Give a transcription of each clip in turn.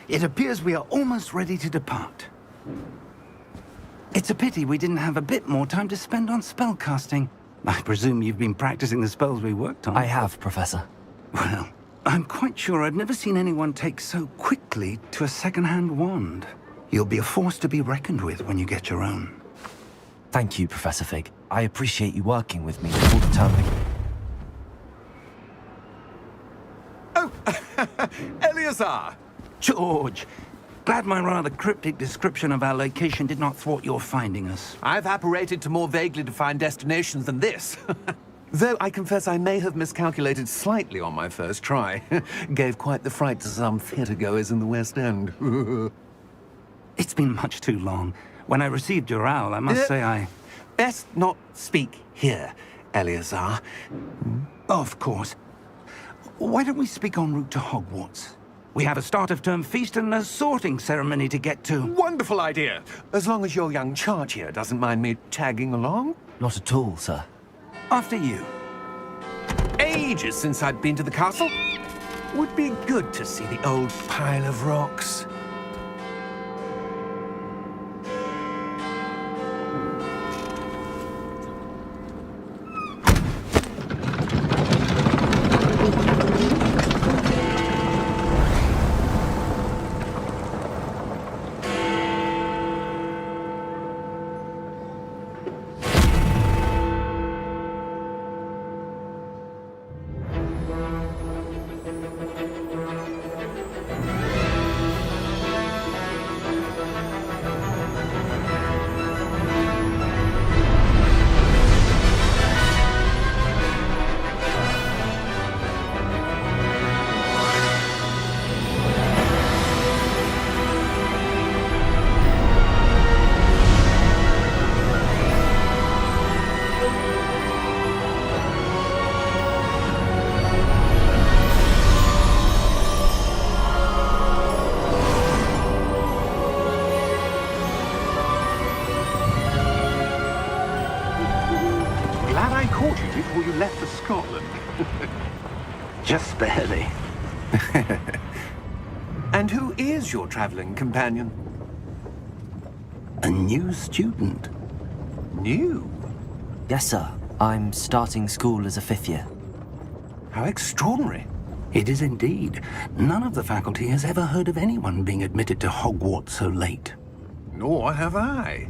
It appears we are almost ready to depart. It's a pity we didn't have a bit more time to spend on spellcasting. I presume you've been practicing the spells we worked on. I have, Professor. Well, I'm quite sure I've never seen anyone take so quickly to a second-hand wand. You'll be a force to be reckoned with when you get your own. Thank you, Professor Fig. I appreciate you working with me before the term begins. Oh, Eleazar! George! Glad my rather cryptic description of our location did not thwart your finding us. I've apparated to more vaguely defined destinations than this. Though I confess I may have miscalculated slightly on my first try. Gave quite the fright to some theatre-goers in the West End. It's been much too long. When I received your owl, I must say I... Best not speak here, Eleazar. Of course. Why don't we speak en route to Hogwarts? We have a start-of-term feast and a sorting ceremony to get to. Wonderful idea! As long as your young charge here doesn't mind me tagging along. Not at all, sir. After you. Ages since I'd been to the castle. Would be good to see the old pile of rocks. Before you left for Scotland. Just barely. And who is your traveling companion? A new student. New? Yes, sir. I'm starting school as a 5th year. How extraordinary. It is indeed. None of the faculty has ever heard of anyone being admitted to Hogwarts so late. Nor have I.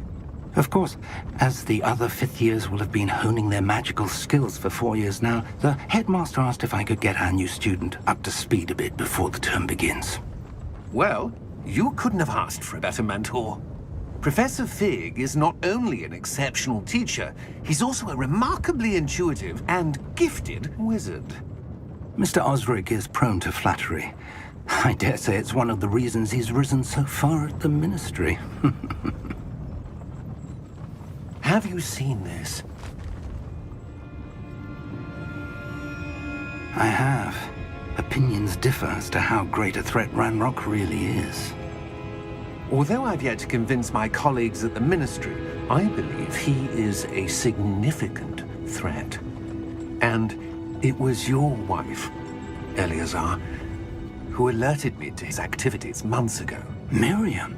Of course, as the other 5th years will have been honing their magical skills for 4 years now, the headmaster asked if I could get our new student up to speed a bit before the term begins. Well, you couldn't have asked for a better mentor. Professor Fig is not only an exceptional teacher, he's also a remarkably intuitive and gifted wizard. Mr. Osric is prone to flattery. I dare say it's one of the reasons he's risen so far at the ministry. Have you seen this? I have. Opinions differ as to how great a threat Ranrock really is. Although I've yet to convince my colleagues at the ministry, I believe he is a significant threat. And it was your wife, Eleazar, who alerted me to his activities months ago. Miriam?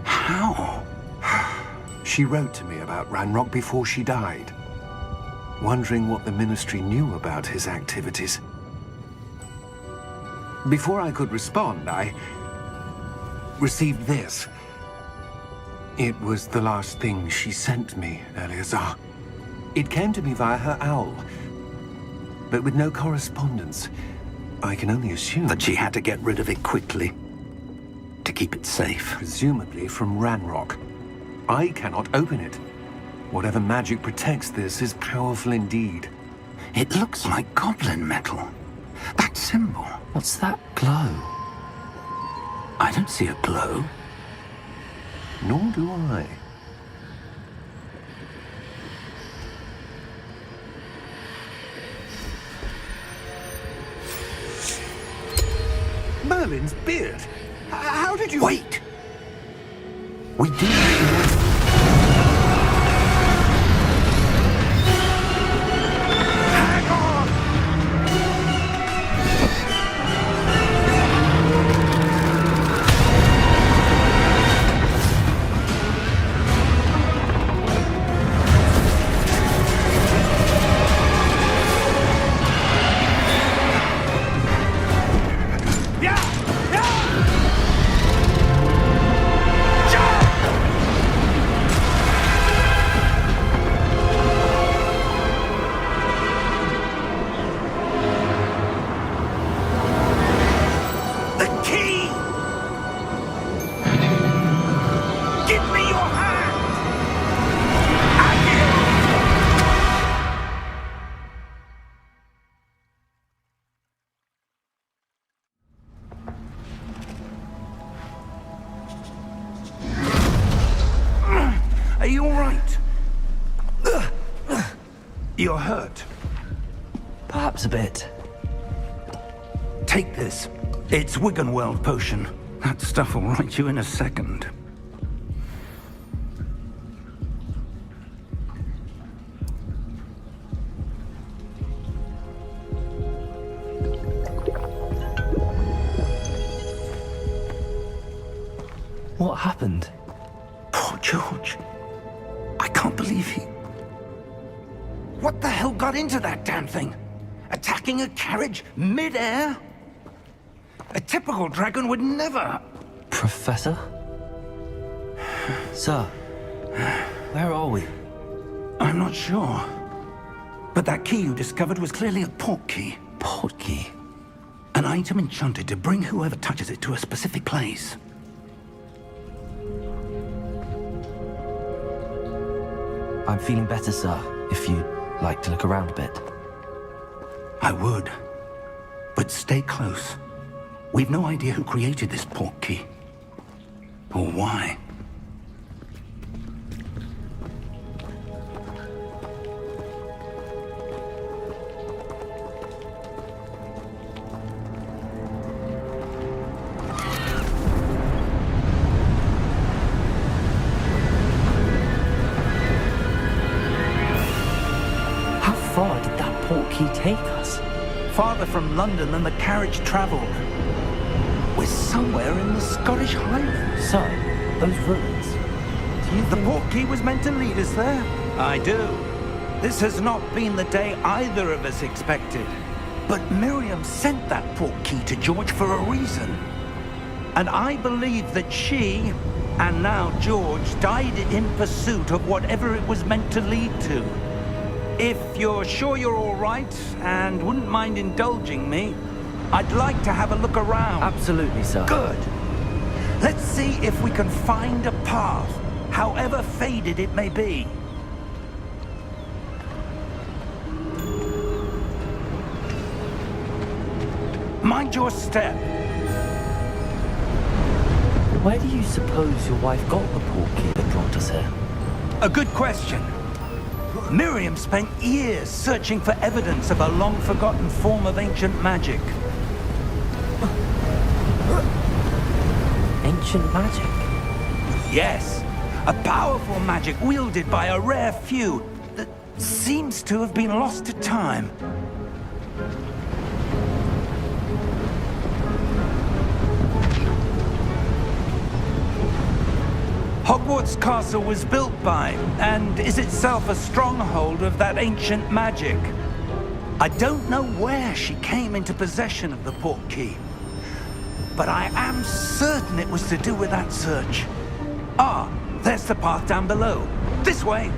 How? She wrote to me about Ranrock before she died, wondering what the ministry knew about his activities. Before I could respond, I received this. It was the last thing she sent me, Eleazar. It came to me via her owl, but with no correspondence. I can only assume That she had to get rid of it quickly, to keep it safe. presumably from Ranrock. I cannot open it. Whatever magic protects this is powerful indeed. It looks like goblin metal. That symbol. What's that glow? I don't see a glow. Nor do I. Merlin's beard. How did you... Wait! We did. Hang on! You're hurt. Perhaps a bit. Take this. It's Wiggenweld potion. That stuff will right you in a second. What happened? Poor George. I can't believe he... What the hell got into that damn thing? Attacking a carriage mid-air? A typical dragon would never... Professor? Sir, where are we? I'm not sure. But that key you discovered was clearly a port key. Port key? An item enchanted to bring whoever touches it to a specific place. I'm feeling better, sir, if you'd like to look around a bit. I would. But stay close. We've no idea who created this port key. Or why. How far did that port key take us? Farther from London than the carriage traveled. We're somewhere in the Scottish Highlands. Sir, those ruins. Do you The think... port key was meant to lead us there? I do. This has not been the day either of us expected. But Miriam sent that port key to George for a reason. And I believe that she, and now George, died in pursuit of whatever it was meant to lead to. If you're sure you're all right, and wouldn't mind indulging me, I'd like to have a look around. Absolutely, sir. Good. Let's see if we can find a path, however faded it may be. Mind your step. Where do you suppose your wife got the port key that brought us here? A good question. Miriam spent years searching for evidence of a long-forgotten form of ancient magic. Ancient magic? Yes, a powerful magic wielded by a rare few that seems to have been lost to time. Hogwarts Castle was built by, and is itself a stronghold of that ancient magic. I don't know where she came into possession of the port key, but I am certain it was to do with that search. Ah, there's the path down below. This way!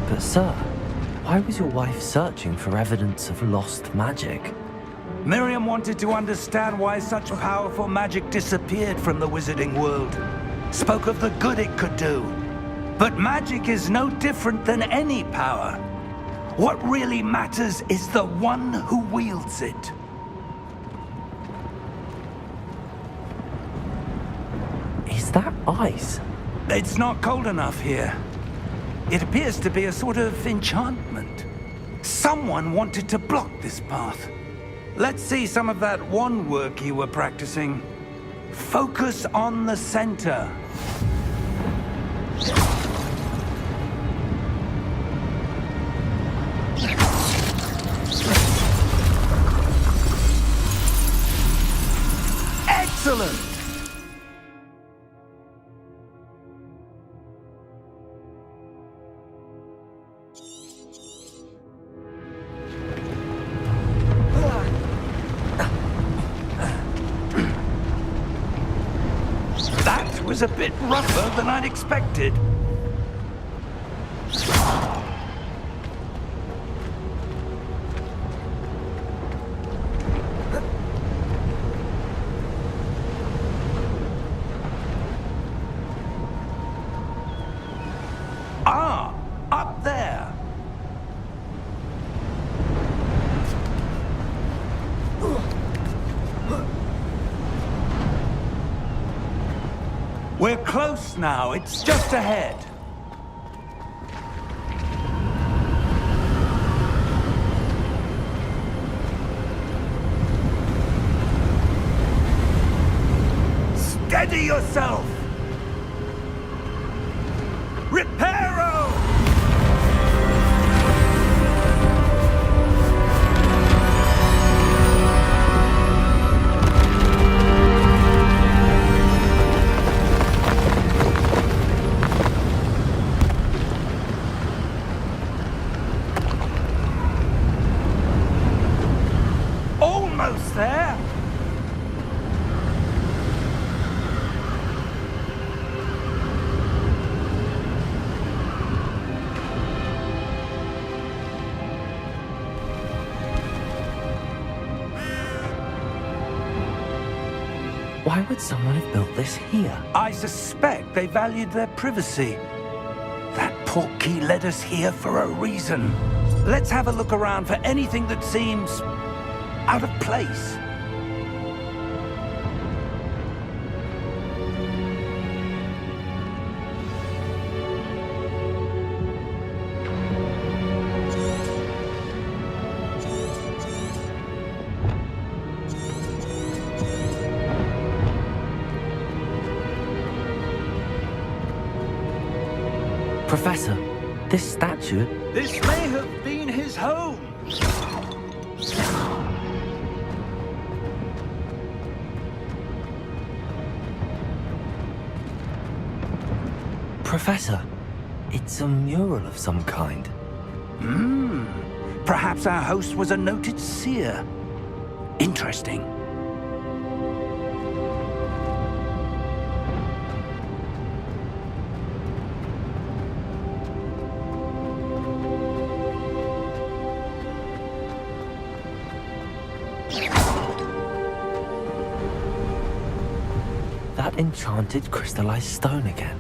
But sir, why was your wife searching for evidence of lost magic? Miriam wanted to understand why such powerful magic disappeared from the wizarding world. Spoke of the good it could do. But magic is no different than any power. What really matters is the one who wields it. Is that ice? It's not cold enough here. It appears to be a sort of enchantment. Someone wanted to block this path. Let's see some of that wand work you were practicing. Focus on the center. Excellent! That was a bit rougher than I'd expected. Ah, up there. We're close now. It's just ahead. Steady yourself! Reparo! Almost there! Why would someone have built this here? I suspect they valued their privacy. That portkey led us here for a reason. Let's have a look around for anything that seems out of place. Professor, this statue... This may have been his home. Professor, it's a mural of some kind. Perhaps our host was a noted seer. Interesting. That enchanted crystallized stone again.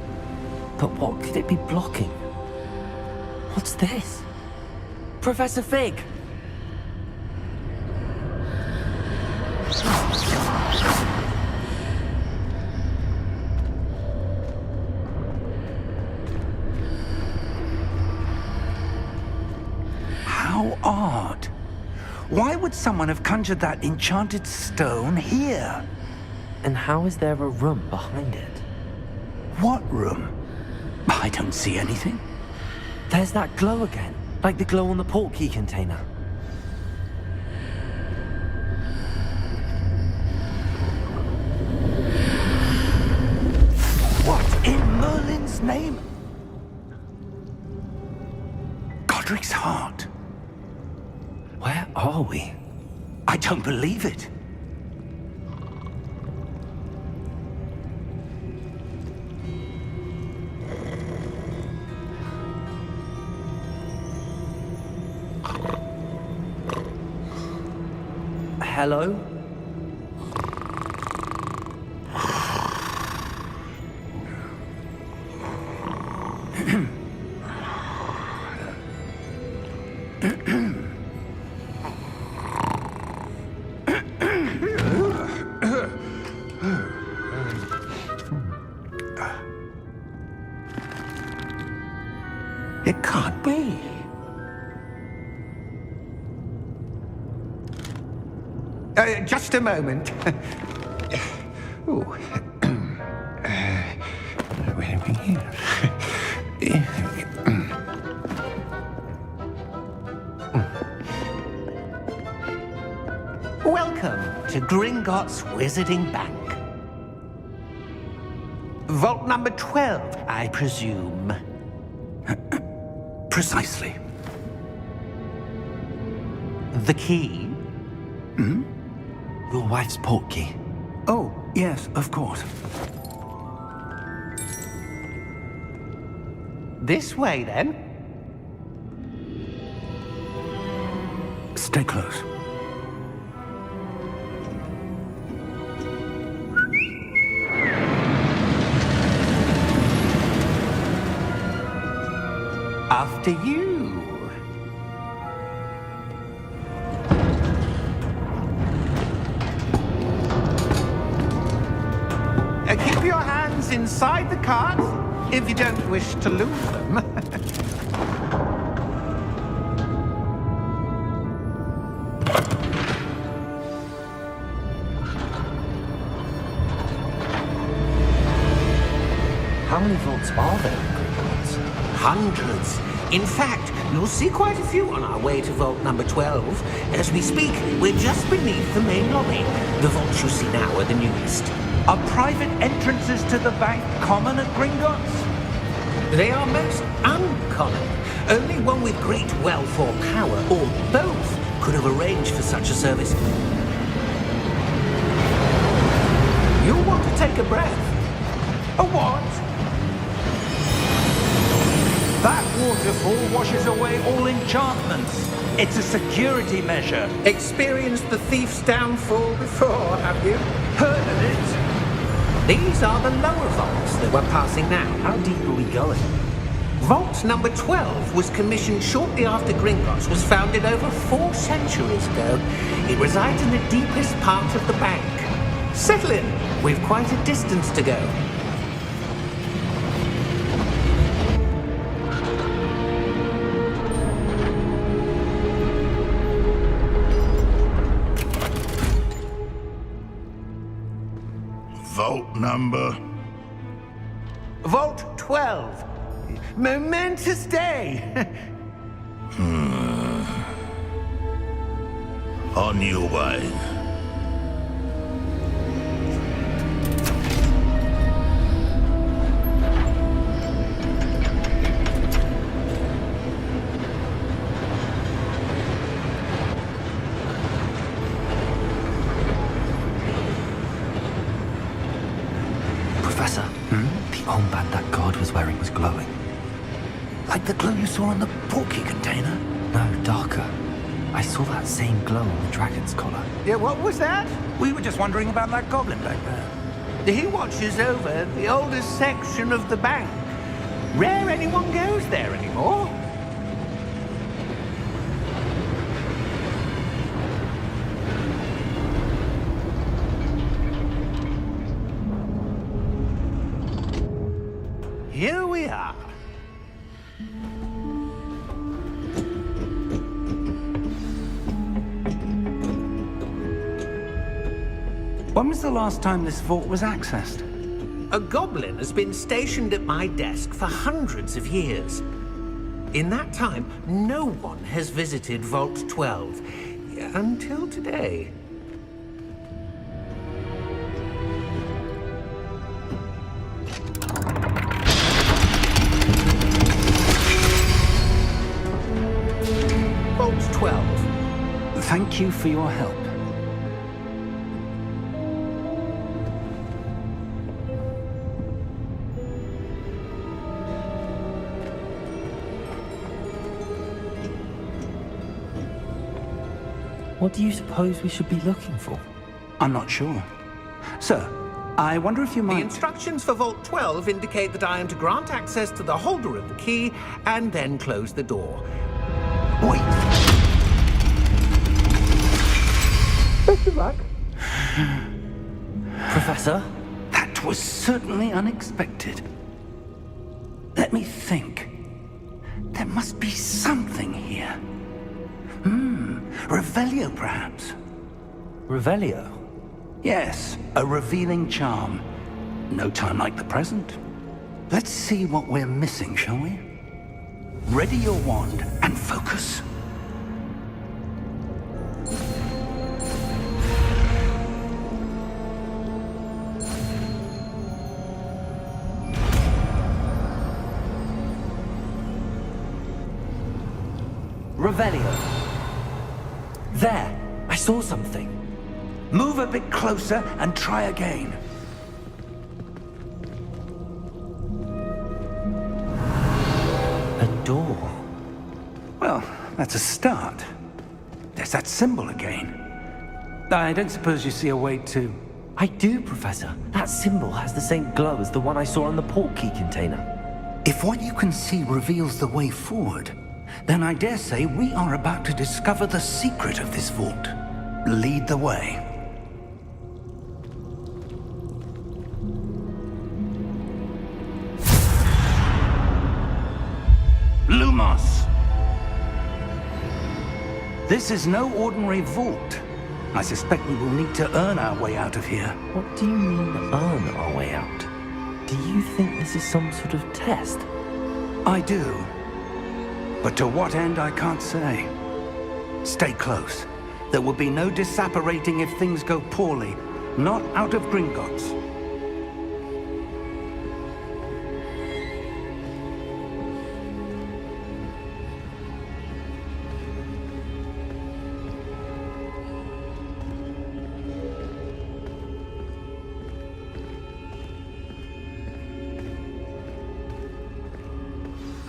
But what could it be blocking? What's this? Professor Fig! How odd. Why would someone have conjured that enchanted stone here? And how is there a room behind it? What room? I don't see anything. There's that glow again, like the glow on the portkey container. What in Merlin's name? Godric's heart. Where are we? I don't believe it. Hello? It can't be. Just a moment. Oh. Where are we here? Welcome to Gringotts Wizarding Bank. Vault number 12, I presume. Precisely. The key? Your wife's portkey. Oh, yes, of course. This way, then. Stay close. After you. Keep your hands instructions inside the cards, if you don't wish to lose them. How many vaults are there in Hogwarts? Hundreds. In fact, you'll see quite a few on our way to vault number 12. As we speak, we're just beneath the main lobby. The vaults you see now are the newest. Are private entrances to the bank common at Gringotts? They are most uncommon. Only one with great wealth or power, or both, could have arranged for such a service. You'll want to take a breath. A what? That waterfall washes away all enchantments. It's a security measure. Experienced the thief's downfall before, have you? Heard of it? These are the lower vaults that we're passing now. How deep are we going? Vault number 12 was commissioned shortly after Gringotts was founded over 4 centuries ago. It resides in the deepest part of the bank. Settle in. We've quite a distance to go. Vault number? Vault 12. Momentous day. On your way. Professor, the armband that guard was wearing was glowing. Like the glow you saw on the porky container? No, darker. I saw that same glow on the dragon's collar. Yeah, what was that? We were just wondering about that goblin back there. He watches over the oldest section of the bank. Rare anyone goes there anymore. Here we are. When was the last time this vault was accessed? A goblin has been stationed at my desk for hundreds of years. In that time, no one has visited Vault 12. Until today. Vault 12. Thank you for your help. What do you suppose we should be looking for? I'm not sure. Sir, I wonder if you The might... instructions for Vault 12 indicate that I am to grant access to the holder of the key and then close the door. Wait! Best of luck. Professor? That was certainly unexpected. Let me think. There must be something here. Revelio, perhaps? Revelio? Yes, a revealing charm. No time like the present. Let's see what we're missing, shall we? Ready your wand and focus. Revelio. There! I saw something. Move a bit closer and try again. A door. Well, that's a start. There's that symbol again. I don't suppose you see a way to... I do, Professor. That symbol has the same glow as the one I saw on the port key container. If what you can see reveals the way forward, then I dare say we are about to discover the secret of this vault. Lead the way. This is no ordinary vault. I suspect we will need to earn our way out of here. What do you mean, earn our way out? Do you think this is some sort of test? I do. But to what end, I can't say. Stay close. There will be no disapparating if things go poorly. Not out of Gringotts.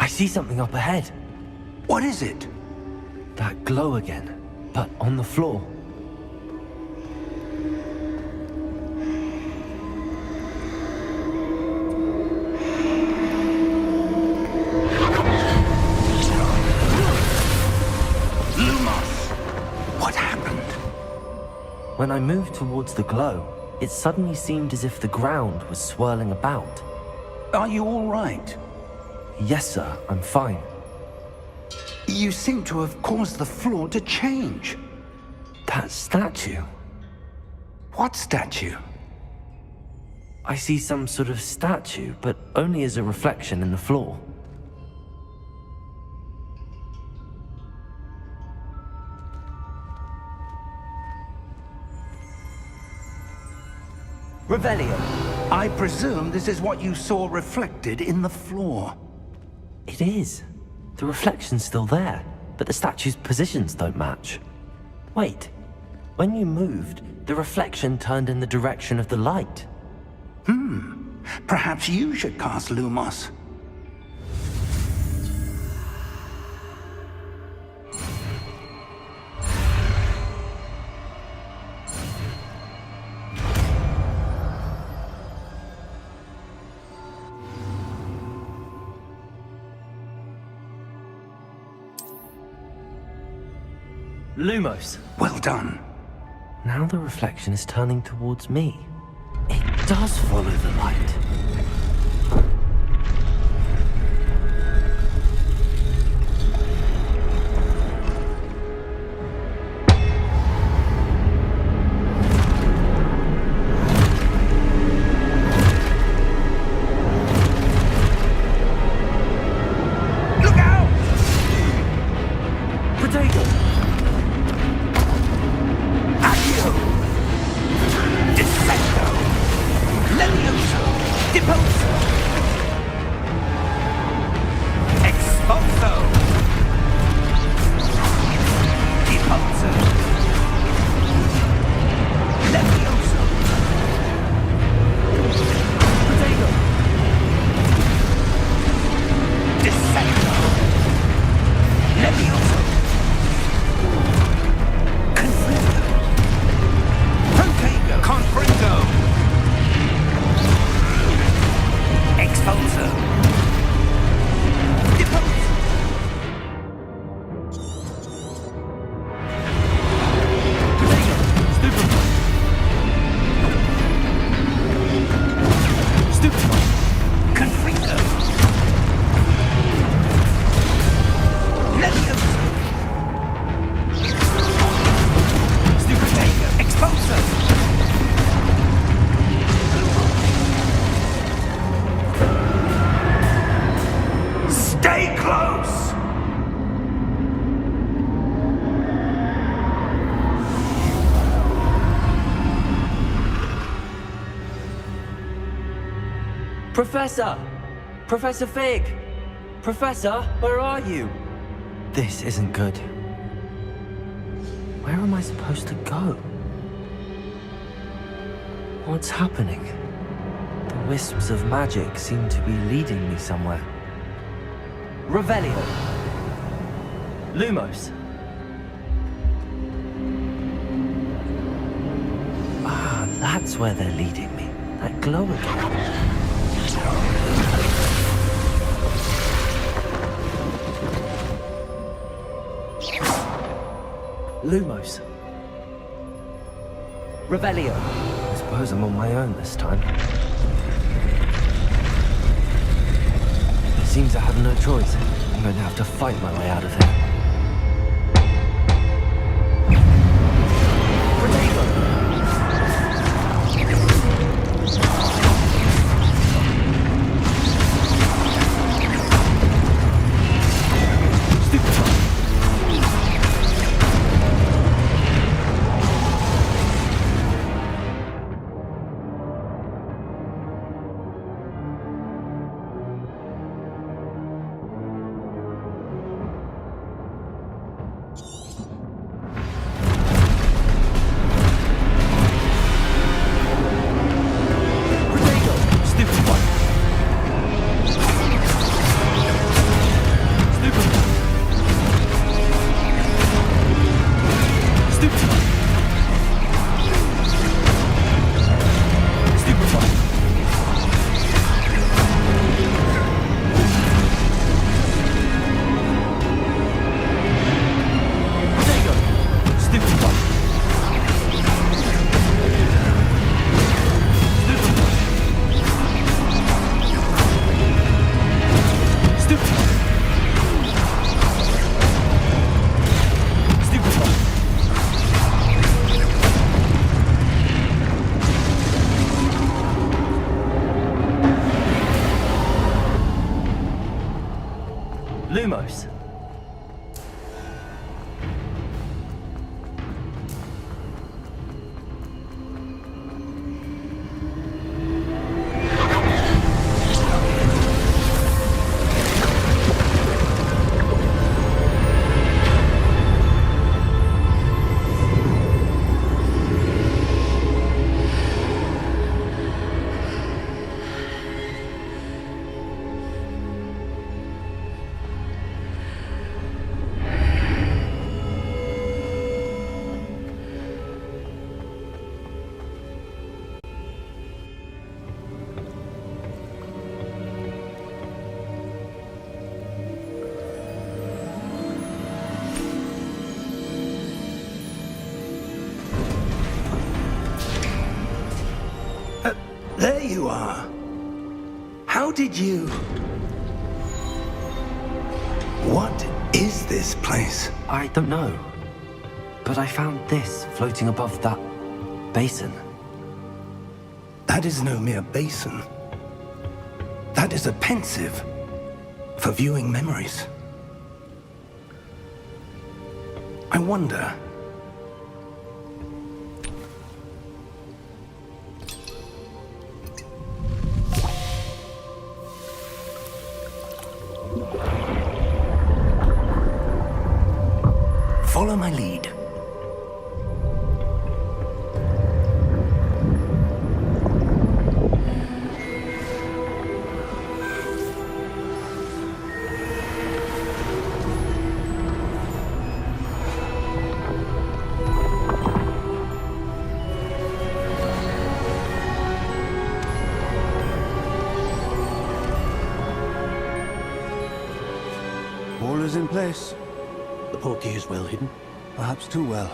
I see something up ahead. What is it? That glow again, but on the floor. Lumos! What happened? When I moved towards the glow, it suddenly seemed as if the ground was swirling about. Are you all right? Yes, sir, I'm fine. You seem to have caused the floor to change. That statue. What statue? I see some sort of statue, but only as a reflection in the floor. Revelio. I presume this is what you saw reflected in the floor. It is. The reflection's still there, but the statue's positions don't match. Wait. When you moved, the reflection turned in the direction of the light. Perhaps you should cast Lumos. Lumos. Well done. Now the reflection is turning towards me. It does follow the light. Look out! Potato! Accio! Descendo! Levioso! Deposo! Expulso! Deposo! Levioso! Potato! Descendo! Levioso! Confringo! Protego! Confringo! Expulso! Deposo! Stupefy! Confringo! Levioso! Stupefy! Expulso! Stay close! Professor! Professor Fig! Professor, where are you? This isn't good. Where am I supposed to go? What's happening? The wisps of magic seem to be leading me somewhere. Revelio! Lumos! Ah, that's where they're leading me. That glow again. Lumos. Revelio. I suppose I'm on my own this time. It seems I have no choice. I'm going to have to fight my way out of here. Stupefy. Stupefy. There you go. Stupefy. Lumos. There you are. How did you... What is this place? I don't know. But I found this floating above that basin. That is no mere basin. That is a pensive for viewing memories. I wonder... Follow my lead. All is in place. The portkey is well hidden. Perhaps too well.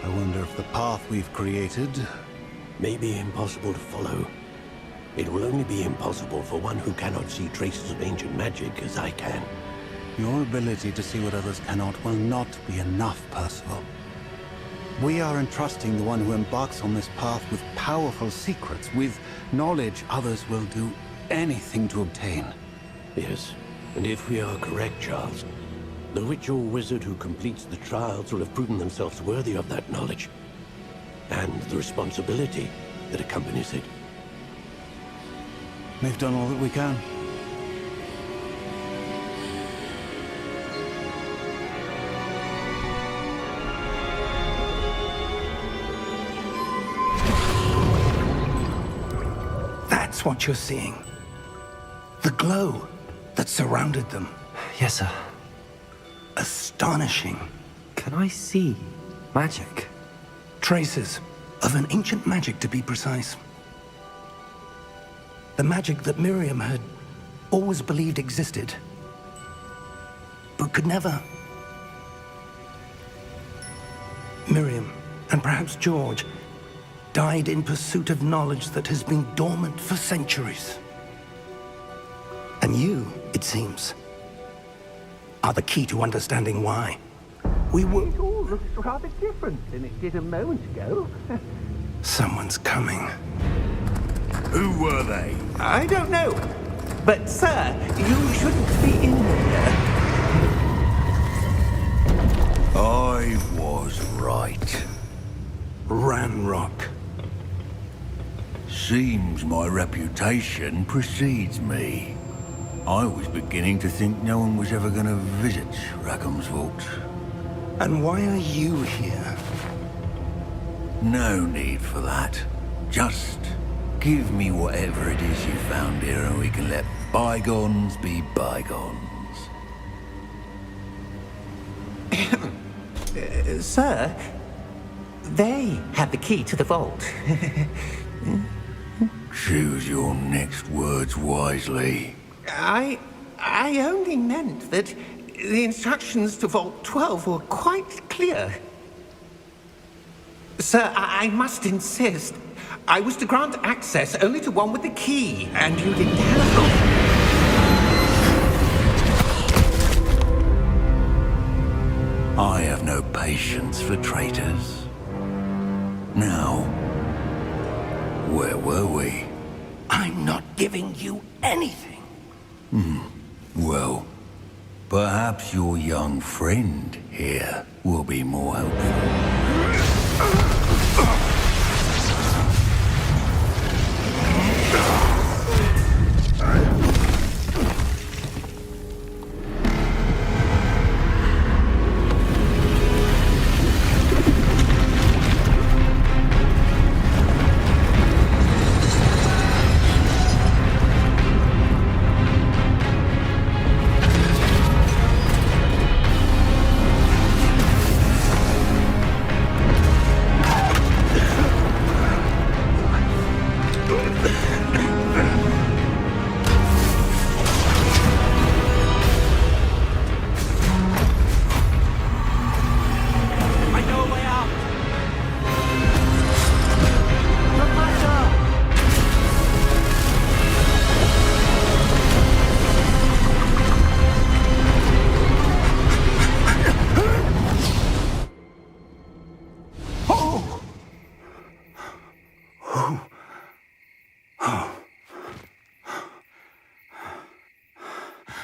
I wonder if the path we've created... May be impossible to follow. It will only be impossible for one who cannot see traces of ancient magic as I can. Your ability to see what others cannot will not be enough, Percival. We are entrusting the one who embarks on this path with powerful secrets, with knowledge others will do anything to obtain. Yes, and if we are correct, Charles, the witch or wizard who completes the trials will have proven themselves worthy of that knowledge, and the responsibility that accompanies it. We've done all that we can. That's what you're seeing. The glow that surrounded them. Yes, sir. Astonishing. Can I see magic? Traces of an ancient magic, to be precise. The magic that Miriam had always believed existed, but could never. Miriam, and perhaps George, died in pursuit of knowledge that has been dormant for centuries. And you, it seems, are the key to understanding why. We were... It all looks rather different than it did a moment ago. Someone's coming. Who were they? I don't know. But, sir, you shouldn't be in here. I was right. Ranrock. Seems my reputation precedes me. I was beginning to think no one was ever going to visit Rackham's vault. And why are you here? No need for that. Just give me whatever it is you found here and we can let bygones be bygones. Sir, they had the key to the vault. Choose your next words wisely. I only meant that the instructions to Vault 12 were quite clear. Sir, I must insist. I was to grant access only to one with the key, and you didn't have them. I have no patience for traitors. Now, where were we? I'm not giving you anything. Well, perhaps your young friend here will be more helpful.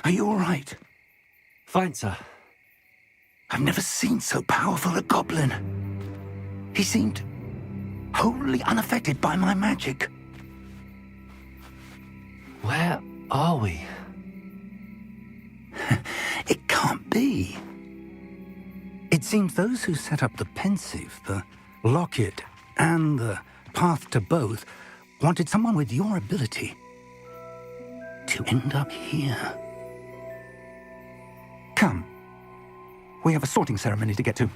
Are you all right? Fine, sir. I've never seen so powerful a goblin. He seemed wholly unaffected by my magic. Where are we? It can't be. It seems those who set up the pensive, the locket, and the path to both wanted someone with your ability to end up here. Come. We have a sorting ceremony to get to.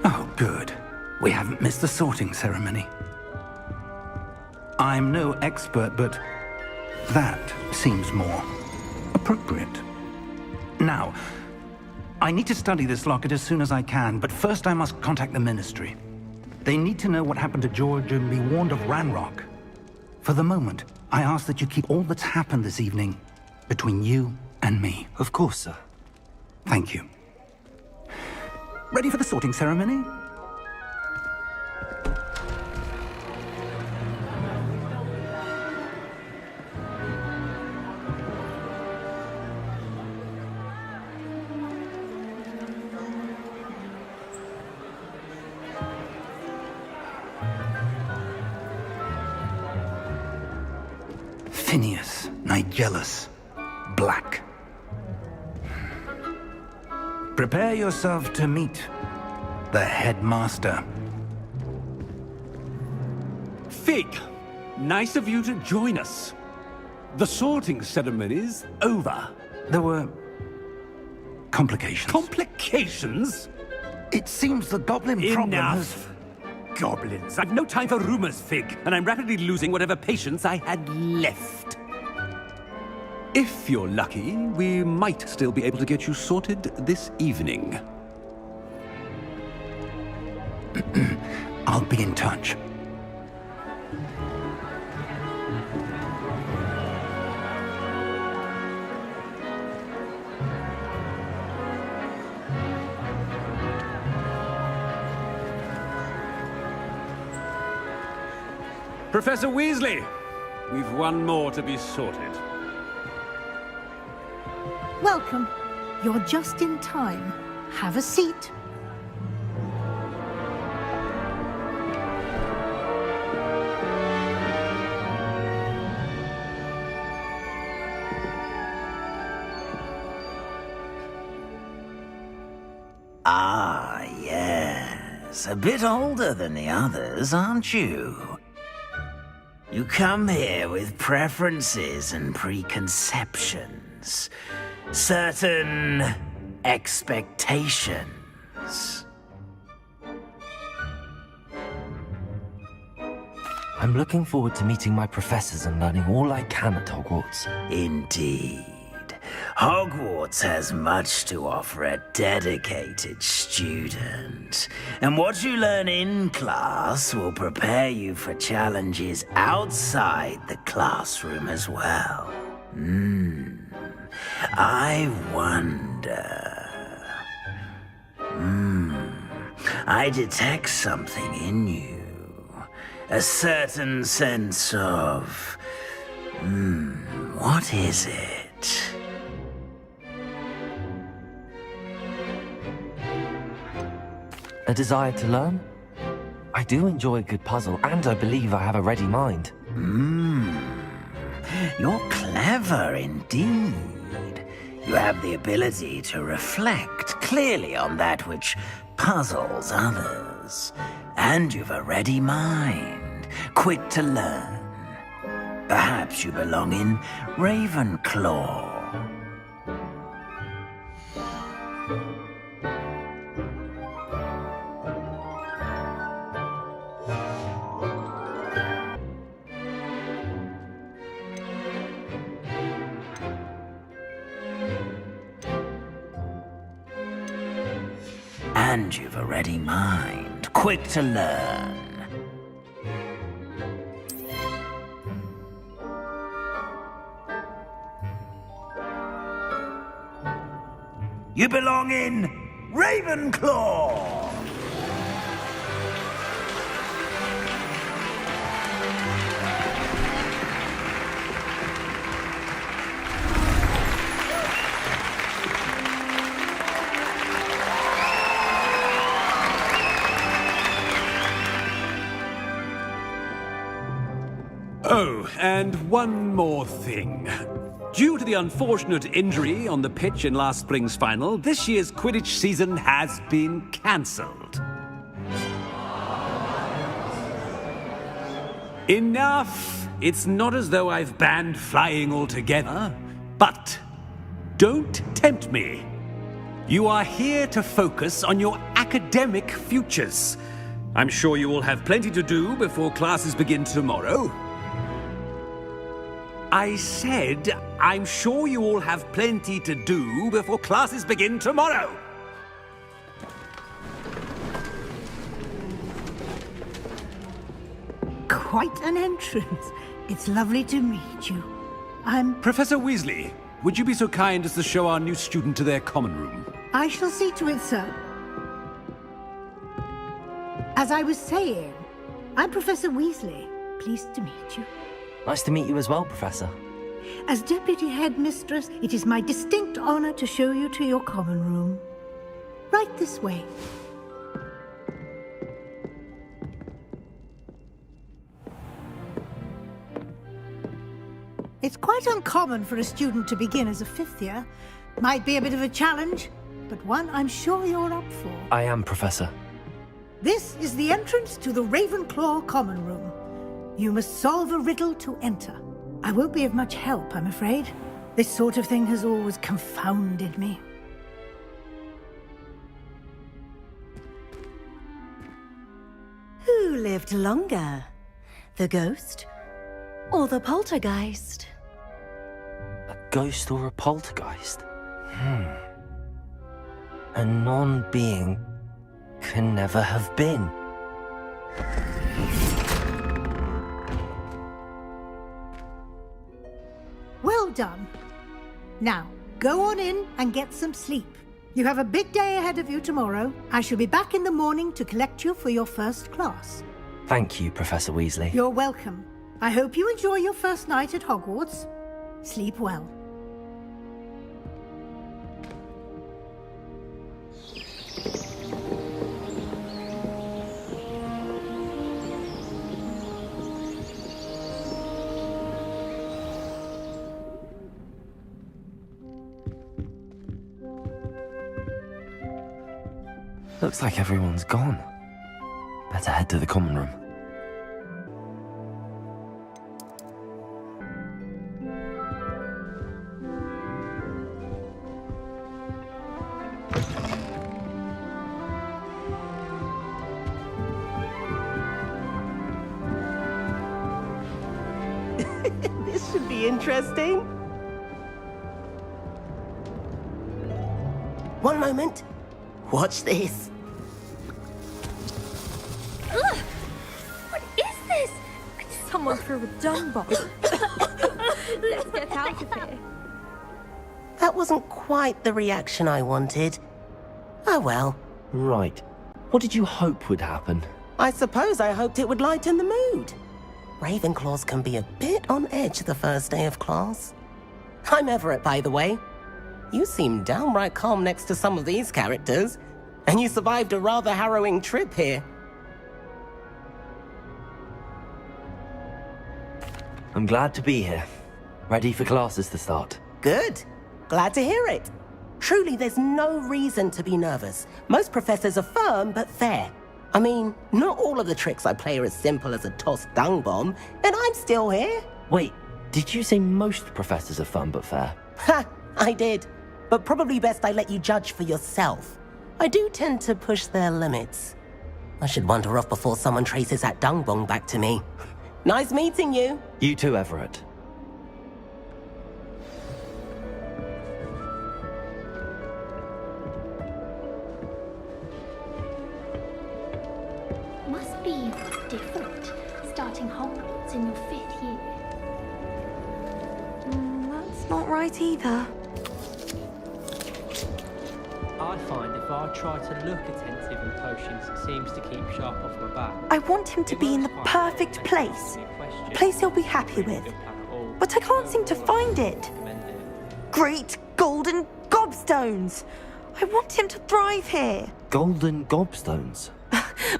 Oh, good. We haven't missed the sorting ceremony. I'm no expert, but that seems more appropriate. Now, I need to study this locket as soon as I can, but first I must contact the Ministry. They need to know what happened to George and be warned of Ranrock. For the moment, I ask that you keep all that's happened this evening between you and me. Of course, sir. Thank you. Ready for the sorting ceremony? Phineas, Nigellus, Black. Prepare yourself to meet the headmaster. Fig, nice of you to join us. The sorting ceremony's over. There were complications. Complications? It seems the goblin problem has... Enough! Goblins. I've no time for rumors, Fig, and I'm rapidly losing whatever patience I had left. If you're lucky, we might still be able to get you sorted this evening. I'll be in touch. Professor Weasley, we've one more to be sorted. Welcome. You're just in time. Have a seat. Ah, yes. A bit older than the others, aren't you? You come here with preferences and preconceptions. Certain expectations. I'm looking forward to meeting my professors and learning all I can at Hogwarts. Indeed. Hogwarts has much to offer a dedicated student. And what you learn in class will prepare you for challenges outside the classroom as well. I wonder... I detect something in you. A certain sense of... what is it? A desire to learn? I do enjoy a good puzzle, and I believe I have a ready mind. You're clever indeed. You have the ability to reflect clearly on that which puzzles others. And you've a ready mind, quick to learn. Perhaps you belong in Ravenclaw. And you've a ready mind, quick to learn. You belong in Ravenclaw! Oh, and one more thing. Due to the unfortunate injury on the pitch in last spring's final, this year's Quidditch season has been cancelled. Enough! It's not as though I've banned flying altogether, but don't tempt me. You are here to focus on your academic futures. I'm sure you will have plenty to do before classes begin tomorrow. I said, I'm sure you all have plenty to do before classes begin tomorrow. Quite an entrance. It's lovely to meet you. I'm... Professor Weasley, would you be so kind as to show our new student to their common room? I shall see to it, sir. As I was saying, I'm Professor Weasley. Pleased to meet you. Nice to meet you as well, Professor. As Deputy Headmistress, it is my distinct honor to show you to your common room. Right this way. It's quite uncommon for a student to begin as a fifth year. Might be a bit of a challenge, but one I'm sure you're up for. I am, Professor. This is the entrance to the Ravenclaw common room. You must solve a riddle to enter. I won't be of much help, I'm afraid. This sort of thing has always confounded me. lived longer? The ghost or the poltergeist? A ghost or a poltergeist? A non-being can never have been. Well done. Now, go on in and get some sleep. You have a big day ahead of you tomorrow. I shall be back in the morning to collect you for your first class. Thank you, Professor Weasley. You're welcome. I hope you enjoy your first night at Hogwarts. Sleep well. Looks like everyone's gone. Better head to the common room. This should be interesting. One moment. Watch this. Ugh! What is this? Someone threw a dung bomb. Let's get out of here. That wasn't quite the reaction I wanted. Oh well. Right. What did you hope would happen? I suppose I hoped it would lighten the mood. Ravenclaws can be a bit on edge the first day of class. I'm Everett, by the way. You seem downright calm next to some of these characters, and you survived a rather harrowing trip here. I'm glad to be here. Ready for classes to start. Good. Glad to hear it. Truly, there's no reason to be nervous. Most professors are firm but fair. I mean, not all of the tricks I play are as simple as a tossed dung bomb, and I'm still here. Wait, did you say most professors are fun but fair? Ha! I did. But probably best I let you judge for yourself. I do tend to push their limits. I should wander off before someone traces that dung bomb back to me. Nice meeting you. You too, Everett. Must be different, starting Hogwarts in your 5th year. That's not right either. I find if I try to look attentive in potions, it seems to keep sharp off my back. I want him to be in the perfect place. A place he'll be happy with. But I can't seem to find it. Great golden gobstones! I want him to thrive here. Golden gobstones?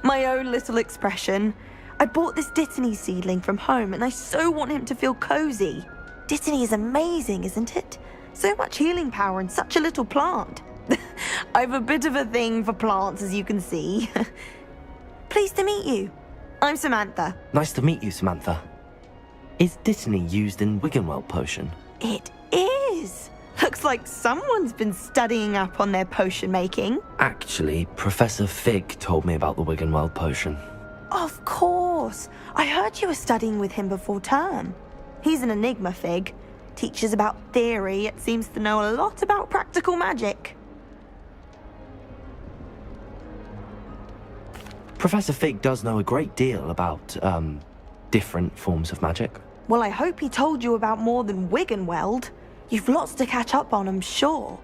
My own little expression. I bought this Dittany seedling from home and I so want him to feel cozy. Dittany is amazing, isn't it? So much healing power in such a little plant. I've a bit of a thing for plants, as you can see. Pleased to meet you. I'm Samantha. Nice to meet you, Samantha. Is Dittany used in Wiggenweld potion? It is. Looks like someone's been studying up on their potion making. Actually, Professor Fig told me about the Wiggenweld potion. Of course. I heard you were studying with him before term. He's an enigma, Fig. Teaches about theory, yet seems to know a lot about practical magic. Professor Fig does know a great deal about, different forms of magic. Well, I hope he told you about more than Wiggenweld. You've lots to catch up on, I'm sure.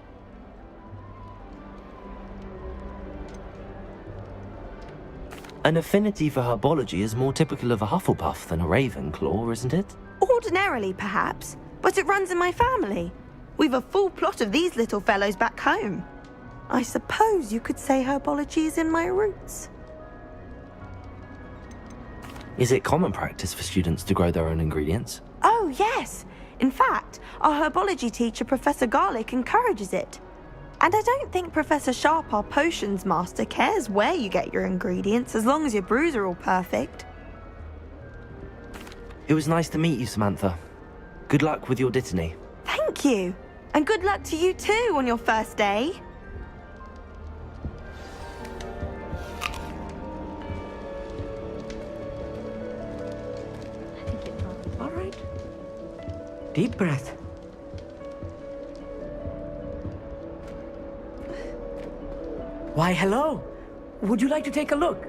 An affinity for herbology is more typical of a Hufflepuff than a Ravenclaw, isn't it? Ordinarily, perhaps, but it runs in my family. We've a full plot of these little fellows back home. I suppose you could say herbology is in my roots. Is it common practice for students to grow their own ingredients? Oh, yes. In fact, our herbology teacher, Professor Garlick, encourages it. And I don't think Professor Sharp, our potions master, cares where you get your ingredients, as long as your brews are all perfect. It was nice to meet you, Samantha. Good luck with your Dittany. Thank you. And good luck to you too on your first day. Deep breath. Why, hello. Would you like to take a look?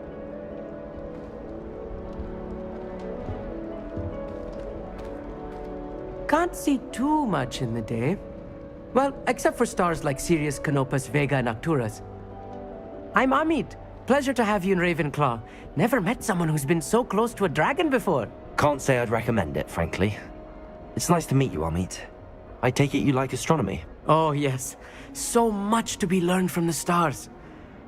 Can't see too much in the day. Well, except for stars like Sirius, Canopus, Vega, and Arcturus. I'm Amit. Pleasure to have you in Ravenclaw. Never met someone who's been so close to a dragon before. Can't say I'd recommend it, frankly. It's nice to meet you, Amit. I take it you like astronomy? Oh, yes. So much to be learned from the stars.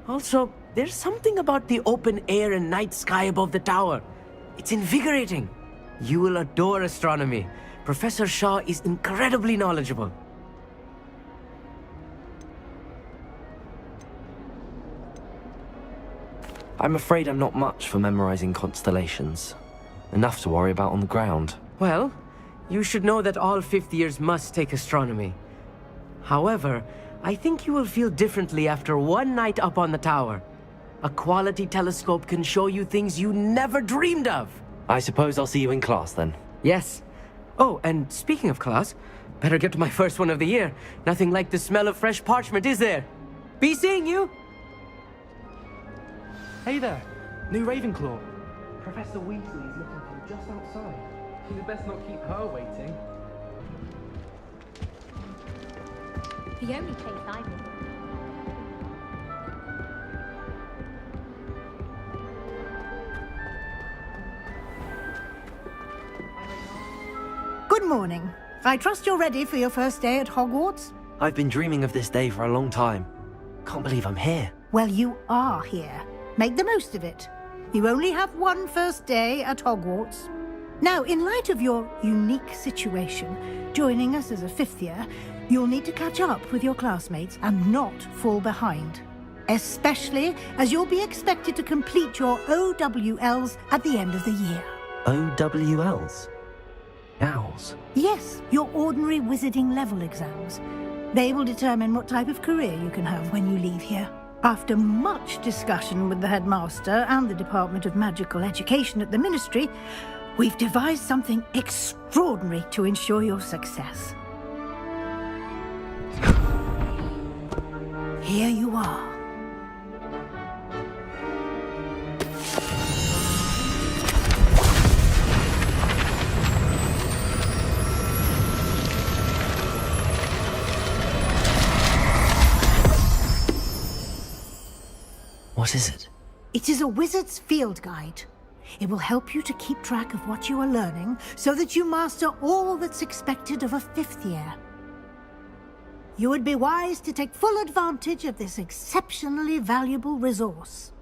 Also, there's something about the open air and night sky above the tower. It's invigorating. You will adore astronomy. Professor Shaw is incredibly knowledgeable. I'm afraid I'm not much for memorizing constellations. Enough to worry about on the ground. Well, you should know that all fifth years must take astronomy. However, I think you will feel differently after one night up on the tower. A quality telescope can show you things you never dreamed of. I suppose I'll see you in class then. Yes. Oh, and speaking of class, better get to my first one of the year. Nothing like the smell of fresh parchment, is there? Be seeing you! Hey there, new Ravenclaw. Professor Weasley's looking for you just outside. You'd best not keep her waiting. The only place I'm in. Good morning. I trust you're ready for your first day at Hogwarts? I've been dreaming of this day for a long time. Can't believe I'm here. Well, you are here. Make the most of it. You only have one first day at Hogwarts. Now, in light of your unique situation, joining us as a fifth year, you'll need to catch up with your classmates and not fall behind. Especially as you'll be expected to complete your OWLs at the end of the year. OWLs? Owls? Yes, your ordinary wizarding level exams. They will determine what type of career you can have when you leave here. After much discussion with the headmaster and the Department of Magical Education at the Ministry, we've devised something extraordinary to ensure your success. Here you are. What is it? It is a wizard's field guide. It will help you to keep track of what you are learning so that you master all that's expected of a fifth year. You would be wise to take full advantage of this exceptionally valuable resource.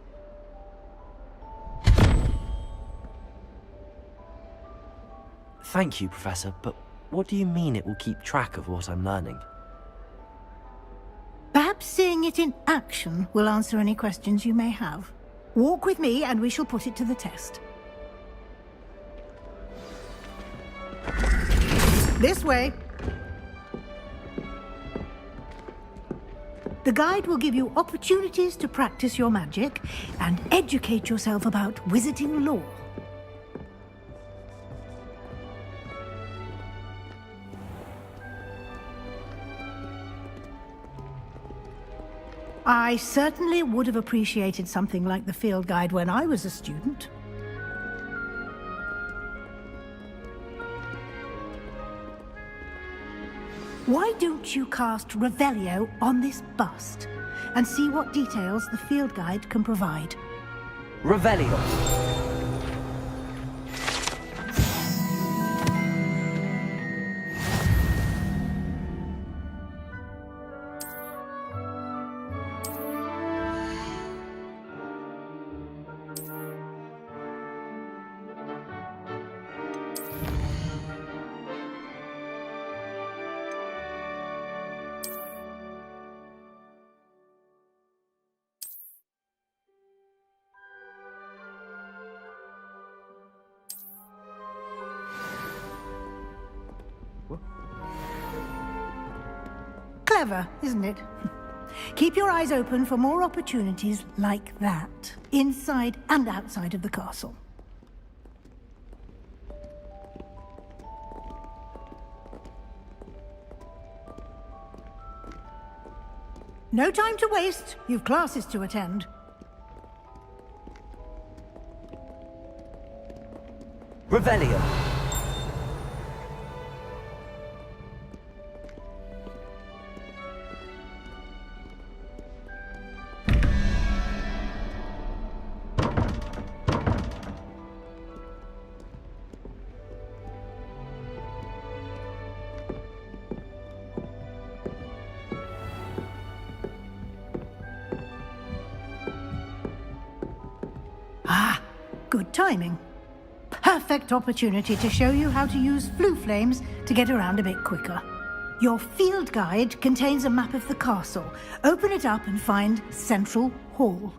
Thank you, Professor, but what do you mean it will keep track of what I'm learning? Perhaps seeing it in action will answer any questions you may have. Walk with me and we shall put it to the test. This way. The guide will give you opportunities to practice your magic and educate yourself about wizarding lore. I certainly would have appreciated something like the field guide when I was a student. Why don't you cast Revelio on this bust and see what details the field guide can provide? Revelio. Clever, isn't it? Keep your eyes open for more opportunities like that, inside and outside of the castle. No time to waste. You've classes to attend. Revelio. Ah, good timing. Perfect opportunity to show you how to use flue flames to get around a bit quicker. Your field guide contains a map of the castle. Open it up and find Central Hall.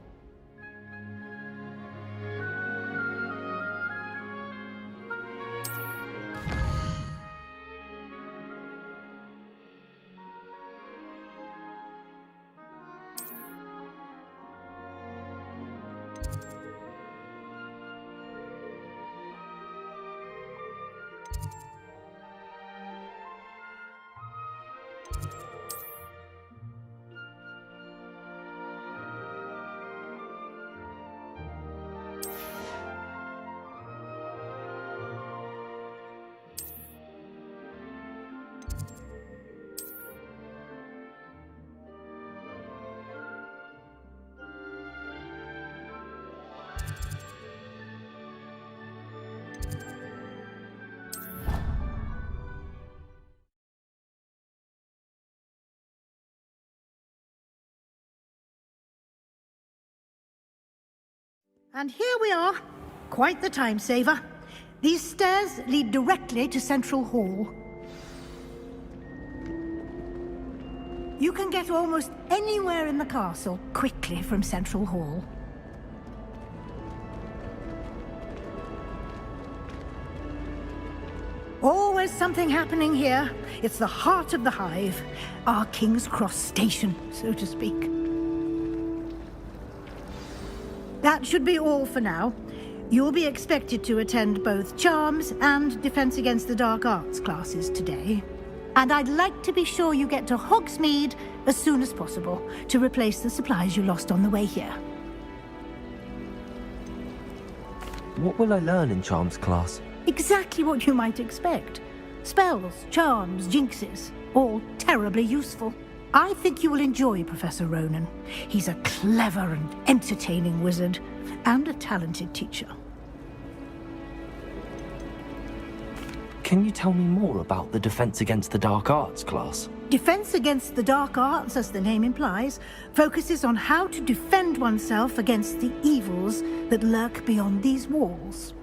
And here we are. Quite the time saver. These stairs lead directly to Central Hall. You can get almost anywhere in the castle quickly from Central Hall. Always something happening here. It's the heart of the hive. Our King's Cross station, so to speak. That should be all for now. You'll be expected to attend both Charms and Defense Against the Dark Arts classes today. And I'd like to be sure you get to Hogsmeade as soon as possible to replace the supplies you lost on the way here. What will I learn in Charms class? Exactly what you might expect. Spells, charms, jinxes, all terribly useful. I think you will enjoy Professor Ronan. He's a clever and entertaining wizard, and a talented teacher. Can you tell me more about the Defense Against the Dark Arts class? Defense Against the Dark Arts, as the name implies, focuses on how to defend oneself against the evils that lurk beyond these walls.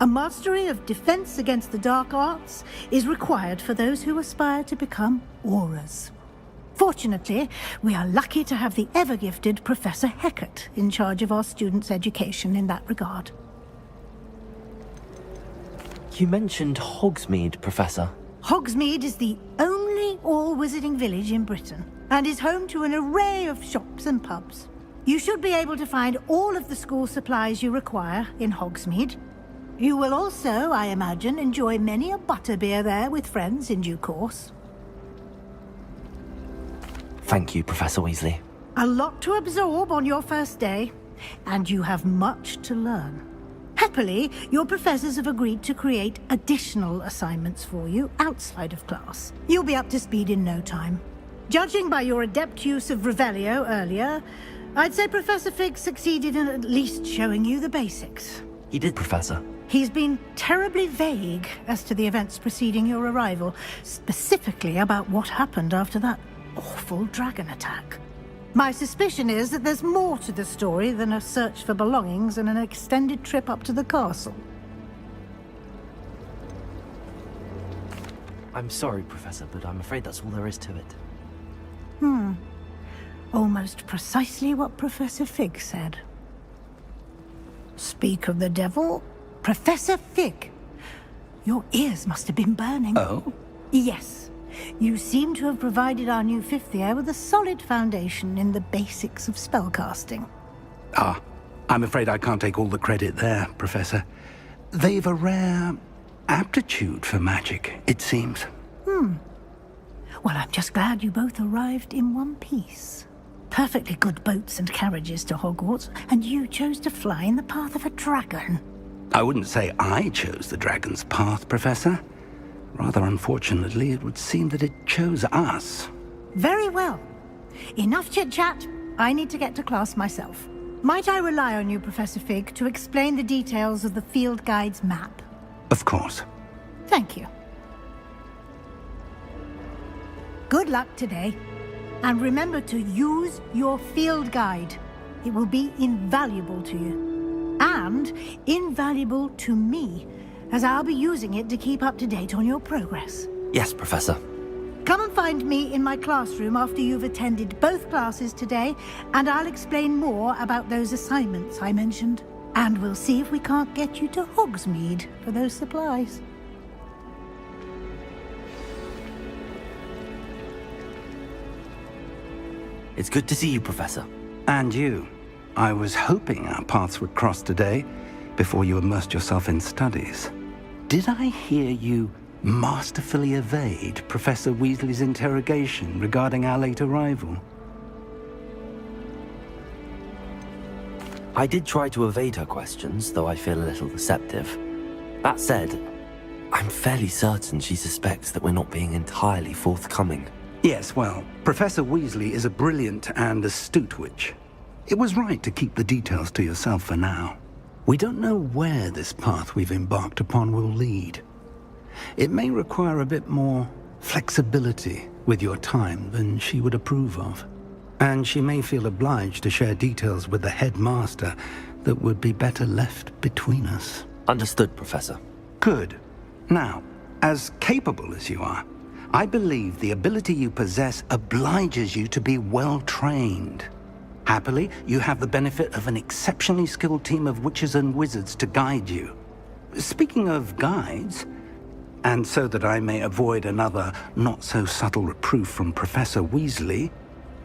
A mastery of Defense Against the Dark Arts is required for those who aspire to become auras. Fortunately, we are lucky to have the ever-gifted Professor Hecat in charge of our students' education in that regard. You mentioned Hogsmeade, Professor. Hogsmeade is the only all-wizarding village in Britain, and is home to an array of shops and pubs. You should be able to find all of the school supplies you require in Hogsmeade. You will also, I imagine, enjoy many a butterbeer there with friends in due course. Thank you, Professor Weasley. A lot to absorb on your first day, and you have much to learn. Happily, your professors have agreed to create additional assignments for you outside of class. You'll be up to speed in no time. Judging by your adept use of Revelio earlier, I'd say Professor Fig succeeded in at least showing you the basics. He did, Professor. He's been terribly vague as to the events preceding your arrival, specifically about what happened after that awful dragon attack. My suspicion is that there's more to the story than a search for belongings and an extended trip up to the castle. I'm sorry, Professor, but I'm afraid that's all there is to it. Almost precisely what Professor Fig said. Speak of the devil, Professor Fig. Your ears must have been burning. Oh? Yes. You seem to have provided our new fifth year with a solid foundation in the basics of spellcasting. Ah, I'm afraid I can't take all the credit there, Professor. They've a rare aptitude for magic, it seems. Well, I'm just glad you both arrived in one piece. perfectly good boats and carriages to Hogwarts, and you chose to fly in the path of a dragon. I wouldn't say I chose the dragon's path, Professor. Rather unfortunately, it would seem that it chose us. Very well. Enough chit-chat. I need to get to class myself. Might I rely on you, Professor Fig, to explain the details of the field guide's map? Of course. Thank you. Good luck today. And remember to use your field guide. It will be invaluable to you. And invaluable to me, as I'll be using it to keep up to date on your progress. Yes, Professor. Come and find me in my classroom after you've attended both classes today, and I'll explain more about those assignments I mentioned. And we'll see if we can't get you to Hogsmeade for those supplies. It's good to see you, Professor. And you. I was hoping our paths would cross today, before you immersed yourself in studies. Did I hear you masterfully evade Professor Weasley's interrogation regarding our late arrival? I did try to evade her questions, though I feel a little deceptive. That said, I'm fairly certain she suspects that we're not being entirely forthcoming. Yes, well, Professor Weasley is a brilliant and astute witch. It was right to keep the details to yourself for now. We don't know where this path we've embarked upon will lead. It may require a bit more flexibility with your time than she would approve of. And she may feel obliged to share details with the headmaster that would be better left between us. Understood, Professor. Good. Now, as capable as you are, I believe the ability you possess obliges you to be well trained. Happily, you have the benefit of an exceptionally skilled team of witches and wizards to guide you. Speaking of guides, and so that I may avoid another not-so-subtle reproof from Professor Weasley,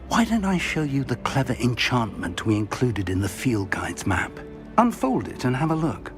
why don't I show you the clever enchantment we included in the field guide's map? Unfold it and have a look.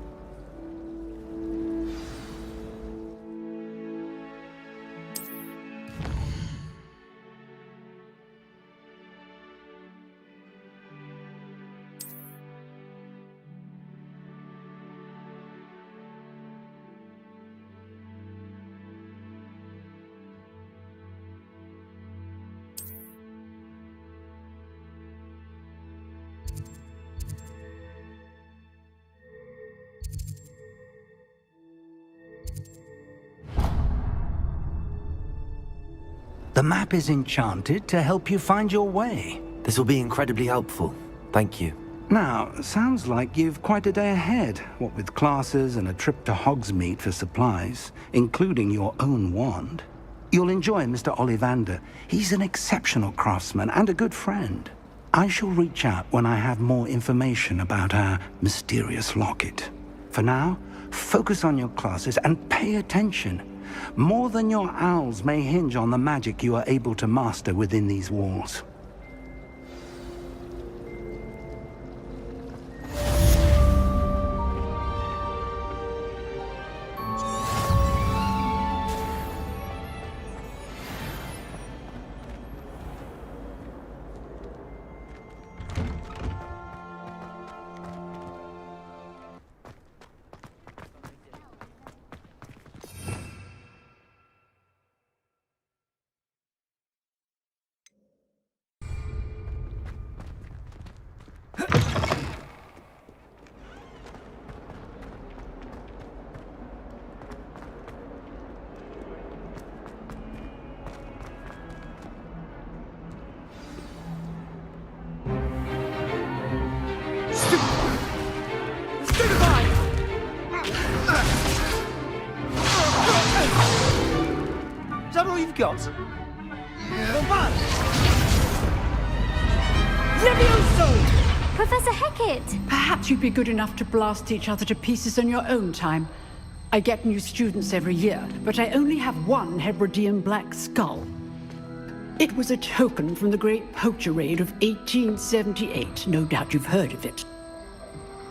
The map is enchanted to help you find your way. This will be incredibly helpful. Thank you. Now, sounds like you've quite a day ahead, what with classes and a trip to Hogsmeade for supplies, including your own wand. You'll enjoy Mr. Ollivander. He's an exceptional craftsman and a good friend. I shall reach out when I have more information about our mysterious locket. For now, focus on your classes and pay attention. More than your owls may hinge on the magic you are able to master within these walls. Is that all you've got? Levioso! Professor Hecat! Perhaps you'd be good enough to blast each other to pieces in your own time. I get new students every year, but I only have one Hebridean black skull. It was a token from the Great Poacher Raid of 1878. No doubt you've heard of it.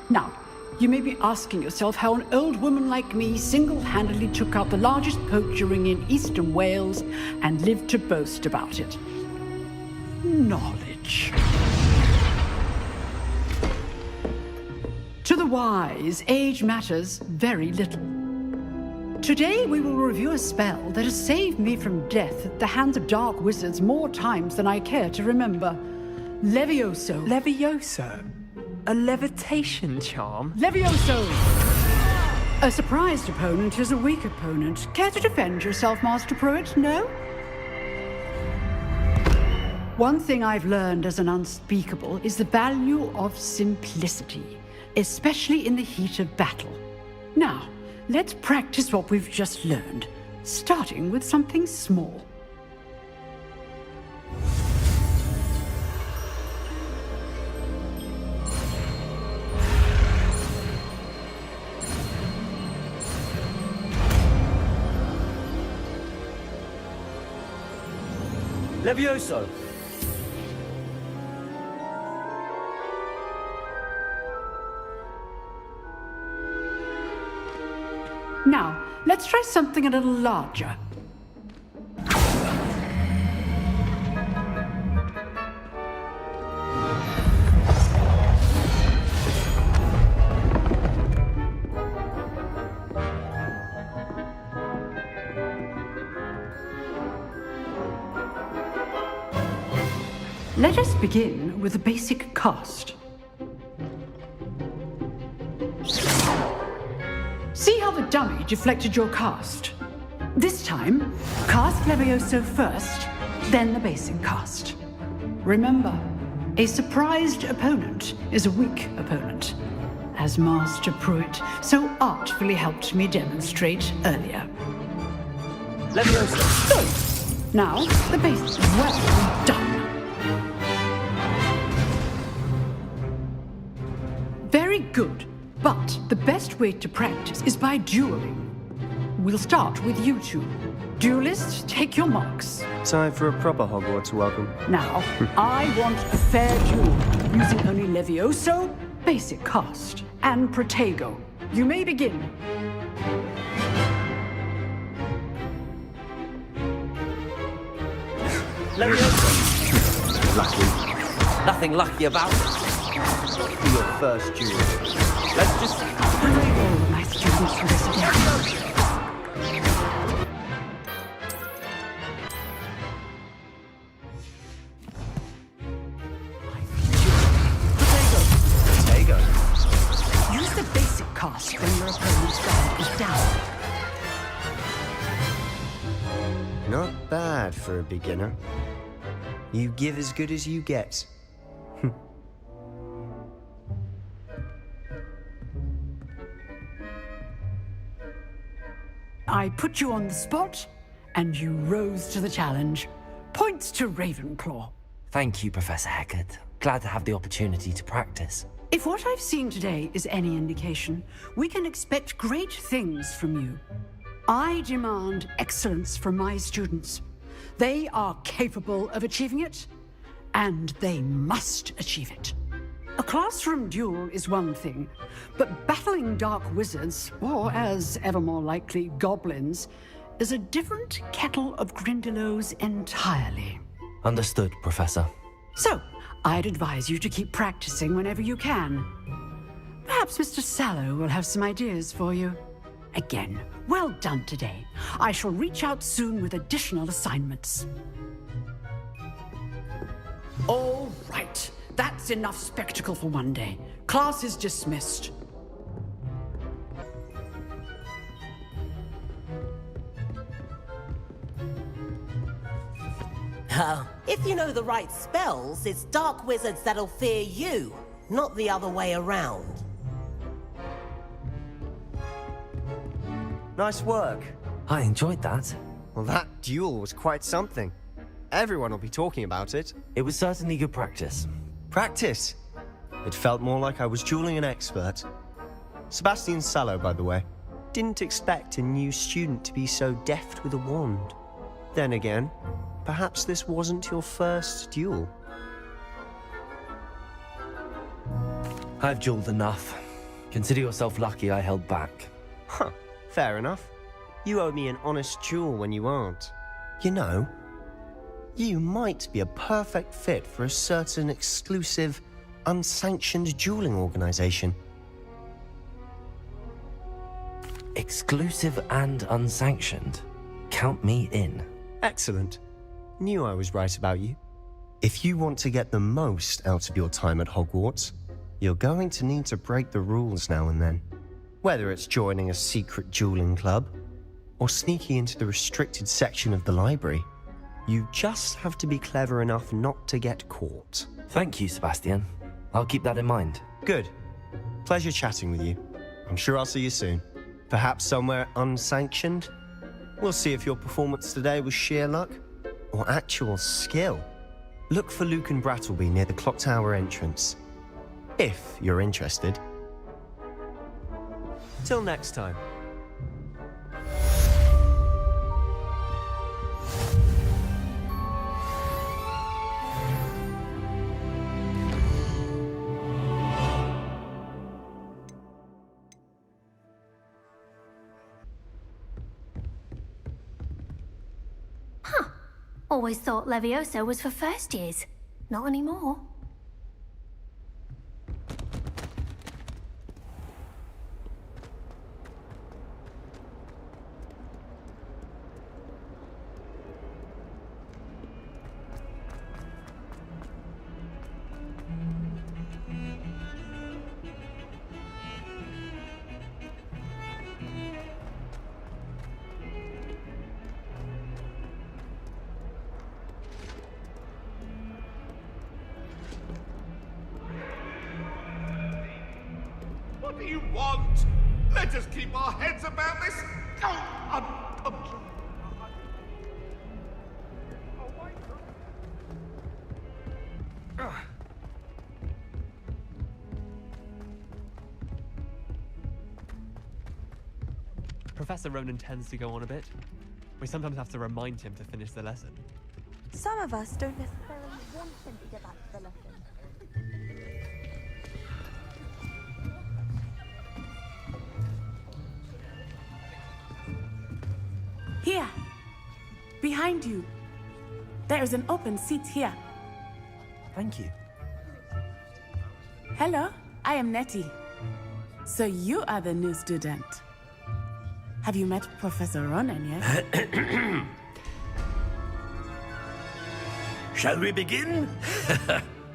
Now, you may be asking yourself how an old woman like me single-handedly took out the largest poacher ring in eastern Wales and lived to boast about it. Knowledge. Quidditch. To the wise, age matters very little. Today we will review a spell that has saved me from death at the hands of dark wizards more times than I care to remember. Levioso. Levioso? A levitation charm? Levioso! A surprised opponent is a weak opponent. Care to defend yourself, Master Pruitt? No? One thing I've learned as an unspeakable is the value of simplicity, especially in the heat of battle. Now, let's practice what we've just learned, starting with something small. Levioso! Now, let's try something a little larger. Let us begin with a basic cast. See how the dummy deflected your cast? This time, cast Levioso first, then the basic cast. Remember, a surprised opponent is a weak opponent, as Master Pruitt so artfully helped me demonstrate earlier. Levioso! Good. Now, the basic. Well done. Very good, but the best way to practice is by dueling. We'll start with you two. Duelists, take your marks. Time for a proper Hogwarts welcome. Now, I want a fair duel, using only Levioso, basic cast, and Protego. You may begin. Levioso! Lucky. Nothing lucky about it. For your first duel. Let's just... All my students for this again. Use the basic cast when your opponent's guard is down. Not bad for a beginner. You give as good as you get. I put you on the spot, and you rose to the challenge. Points to Ravenclaw. Thank you, Professor Hecat. Glad to have the opportunity to practice. If what I've seen today is any indication, we can expect great things from you. I demand excellence from my students. They are capable of achieving it, and they must achieve it. A classroom duel is one thing, but battling dark wizards, or as ever more likely, goblins, is a different kettle of Grindylows entirely. Understood, Professor. So, I'd advise you to keep practicing whenever you can. Perhaps Mr. Sallow will have some ideas for you. Again, well done today. I shall reach out soon with additional assignments. All right. That's enough spectacle for one day. Class is dismissed. If you know the right spells, it's dark wizards that'll fear you, not the other way around. Nice work. I enjoyed that. Well, that duel was quite something. Everyone will be talking about it. It was certainly good practice. Practice? It felt more like I was dueling an expert. Sebastian Sallow, by the way. Didn't expect a new student to be so deft with a wand. Then again, perhaps this wasn't your first duel. I've dueled enough. Consider yourself lucky I held back. Huh, fair enough. You owe me an honest duel when you aren't. You know, You might be a perfect fit for a certain exclusive, unsanctioned dueling organization. Exclusive and unsanctioned. Count me in. Excellent. Knew I was right about you. If you want to get the most out of your time at Hogwarts, you're going to need to break the rules now and then. Whether it's joining a secret dueling club, or sneaking into the restricted section of the library, you just have to be clever enough not to get caught. Thank you, Sebastian. I'll keep that in mind. Good. Pleasure chatting with you. I'm sure I'll see you soon. Perhaps somewhere unsanctioned? We'll see if your performance today was sheer luck or actual skill. Look for Luke and Brattleby near the clock tower entrance, if you're interested. Till next time. Always thought Levioso was for first years. Not anymore. What do you want? Let us keep our heads about this. Professor Ronan tends to go on a bit. We sometimes have to remind him to finish the lesson. Some of us don't necessarily want him to get back to the lesson. Here! Behind you! There is an open seat here. Thank you. Hello, I am Nettie. So you are the new student. Have you met Professor Ronan yet? Shall we begin?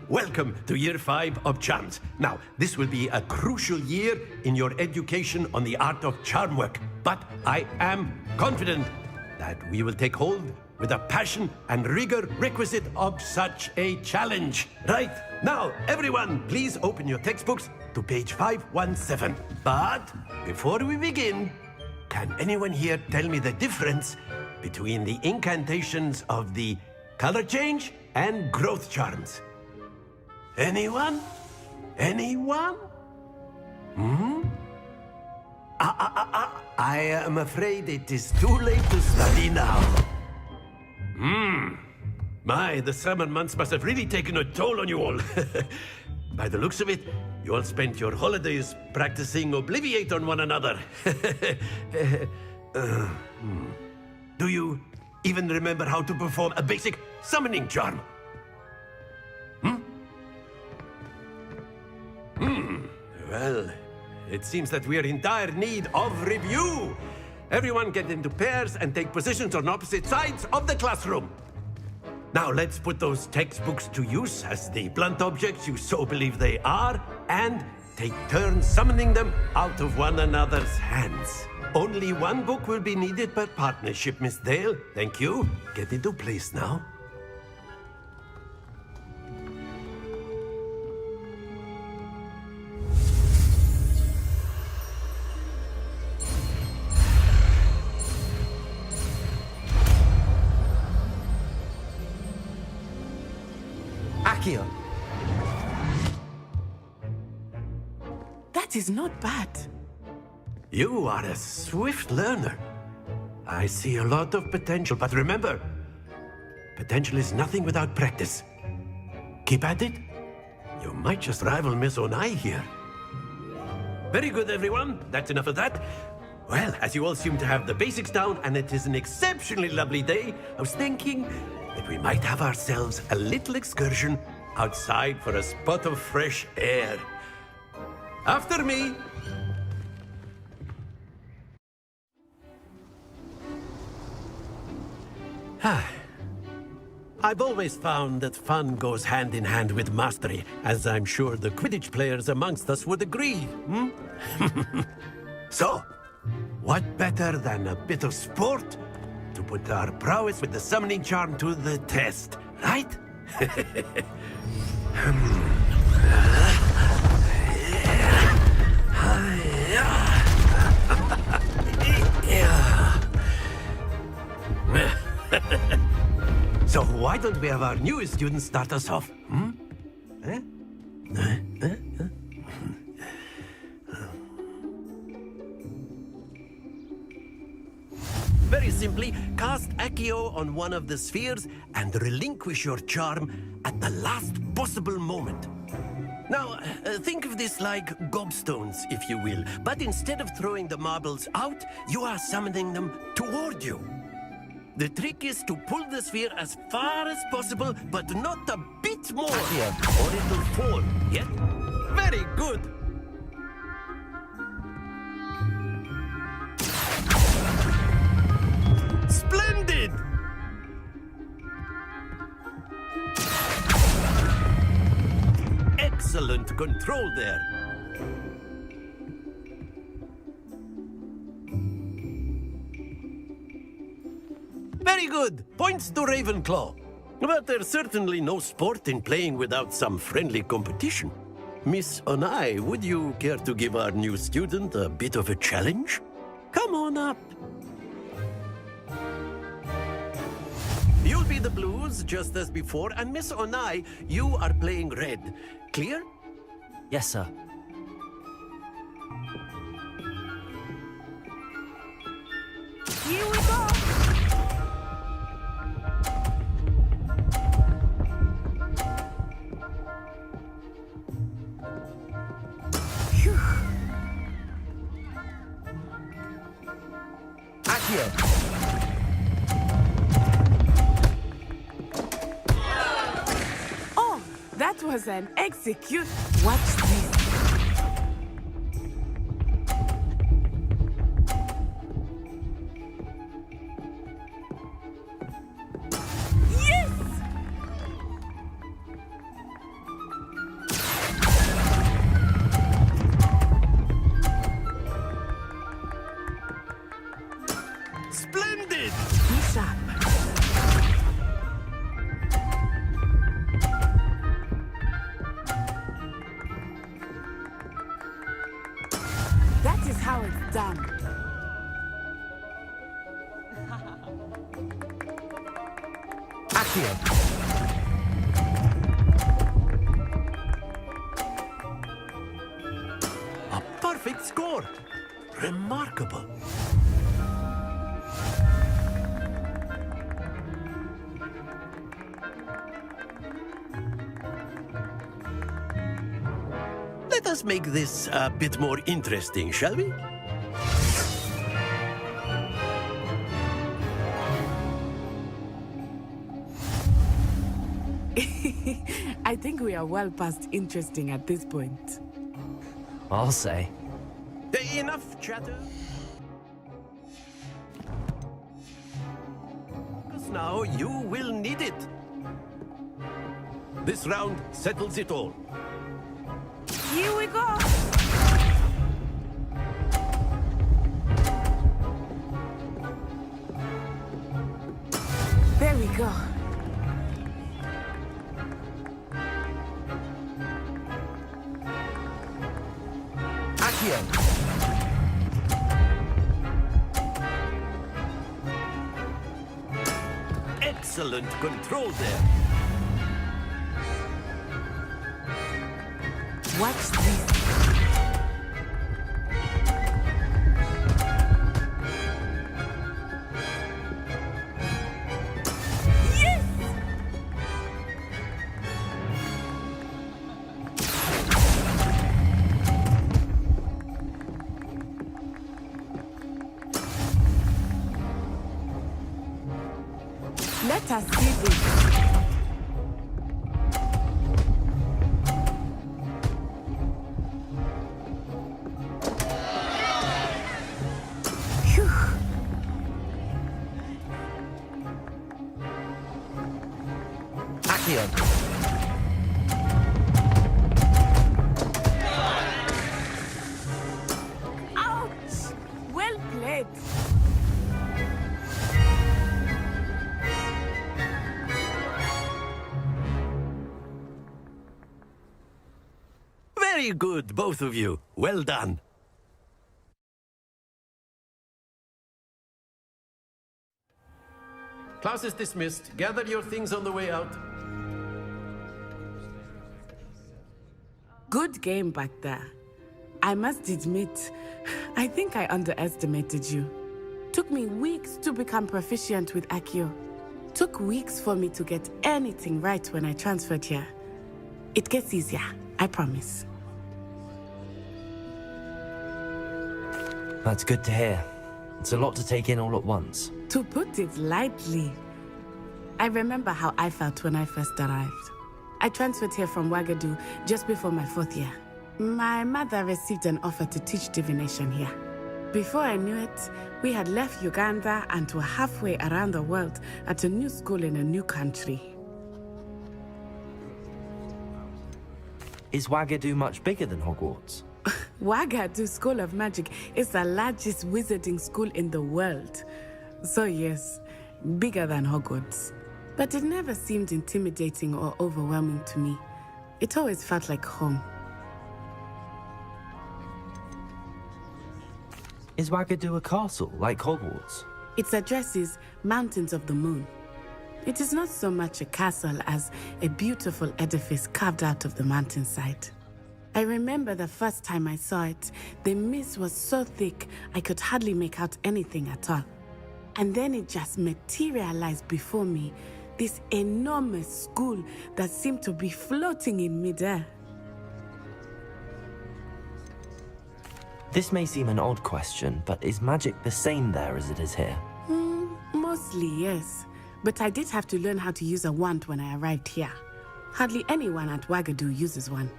Welcome to Year 5 of Charms. Now, this will be a crucial year in your education on the art of charm work, but I am confident that we will take hold with the passion and rigor requisite of such a challenge. Right, now, everyone, please open your textbooks to page 517. But before we begin, can anyone here tell me the difference between the incantations of the color change and growth charms? Anyone? Anyone? I am afraid it is too late to study now. My, the summer months must have really taken a toll on you all. By the looks of it, you all spent your holidays practicing Obliviate on one another. Do you even remember how to perform a basic summoning charm? Well, it seems that we are in dire need of review. Everyone get into pairs and take positions on opposite sides of the classroom. Now let's put those textbooks to use as the blunt objects you so believe they are, and take turns summoning them out of one another's hands. Only one book will be needed per partnership, Miss Dale. Thank you. Get into place now. Accio. That is not bad. You are a swift learner. I see a lot of potential, but remember, potential is nothing without practice. Keep at it. You might just rival Miss Onai here. Very good, everyone. That's enough of that. Well, as you all seem to have the basics down, and it is an exceptionally lovely day, I was thinking that we might have ourselves a little excursion outside for a spot of fresh air. After me! I've always found that fun goes hand in hand with mastery, as I'm sure the Quidditch players amongst us would agree, So, what better than a bit of sport to put our prowess with the summoning charm to the test, right? So why don't we have our newest student start us off? Very simply, cast Accio on one of the spheres and relinquish your charm at the last possible moment. Now, think of this like gobstones, if you will, but instead of throwing the marbles out, you are summoning them toward you. The trick is to pull the sphere as far as possible, but not a bit more, or it will fall, yeah? Very good! Splendid! Excellent control there. Very good. Points to Ravenclaw. But there's certainly no sport in playing without some friendly competition. Miss Onai, would you care to give our new student a bit of a challenge? Come on up. You'll be the blues, just as before, and Miss Onai, you are playing red. Clear? Yes, sir. Here we go! Oh, that was an execute. Watch this. Yes! Splendid! Be sharp. That is how it's done. Accio. A perfect score. Remarkable. Let us make this a bit more interesting, shall we? I think we are well past interesting at this point. I'll say. Enough chatter. Because now you will need it. This round settles it all. Here we go! There we go. Accio. Excellent control there. Watch this. Yes! Let us see this. Accio. Ouch! Well played. Very good, both of you. Well done. Class is dismissed. Gather your things on the way out. Good game back there. I must admit, I think I underestimated you. Took me weeks to become proficient with Accio. Took weeks for me to get anything right when I transferred here. It gets easier, I promise. That's good to hear. It's a lot to take in all at once. To put it lightly, I remember how I felt when I first arrived. I transferred here from Wagadu just before my 4th year. My mother received an offer to teach divination here. Before I knew it, we had left Uganda and were halfway around the world at a new school in a new country. Is Wagadu much bigger than Hogwarts? Wagadu School of Magic is the largest wizarding school in the world. So yes, bigger than Hogwarts. But it never seemed intimidating or overwhelming to me. It always felt like home. Is Wagadu a castle, like Hogwarts? Its address is Mountains of the Moon. It is not so much a castle as a beautiful edifice carved out of the mountainside. I remember the first time I saw it, the mist was so thick I could hardly make out anything at all. And then it just materialized before me, this enormous school that seemed to be floating in midair. This may seem an odd question, but is magic the same there as it is here? Mostly, yes. But I did have to learn how to use a wand when I arrived here. Hardly anyone at Wagadu uses one.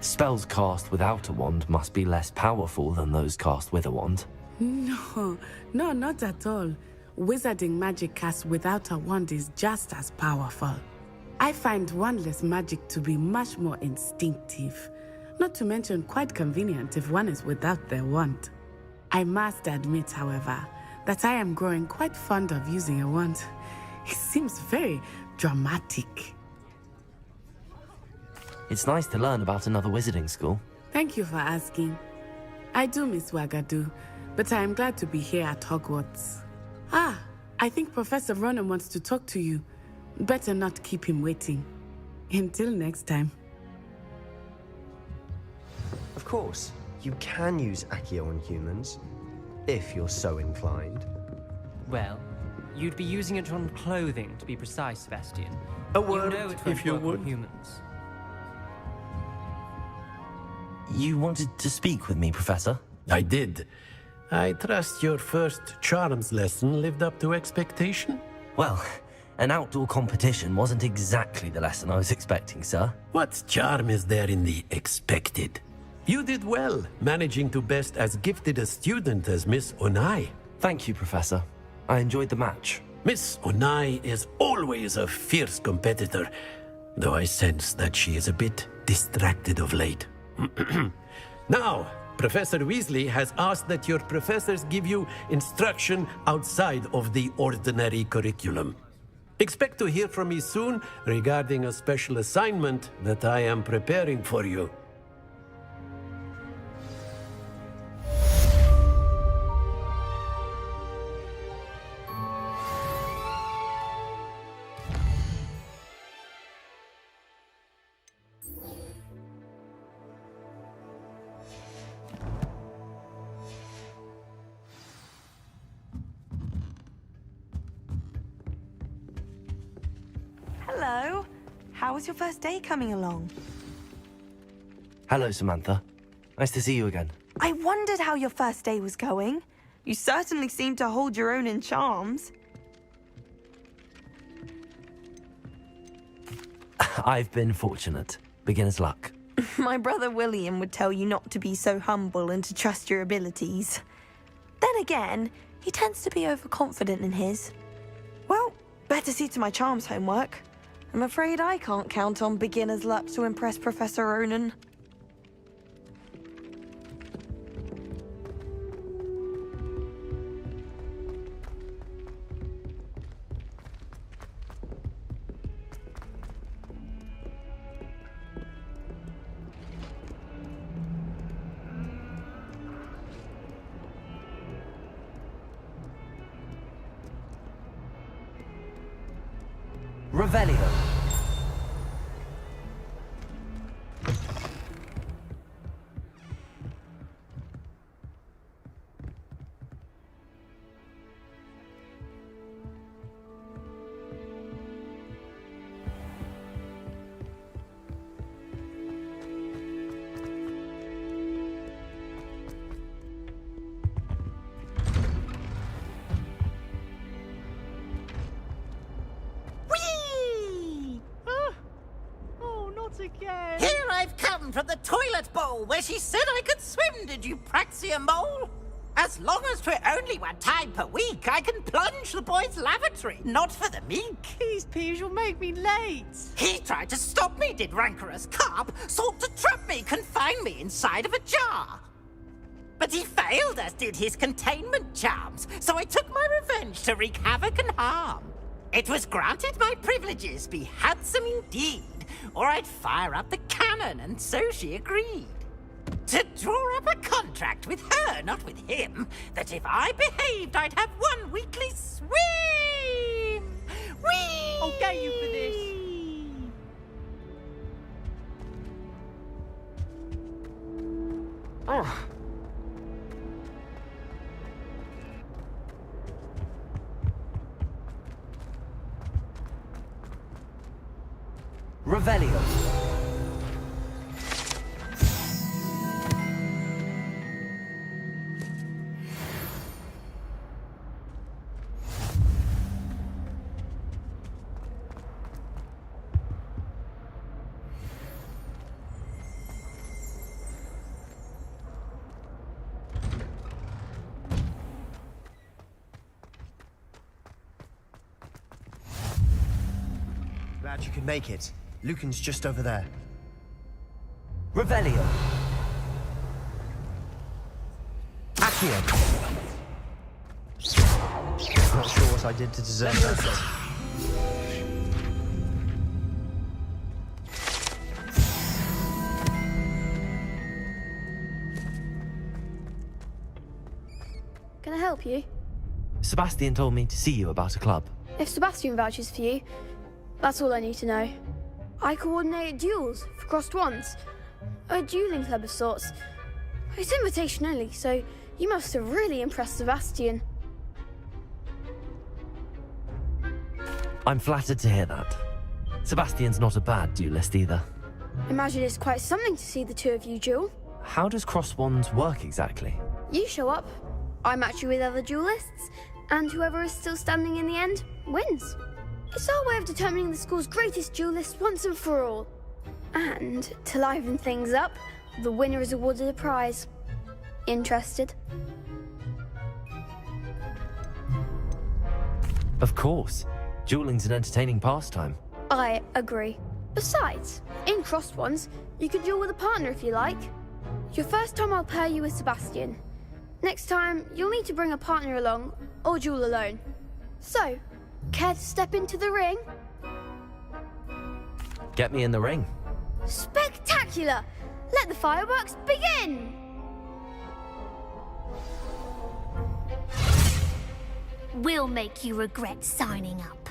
Spells cast without a wand must be less powerful than those cast with a wand. No, not at all. Wizarding magic cast without a wand is just as powerful. I find wandless magic to be much more instinctive. Not to mention quite convenient if one is without their wand. I must admit, however, that I am growing quite fond of using a wand. It seems very dramatic. It's nice to learn about another wizarding school. Thank you for asking. I do miss Wagadu, but I am glad to be here at Hogwarts. Ah, I think Professor Ronan wants to talk to you. Better not keep him waiting. Until next time. Of course, you can use Accio on humans, if you're so inclined. Well, you'd be using it on clothing, to be precise, Sebastian. A word, you know it if you won't work would. on humans. You wanted to speak with me, Professor? I did. I trust your first charms lesson lived up to expectation? Well, an outdoor competition wasn't exactly the lesson I was expecting, sir. What charm is there in the expected? You did well, managing to best as gifted a student as Miss Onai. Thank you, Professor. I enjoyed the match. Miss Onai is always a fierce competitor, though I sense that she is a bit distracted of late. Now, Professor Weasley has asked that your professors give you instruction outside of the ordinary curriculum. Expect to hear from me soon regarding a special assignment that I am preparing for you. Hello. How was your first day coming along? Hello, Samantha. Nice to see you again. I wondered how your first day was going. You certainly seem to hold your own in charms. I've been fortunate. Beginner's luck. My brother William would tell you not to be so humble and to trust your abilities. Then again, he tends to be overconfident in his. Well, better see to my charms homework. I'm afraid I can't count on beginner's luck to impress Professor Ronan. Revelio. Again. Here I've come from the toilet bowl where she said I could swim, did you praxia mole? As long as 'twere only one time per week, I can plunge the boy's lavatory, not for the meek. These peeves will make me late. He tried to stop me, did rancorous carp, sought to trap me, confine me inside of a jar. But he failed, as did his containment charms, so I took my revenge to wreak havoc and harm. It was granted my privileges be handsome indeed, or I'd fire up the cannon, and so she agreed. To draw up a contract with her, not with him, that if I behaved, I'd have one weekly swim! Whee! I'll get you for this. Oh. Revelio. Glad you could make it. Lucan's just over there. Revelio. Accio. Not sure what I did to deserve that. Can I help you? Sebastian told me to see you about a club. If Sebastian vouches for you, that's all I need to know. I coordinate duels for crossed wands. A dueling club of sorts. It's invitation only, so you must have really impressed Sebastian. I'm flattered to hear that. Sebastian's not a bad duelist either. Imagine it's quite something to see the two of you duel. How does cross wands work exactly? You show up, I match you with other duelists, and whoever is still standing in the end wins. It's our way of determining the school's greatest duelist once and for all. And to liven things up, the winner is awarded a prize. Interested? Of course. Dueling's an entertaining pastime. I agree. Besides, in crossed ones, you can duel with a partner if you like. Your first time I'll pair you with Sebastian. Next time, you'll need to bring a partner along, or duel alone. So, care to step into the ring? Get me in the ring. Spectacular! Let the fireworks begin! We'll make you regret signing up.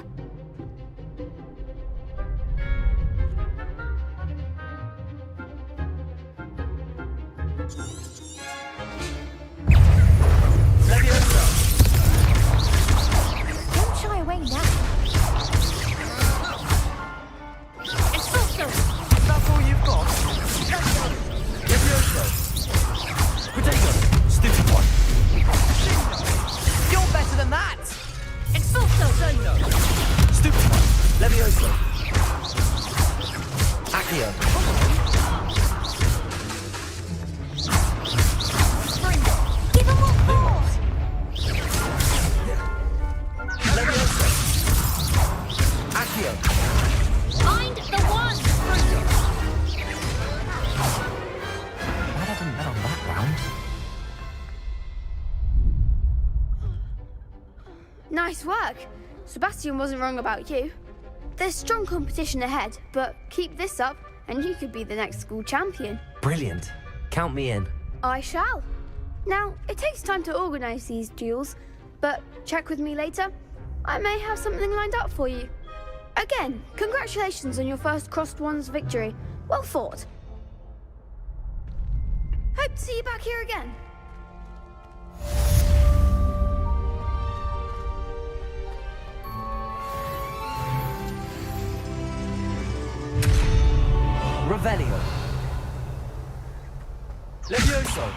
Don't shy away now. That's all you've got? Potato! Stupid one! Nice work. Sebastian wasn't wrong about you. There's strong competition ahead, but keep this up and you could be the next school champion. Brilliant. Count me in. I shall. Now, it takes time to organise these duels, but check with me later. I may have something lined up for you. Again, congratulations on your first Crossed Wands victory. Well fought. Hope to see you back here again. Revelio. Levioso.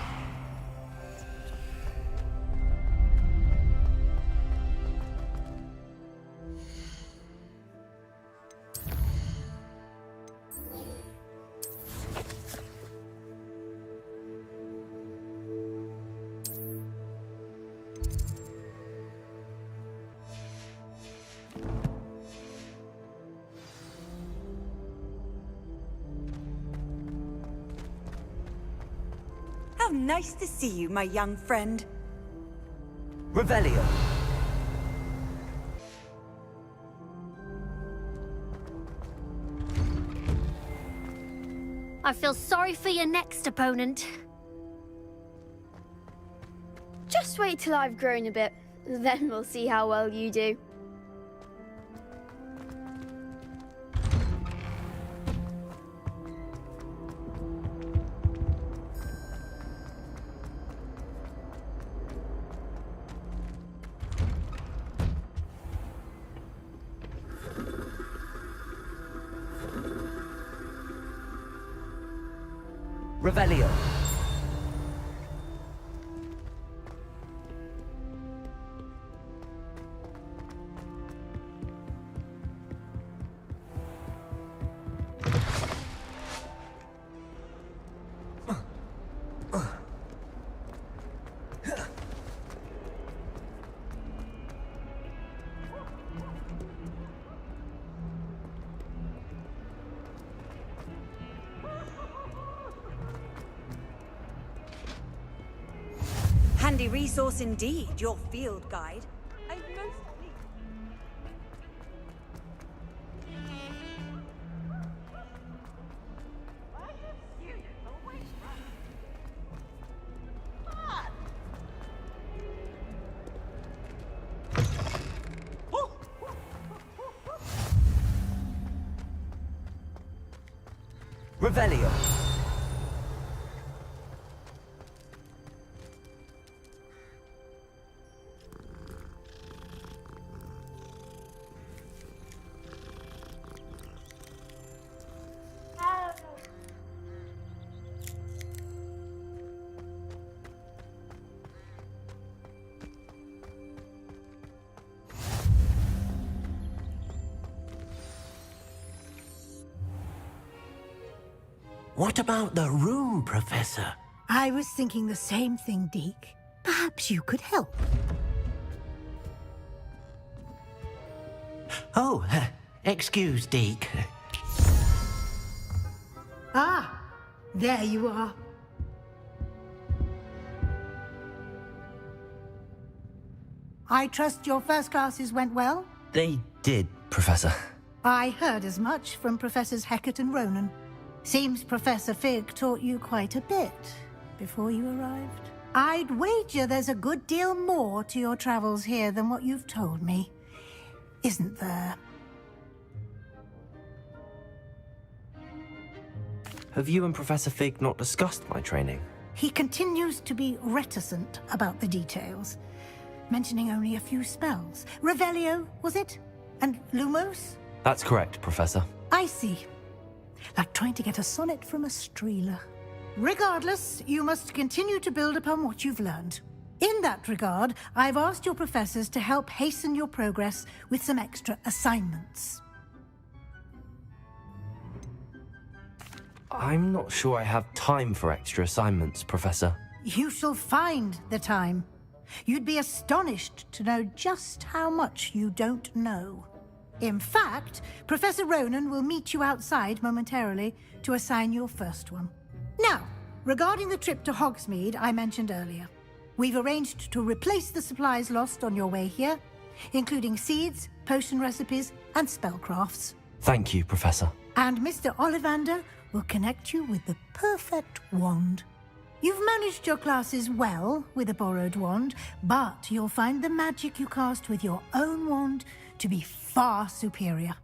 How nice to see you, my young friend. Revelio. I feel sorry for your next opponent. Just wait till I've grown a bit, then we'll see how well you do. Revelio. Handy resource indeed, your field guide. I'm most Revelio. What about the room, Professor? I was thinking the same thing, Deke. Perhaps you could help. Oh, excuse, Deke. Ah, there you are. I trust your first classes went well? They did, Professor. I heard as much from Professors Hecat and Ronan. Seems Professor Fig taught you quite a bit before you arrived. I'd wager there's a good deal more to your travels here than what you've told me. Isn't there? Have you and Professor Fig not discussed my training? He continues to be reticent about the details, mentioning only a few spells. Revelio, was it? And Lumos? That's correct, Professor. I see. Like trying to get a sonnet from a streeler. Regardless, you must continue to build upon what you've learned. In that regard, I've asked your professors to help hasten your progress with some extra assignments. I'm not sure I have time for extra assignments, Professor. You shall find the time. You'd be astonished to know just how much you don't know. In fact, Professor Ronan will meet you outside momentarily to assign your first one. Now, regarding the trip to Hogsmeade I mentioned earlier, we've arranged to replace the supplies lost on your way here including seeds, potion recipes, and spellcrafts. Thank you, Professor. And Mr. Ollivander will connect you with the perfect wand. You've managed your classes well with a borrowed wand, but you'll find the magic you cast with your own wand to be far superior.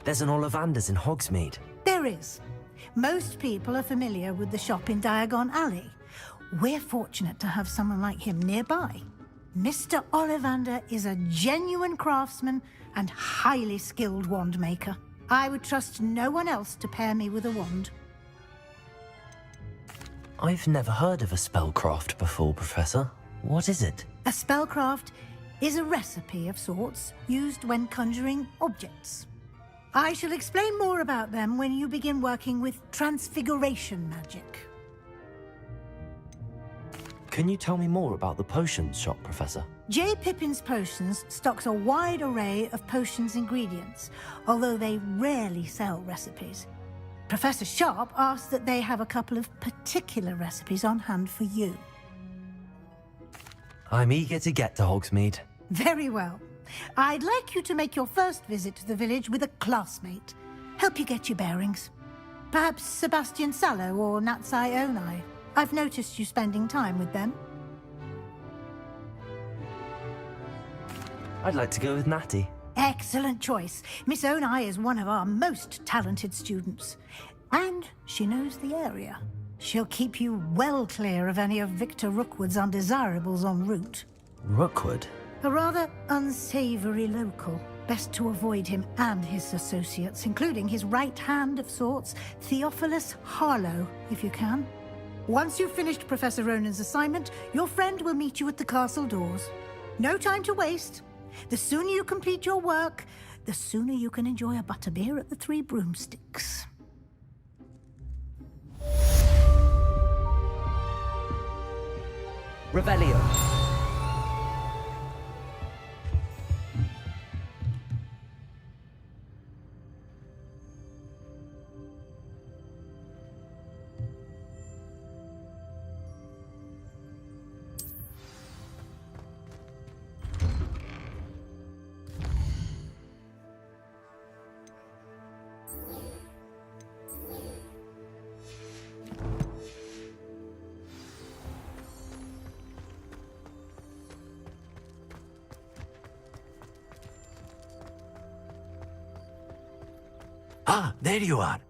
There's an Ollivander's in Hogsmeade. There is. Most people are familiar with the shop in Diagon Alley. We're fortunate to have someone like him nearby. Mr. Ollivander is a genuine craftsman and highly skilled wand maker. I would trust no one else to pair me with a wand. I've never heard of a spellcraft before, Professor. What is it? A spellcraft is a recipe of sorts used when conjuring objects. I shall explain more about them when you begin working with transfiguration magic. Can you tell me more about the potions shop, Professor? J. Pippin's Potions stocks a wide array of potions ingredients, although they rarely sell recipes. Professor Sharp asks that they have a couple of particular recipes on hand for you. I'm eager to get to Hogsmeade. Very well. I'd like you to make your first visit to the village with a classmate. Help you get your bearings. Perhaps Sebastian Sallow or Natsai Onai. I've noticed you spending time with them. I'd like to go with Natty. Excellent choice. Miss Onai is one of our most talented students. And she knows the area. She'll keep you well clear of any of Victor Rookwood's undesirables en route. Rookwood? A rather unsavory local. Best to avoid him and his associates, including his right hand of sorts, Theophilus Harlow, if you can. Once you've finished Professor Ronan's assignment, your friend will meet you at the castle doors. No time to waste. The sooner you complete your work, the sooner you can enjoy a butterbeer at the Three Broomsticks. Revelio. Ah, there you are.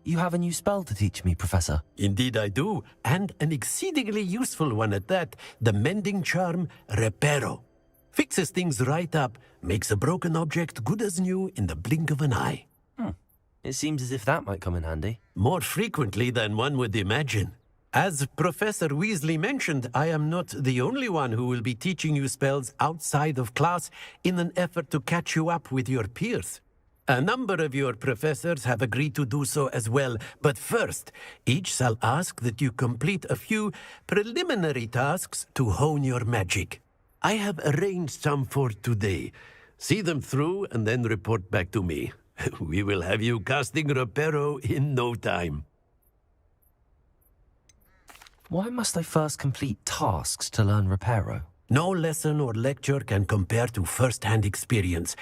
You have a new spell to teach me, Professor. Indeed I do, and an exceedingly useful one at that. The mending charm, Reparo. Fixes things right up, makes a broken object good as new in the blink of an eye. It seems as if that might come in handy. More frequently than one would imagine. As Professor Weasley mentioned, I am not the only one who will be teaching you spells outside of class in an effort to catch you up with your peers. A number of your professors have agreed to do so as well, but first, each shall ask that you complete a few preliminary tasks to hone your magic. I have arranged some for today. See them through and then report back to me. We will have you casting Reparo in no time. Why must I first complete tasks to learn Reparo? No lesson or lecture can compare to first-hand experience.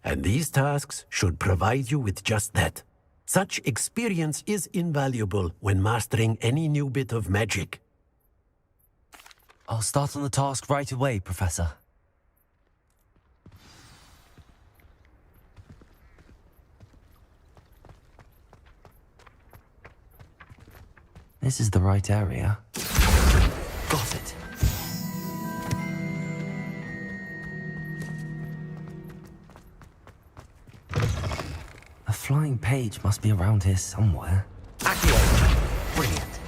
And these tasks should provide you with just that. Such experience is invaluable when mastering any new bit of magic. I'll start on the task right away, Professor. This is the right area. Got it. A flying page must be around here somewhere. Accio! Brilliant.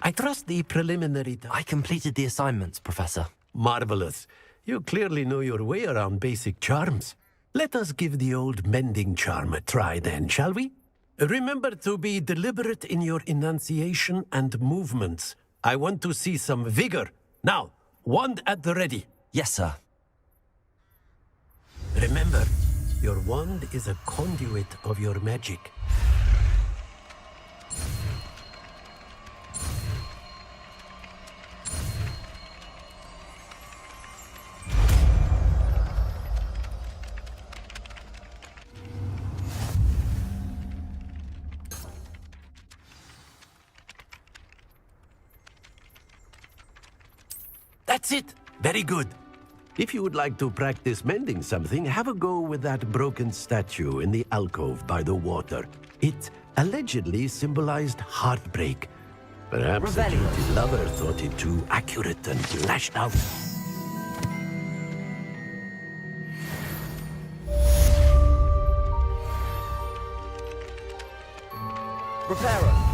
I trust the preliminary... I completed the assignments, Professor. Marvelous. You clearly know your way around basic charms. Let us give the old mending charm a try then, shall we? Remember to be deliberate in your enunciation and movements. I want to see some vigor. Now, wand at the ready. Yes, sir. Remember, Your wand is a conduit of your magic. That's it! Very good. If you would like to practice mending something, have a go with that broken statue in the alcove by the water. It allegedly symbolized heartbreak. Perhaps the guilty lover thought it too accurate and lashed out. Repairer.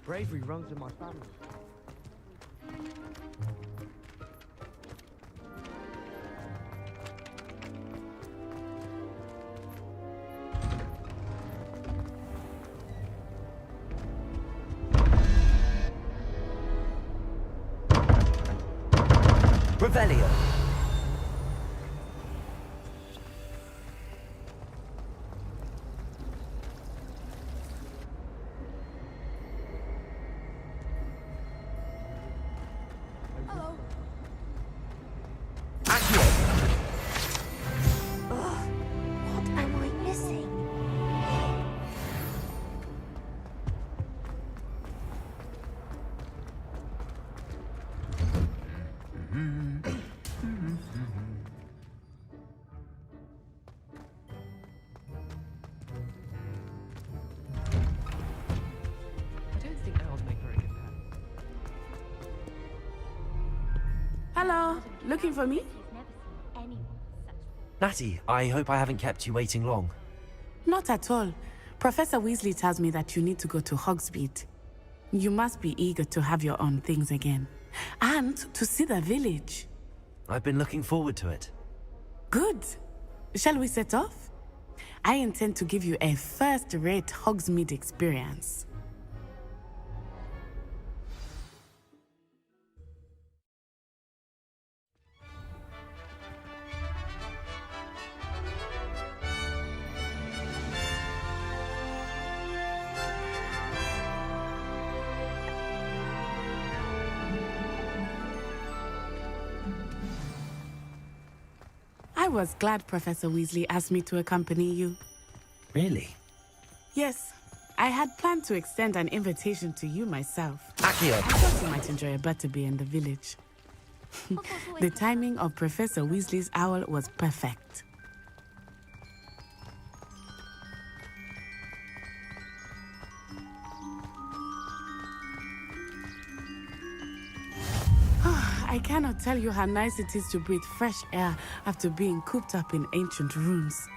Bravery runs in my family. Revelio. Hello. What am I missing? I don't think owls make very good pets. Hello, looking for me? Natty, I hope I haven't kept you waiting long. Not at all. Professor Weasley tells me that you need to go to Hogsmeade. You must be eager to have your own things again. And to see the village. I've been looking forward to it. Good. Shall we set off? I intend to give you a first-rate Hogsmeade experience. I was glad Professor Weasley asked me to accompany you. Really? Yes, I had planned to extend an invitation to you myself. Accio. I thought you might enjoy a butterbeer in the village. The timing of Professor Weasley's owl was perfect. I cannot tell you how nice it is to breathe fresh air after being cooped up in ancient rooms.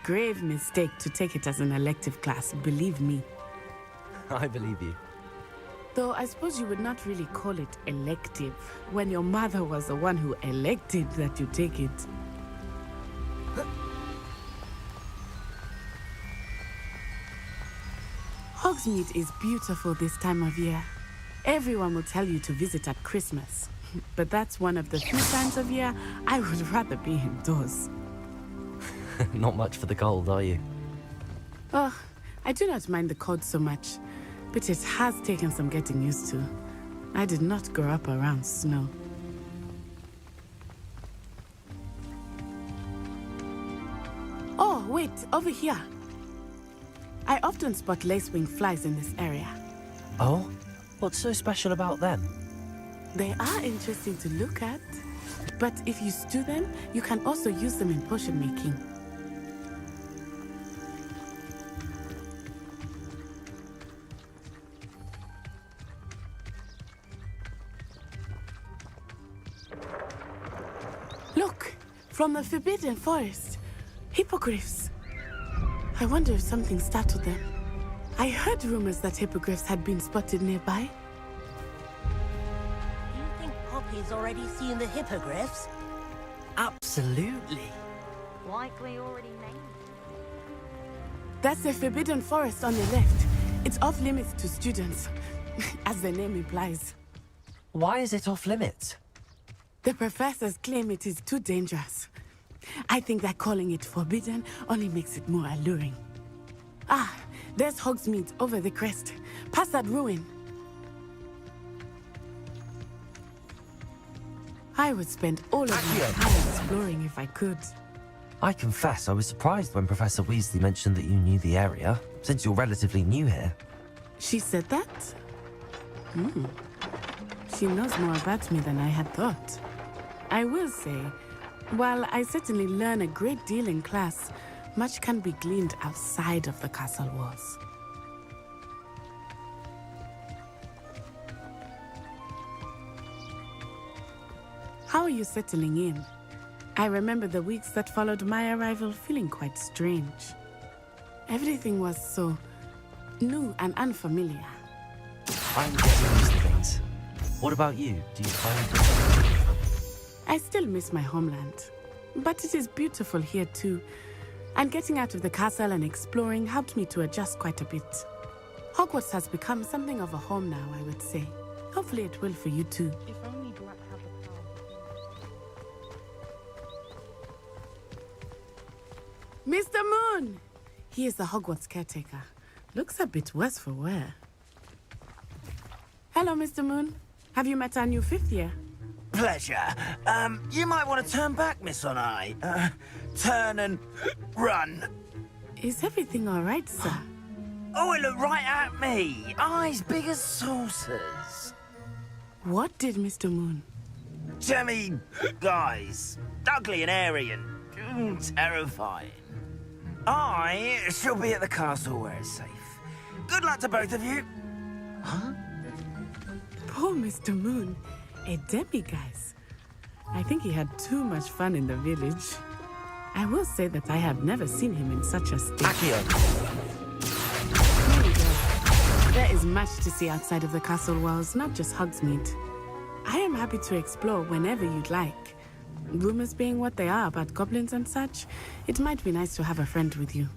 Grave mistake to take it as an elective class, believe me. I believe you. Though I suppose you would not really call it elective when your mother was the one who elected that you take it. Hogsmeade is beautiful this time of year. Everyone will tell you to visit at Christmas. But that's one of the few times of year I would rather be indoors. Not much for the cold, are you? Oh, I do not mind the cold so much, but it has taken some getting used to. I did not grow up around snow. Oh, wait, over here. I often spot lacewing flies in this area. Oh? What's so special about them? They are interesting to look at, but if you stew them, you can also use them in potion making. Look, from the Forbidden Forest, hippogriffs. I wonder if something startled them. I heard rumors that hippogriffs had been spotted nearby. Poppy's already seen the hippogriffs? Absolutely. Like we already named. That's the Forbidden Forest on the left. It's off limits to students, as the name implies. Why is it off limits? The professors claim it is too dangerous. I think that calling it forbidden only makes it more alluring. Ah, there's Hogsmeade over the crest, past that ruin. I would spend all of my time exploring if I could. I confess I was surprised when Professor Weasley mentioned that you knew the area, since you're relatively new here. She said that? She knows more about me than I had thought. I will say, while I certainly learn a great deal in class, much can be gleaned outside of the castle walls. How are you settling in? I remember the weeks that followed my arrival feeling quite strange. Everything was so new and unfamiliar. I'm getting used to things. What about you? Do you find it? I still miss my homeland, but it is beautiful here too. And getting out of the castle and exploring helped me to adjust quite a bit. Hogwarts has become something of a home now, I would say. Hopefully it will for you too. If only Black had the power. Mr. Moon! He is the Hogwarts caretaker. Looks a bit worse for wear. Hello, Mr. Moon. Have you met our new fifth year? Pleasure. You might want to turn back, Miss Onai. Turn and run. Is everything all right, sir? Oh, it looked right at me. Eyes big as saucers. What did Mr. Moon? Jemmy, guys. Ugly and airy and terrifying. I shall be at the castle where it's safe. Good luck to both of you. Huh? Poor Mr. Moon. A demiguise. I think he had too much fun in the village. I will say that I have never seen him in such a state. Accio! There is much to see outside of the castle walls, not just Hogsmeade. I am happy to explore whenever you'd like. Rumors being what they are about goblins and such, it might be nice to have a friend with you.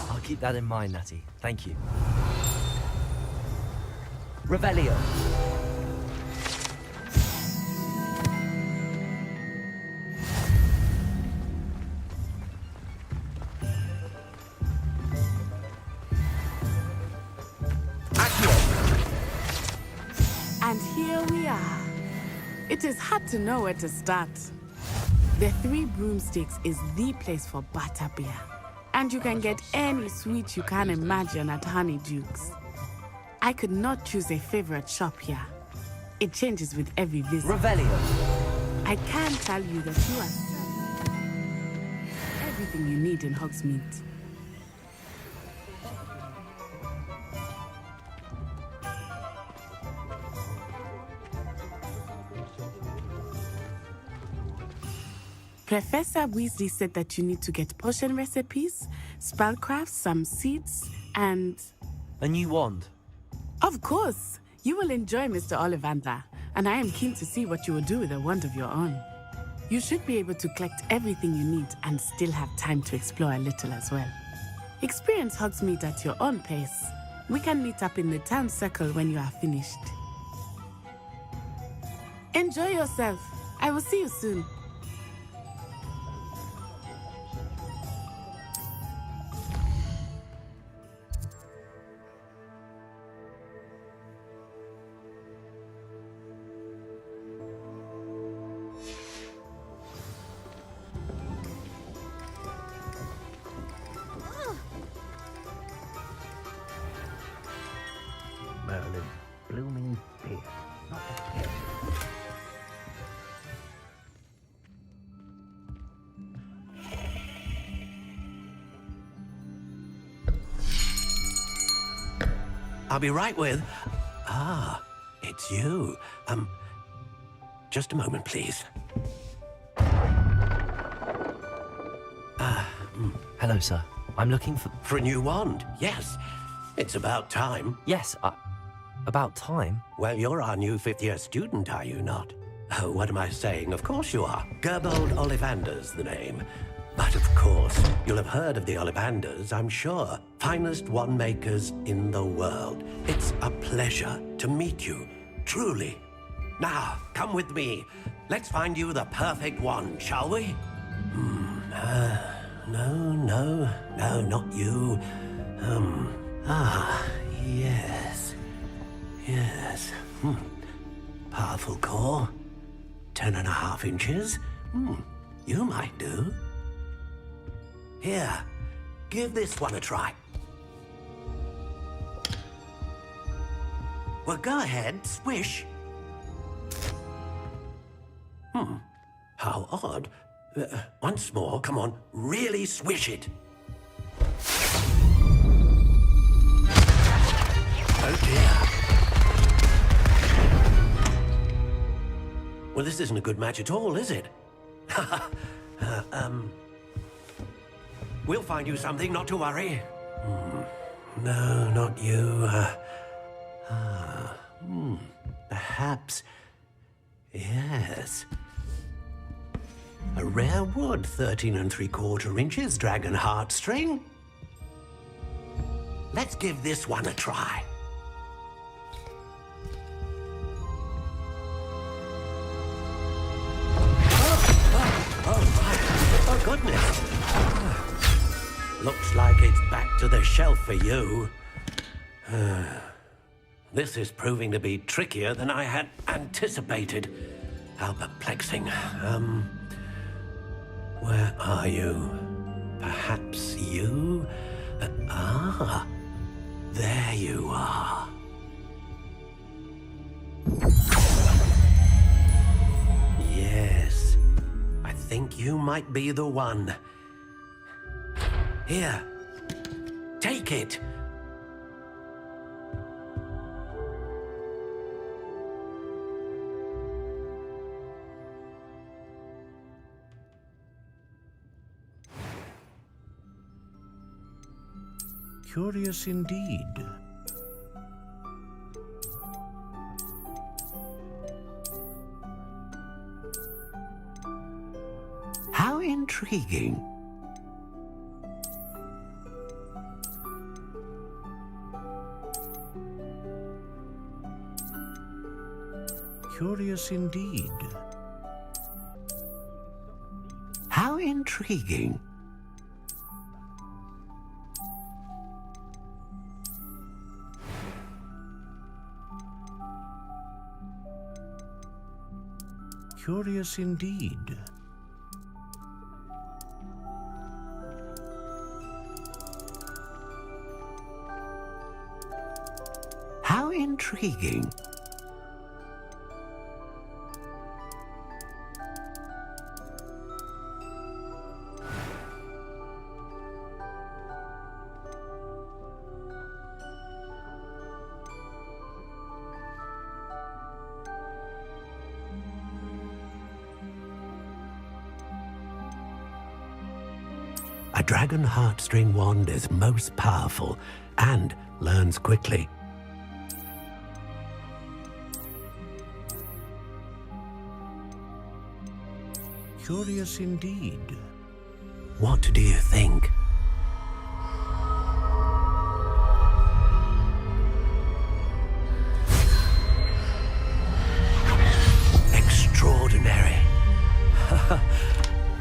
I'll keep that in mind, Natty. Thank you. Revelio. And here we are. It is hard to know where to start. The Three Broomsticks is the place for butterbeer. And you can get any sweet you can imagine at Honeydukes. I could not choose a favorite shop here. It changes with every visit. Revelio. I can tell you that you are everything you need in Hogsmeade. Professor Weasley said that you need to get potion recipes, spellcraft, some seeds, and... A new wand. Of course! You will enjoy Mr. Ollivander, and I am keen to see what you will do with a wand of your own. You should be able to collect everything you need and still have time to explore a little as well. Experience Hogsmeade at your own pace. We can meet up in the town circle when you are finished. Enjoy yourself. I will see you soon. Merlin, blooming beer. Not a kid. I'll be right with... Ah, it's you. Just a moment, please. Hello, sir. I'm looking for... For a new wand, yes. It's about time. Yes, about time? Well, you're our new fifth-year student, are you not? Oh, what am I saying? Of course you are. Gerbold Ollivander's the name. But of course, you'll have heard of the Ollivanders, I'm sure. Finest wand makers in the world. It's a pleasure to meet you, truly. Now, come with me. Let's find you the perfect wand, shall we? No, not you. Yes. Yes. Powerful core. 10.5 inches. You might do. Here, give this one a try. Well, go ahead, swish. How odd. Once more, come on, really swish it. Oh dear. Well, this isn't a good match at all, is it? We'll find you something, not to worry. No, not you. Perhaps. Yes. A rare wood, 13 3/4 inches, dragon heartstring. Let's give this one a try. Oh, goodness. Looks like it's back to the shelf for you. This is proving to be trickier than I had anticipated. How perplexing. Where are you? Perhaps you? There you are. Yes, I think you might be the one. Here, take it. Curious indeed. How intriguing. Curious indeed. How intriguing. Curious indeed. How intriguing. A dragon heartstring wand is most powerful and learns quickly. Curious indeed. What do you think? Extraordinary.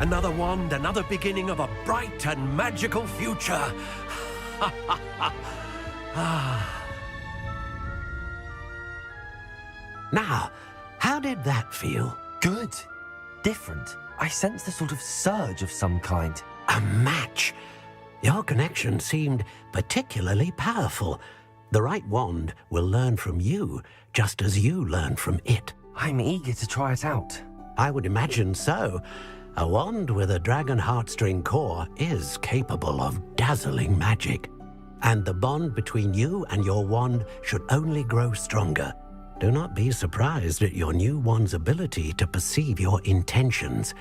Another wand, another beginning of a bright and magical future. Now, how did that feel? Good. Different. I sensed a sort of surge of some kind. A match. Your connection seemed particularly powerful. The right wand will learn from you, just as you learn from it. I'm eager to try it out. I would imagine so. A wand with a dragon heartstring core is capable of dazzling magic. And the bond between you and your wand should only grow stronger. Do not be surprised at your new wand's ability to perceive your intentions,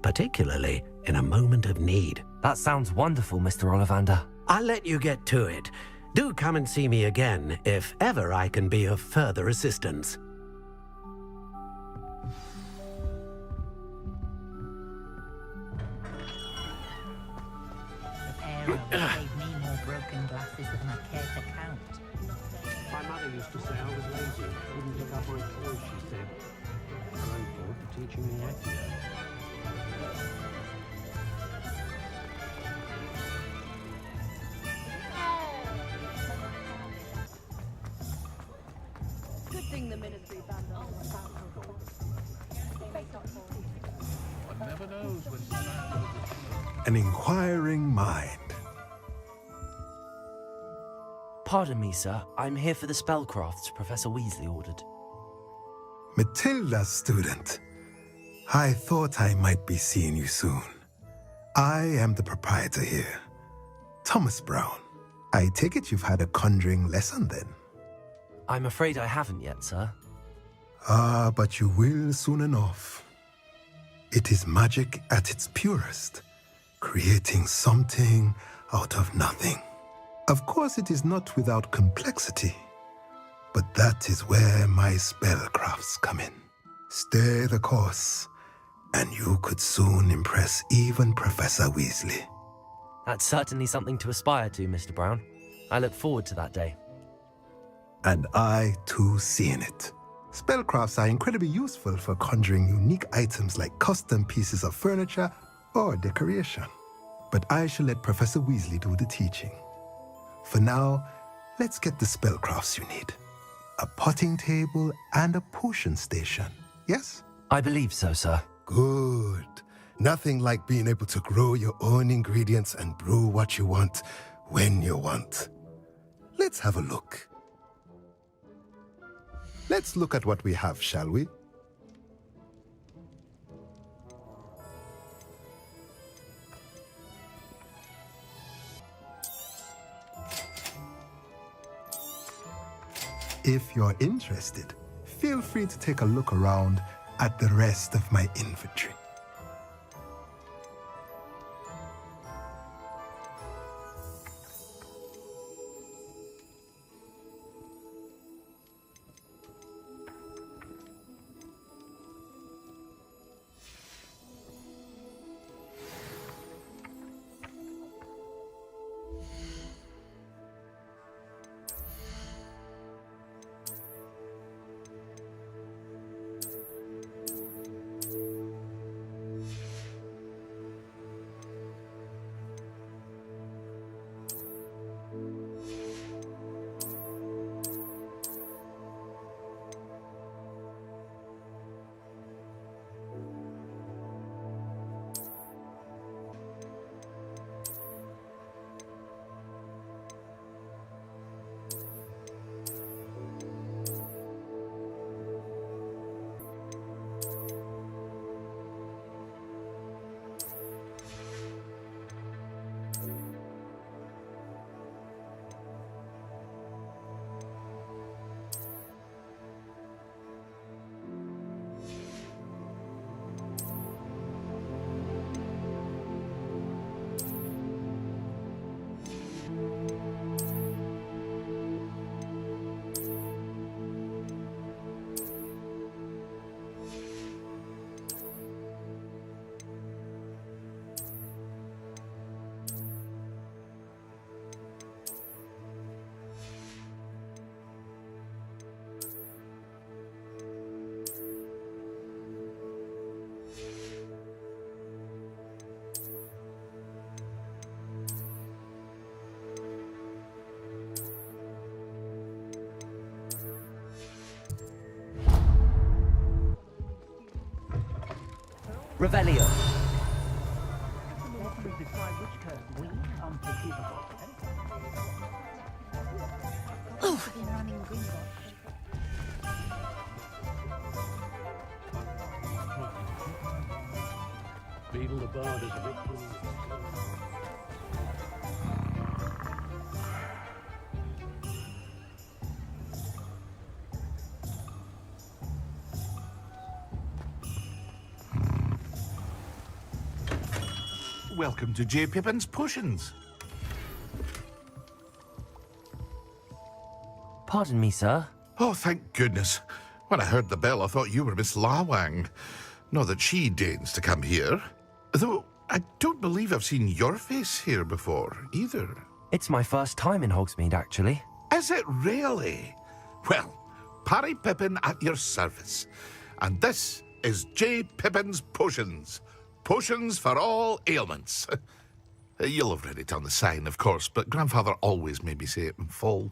particularly in a moment of need. That sounds wonderful, Mr. Ollivander. I'll let you get to it. Do come and see me again if ever I can be of further assistance. Sarah will save me more broken glasses than I care to count. My mother used to say I was lazy. Wouldn't pick up my toys, she said. Grateful for teaching me Accio. Good thing the ministry banned us. One never knows when An inquiring mind. Pardon me, sir. I'm here for the spellcrafts Professor Weasley ordered. Matilda's student. I thought I might be seeing you soon. I am the proprietor here, Thomas Brown. I take it you've had a conjuring lesson then? I'm afraid I haven't yet, sir. Ah, but you will soon enough. It is magic at its purest, creating something out of nothing. Of course, it is not without complexity, but that is where my spellcrafts come in. Stay the course, and you could soon impress even Professor Weasley. That's certainly something to aspire to, Mr. Brown. I look forward to that day. And I, too, see in it. Spellcrafts are incredibly useful for conjuring unique items like custom pieces of furniture or decoration. But I shall let Professor Weasley do the teaching. For now, let's get the spellcrafts you need. A potting table and a potion station, yes? I believe so, sir. Good. Nothing like being able to grow your own ingredients and brew what you want when you want. Let's have a look. Let's look at what we have, shall we? If you're interested, feel free to take a look around at the rest of my inventory. Revelio. Beetle the Bard is a victim. Welcome to J. Pippin's Potions. Pardon me, sir. Oh, thank goodness. When I heard the bell, I thought you were Miss Lawang. Not that she deigns to come here. Though, I don't believe I've seen your face here before, either. It's my first time in Hogsmeade, actually. Is it really? Well, Parry Pippin at your service. And this is J. Pippin's Potions. Potions for all ailments. You'll have read it on the sign, of course, but Grandfather always made me say it in full.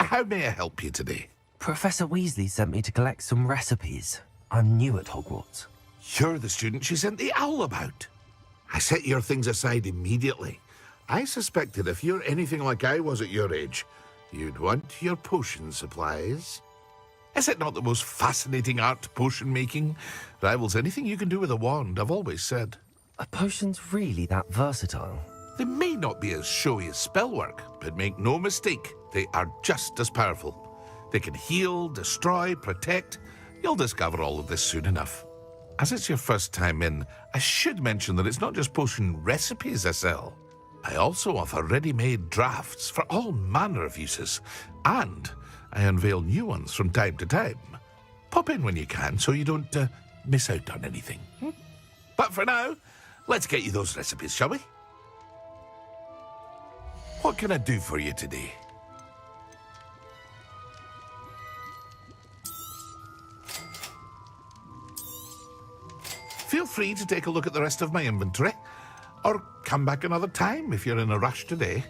How may I help you today? Professor Weasley sent me to collect some recipes. I'm new at Hogwarts. You're the student she sent the owl about. I set your things aside immediately. I suspected if you're anything like I was at your age, you'd want your potion supplies. Is it not the most fascinating art, potion making? Rivals anything you can do with a wand, I've always said. Are potions really that versatile? They may not be as showy as spellwork, but make no mistake, they are just as powerful. They can heal, destroy, protect. You'll discover all of this soon enough. As it's your first time in, I should mention that it's not just potion recipes I sell. I also offer ready-made drafts for all manner of uses, and I unveil new ones from time to time. Pop in when you can so you don't miss out on anything. But for now, let's get you those recipes, shall we? What can I do for you today? Feel free to take a look at the rest of my inventory, or come back another time if you're in a rush today.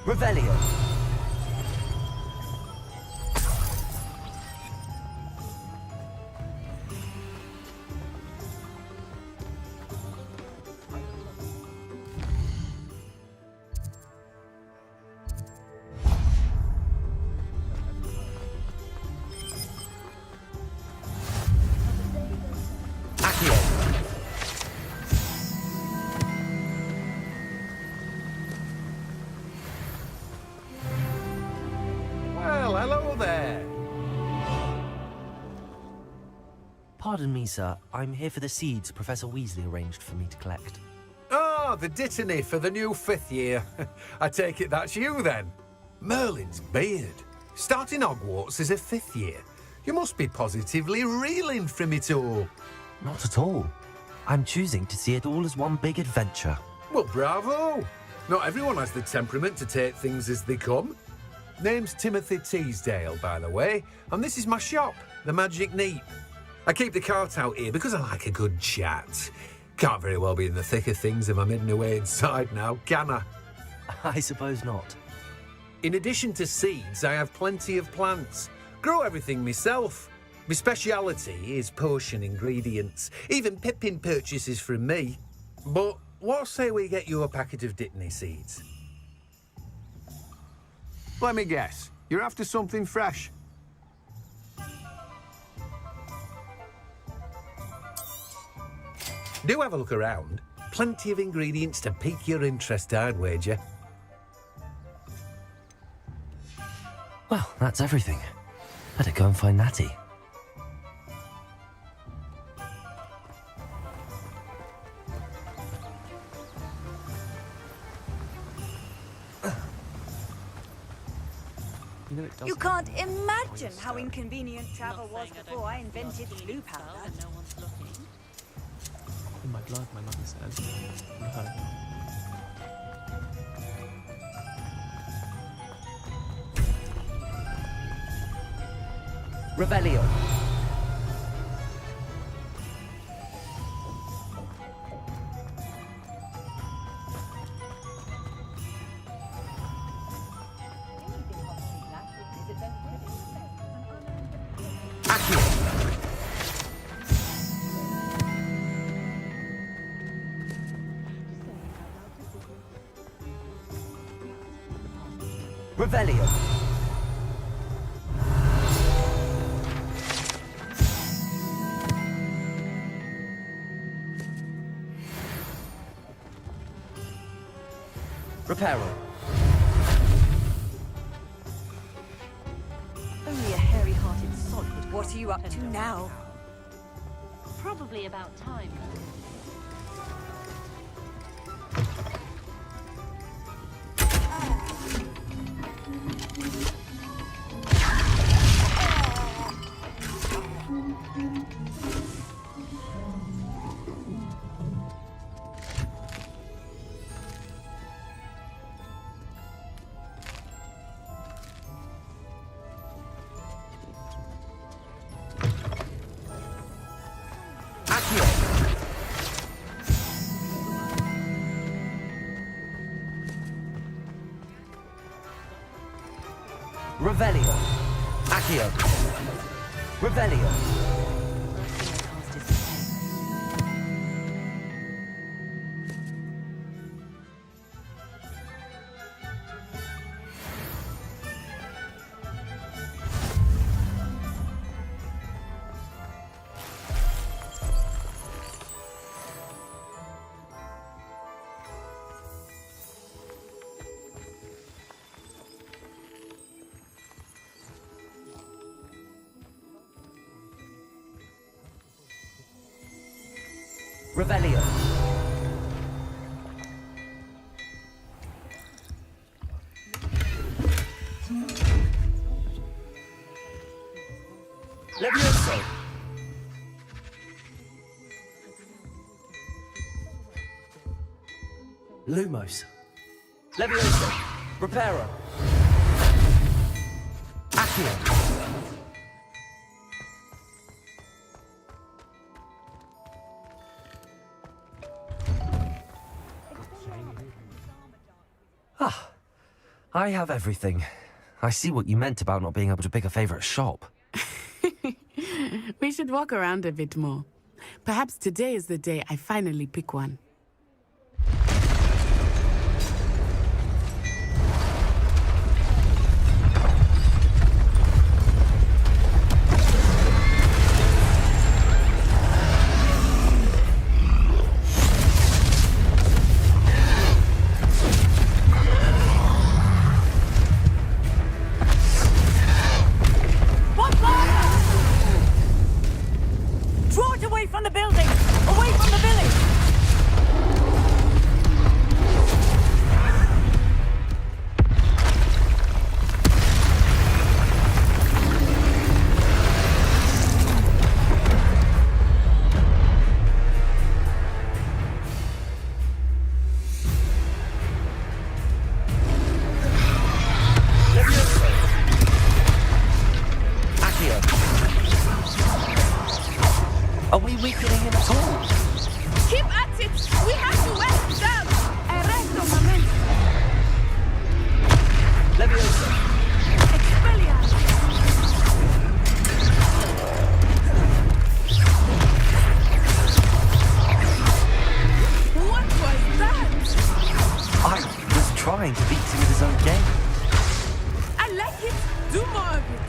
Revelio. Well, hello there. Pardon me, sir. I'm here for the seeds Professor Weasley arranged for me to collect. Oh, the dittany for the new 5th year. I take it that's you, then. Merlin's beard. Starting Hogwarts as a 5th year. You must be positively reeling from it all. Not at all. I'm choosing to see it all as one big adventure. Well, bravo. Not everyone has the temperament to take things as they come. Name's Timothy Teasdale, by the way, and this is my shop, the Magic Neat. I keep the cart out here because I like a good chat. Can't very well be in the thick of things if I'm hidden away inside now, can I? I suppose not. In addition to seeds, I have plenty of plants. Grow everything myself. My speciality is potion ingredients. Even Pippin purchases from me. But what say we get you a packet of Dittany seeds? Let me guess. You're after something fresh. Do have a look around. Plenty of ingredients to pique your interest, I'd wager. Well, that's everything. Better go and find Natty. You can't imagine how inconvenient travel was before I invented blue powder. In my blood, my mother says. No. Revelio. Accio. Revelio. Reparo. Only a hairy-hearted sod would. What are you up to now? Probably about time. Revelio. Accio. Revelio. Revelio. Levioso. Lumos. Levioso. Reparo. Accio. Ah, I have everything. I see what you meant about not being able to pick a favorite shop. We should walk around a bit more. Perhaps today is the day I finally pick one. Draw it away from the building! Away from the village! Are we weakening him at all? Keep at it! We have to wear him down! Arresto momento! Levioso. Expelliarmus! What was that? I was trying to beat him with his own game. I like it! Do more of it!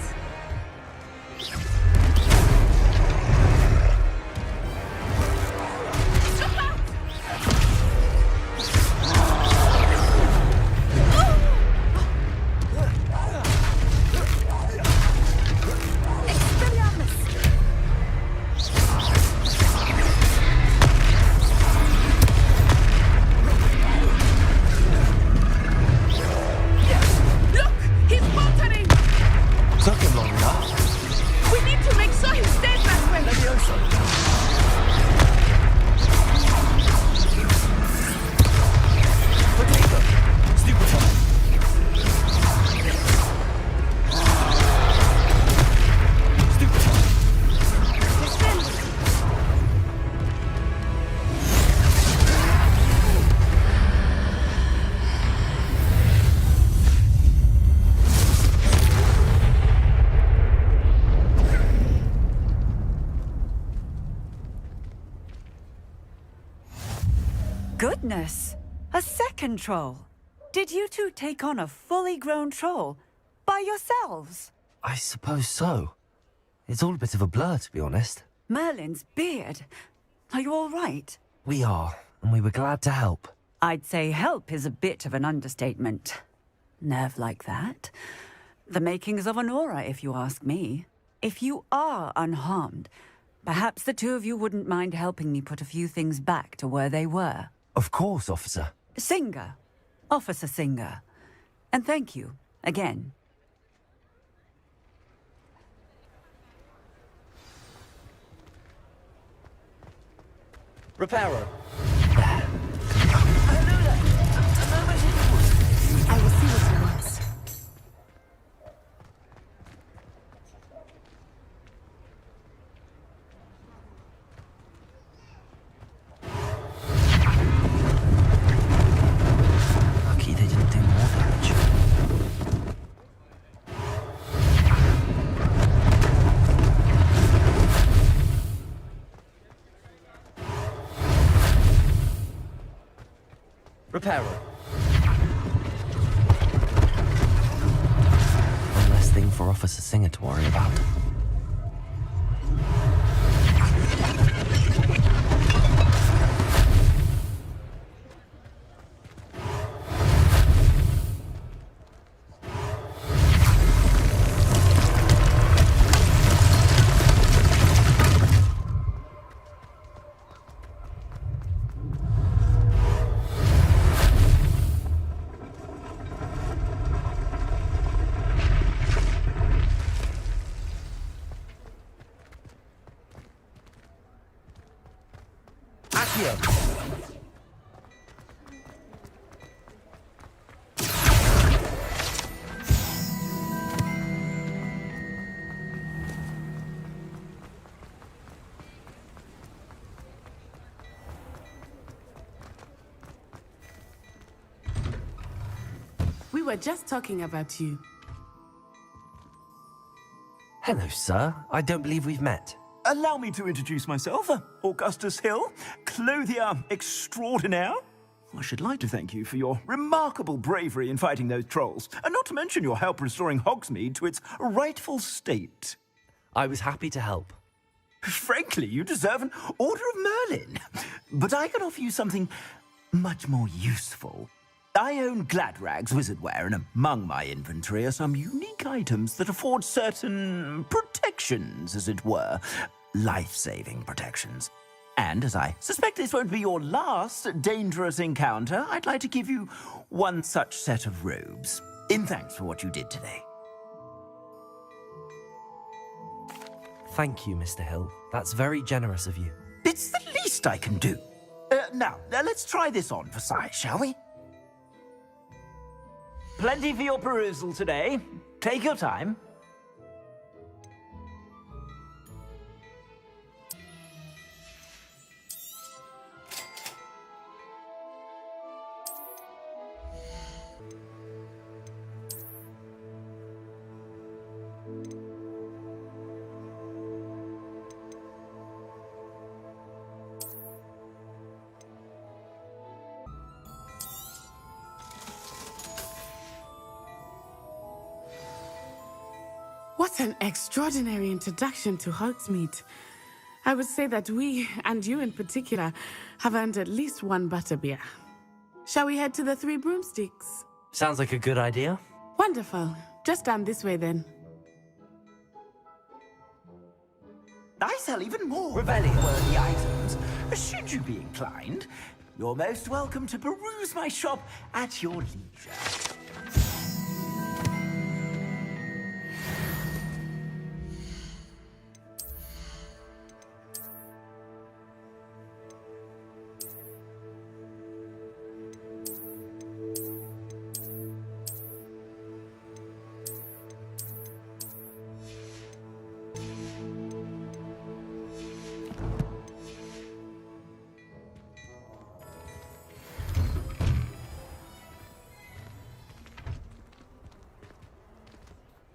goodness! A second troll! Did you two take on a fully grown troll? By yourselves? I suppose so. It's all a bit of a blur, to be honest. Merlin's beard. Are you all right? We are, and we were glad to help. I'd say help is a bit of an understatement. Nerve like that. The makings of an aura, if you ask me. If you are unharmed, perhaps the two of you wouldn't mind helping me put a few things back to where they were. Of course, officer. Singer. Officer Singer. And thank you, again. Repairer. I will see what he wants. Lucky they didn't do more damage. Repairer. One less thing for Officer Singer to worry about. We were just talking about you. Hello, sir. I don't believe we've met. Allow me to introduce myself, Augustus Hill, clothier extraordinaire. I should like to thank you for your remarkable bravery in fighting those trolls, and not to mention your help restoring Hogsmeade to its rightful state. I was happy to help. Frankly, you deserve an Order of Merlin. But I can offer you something much more useful. I own Gladrag's wizardware, and among my inventory are some unique items that afford certain protections, as it were. Life-saving protections. And as I suspect this won't be your last dangerous encounter, I'd like to give you one such set of robes, in thanks for what you did today. Thank you, Mr. Hill. That's very generous of you. It's the least I can do. Now, let's try this on for size, shall we? Plenty for your perusal today. Take your time. What an extraordinary introduction to Hogsmeade. I would say that we, and you in particular, have earned at least one butterbeer. Shall we head to the Three Broomsticks? Sounds like a good idea. Wonderful. Just down this way then. I sell even more Revelio-worthy items. Should you be inclined, you're most welcome to peruse my shop at your leisure.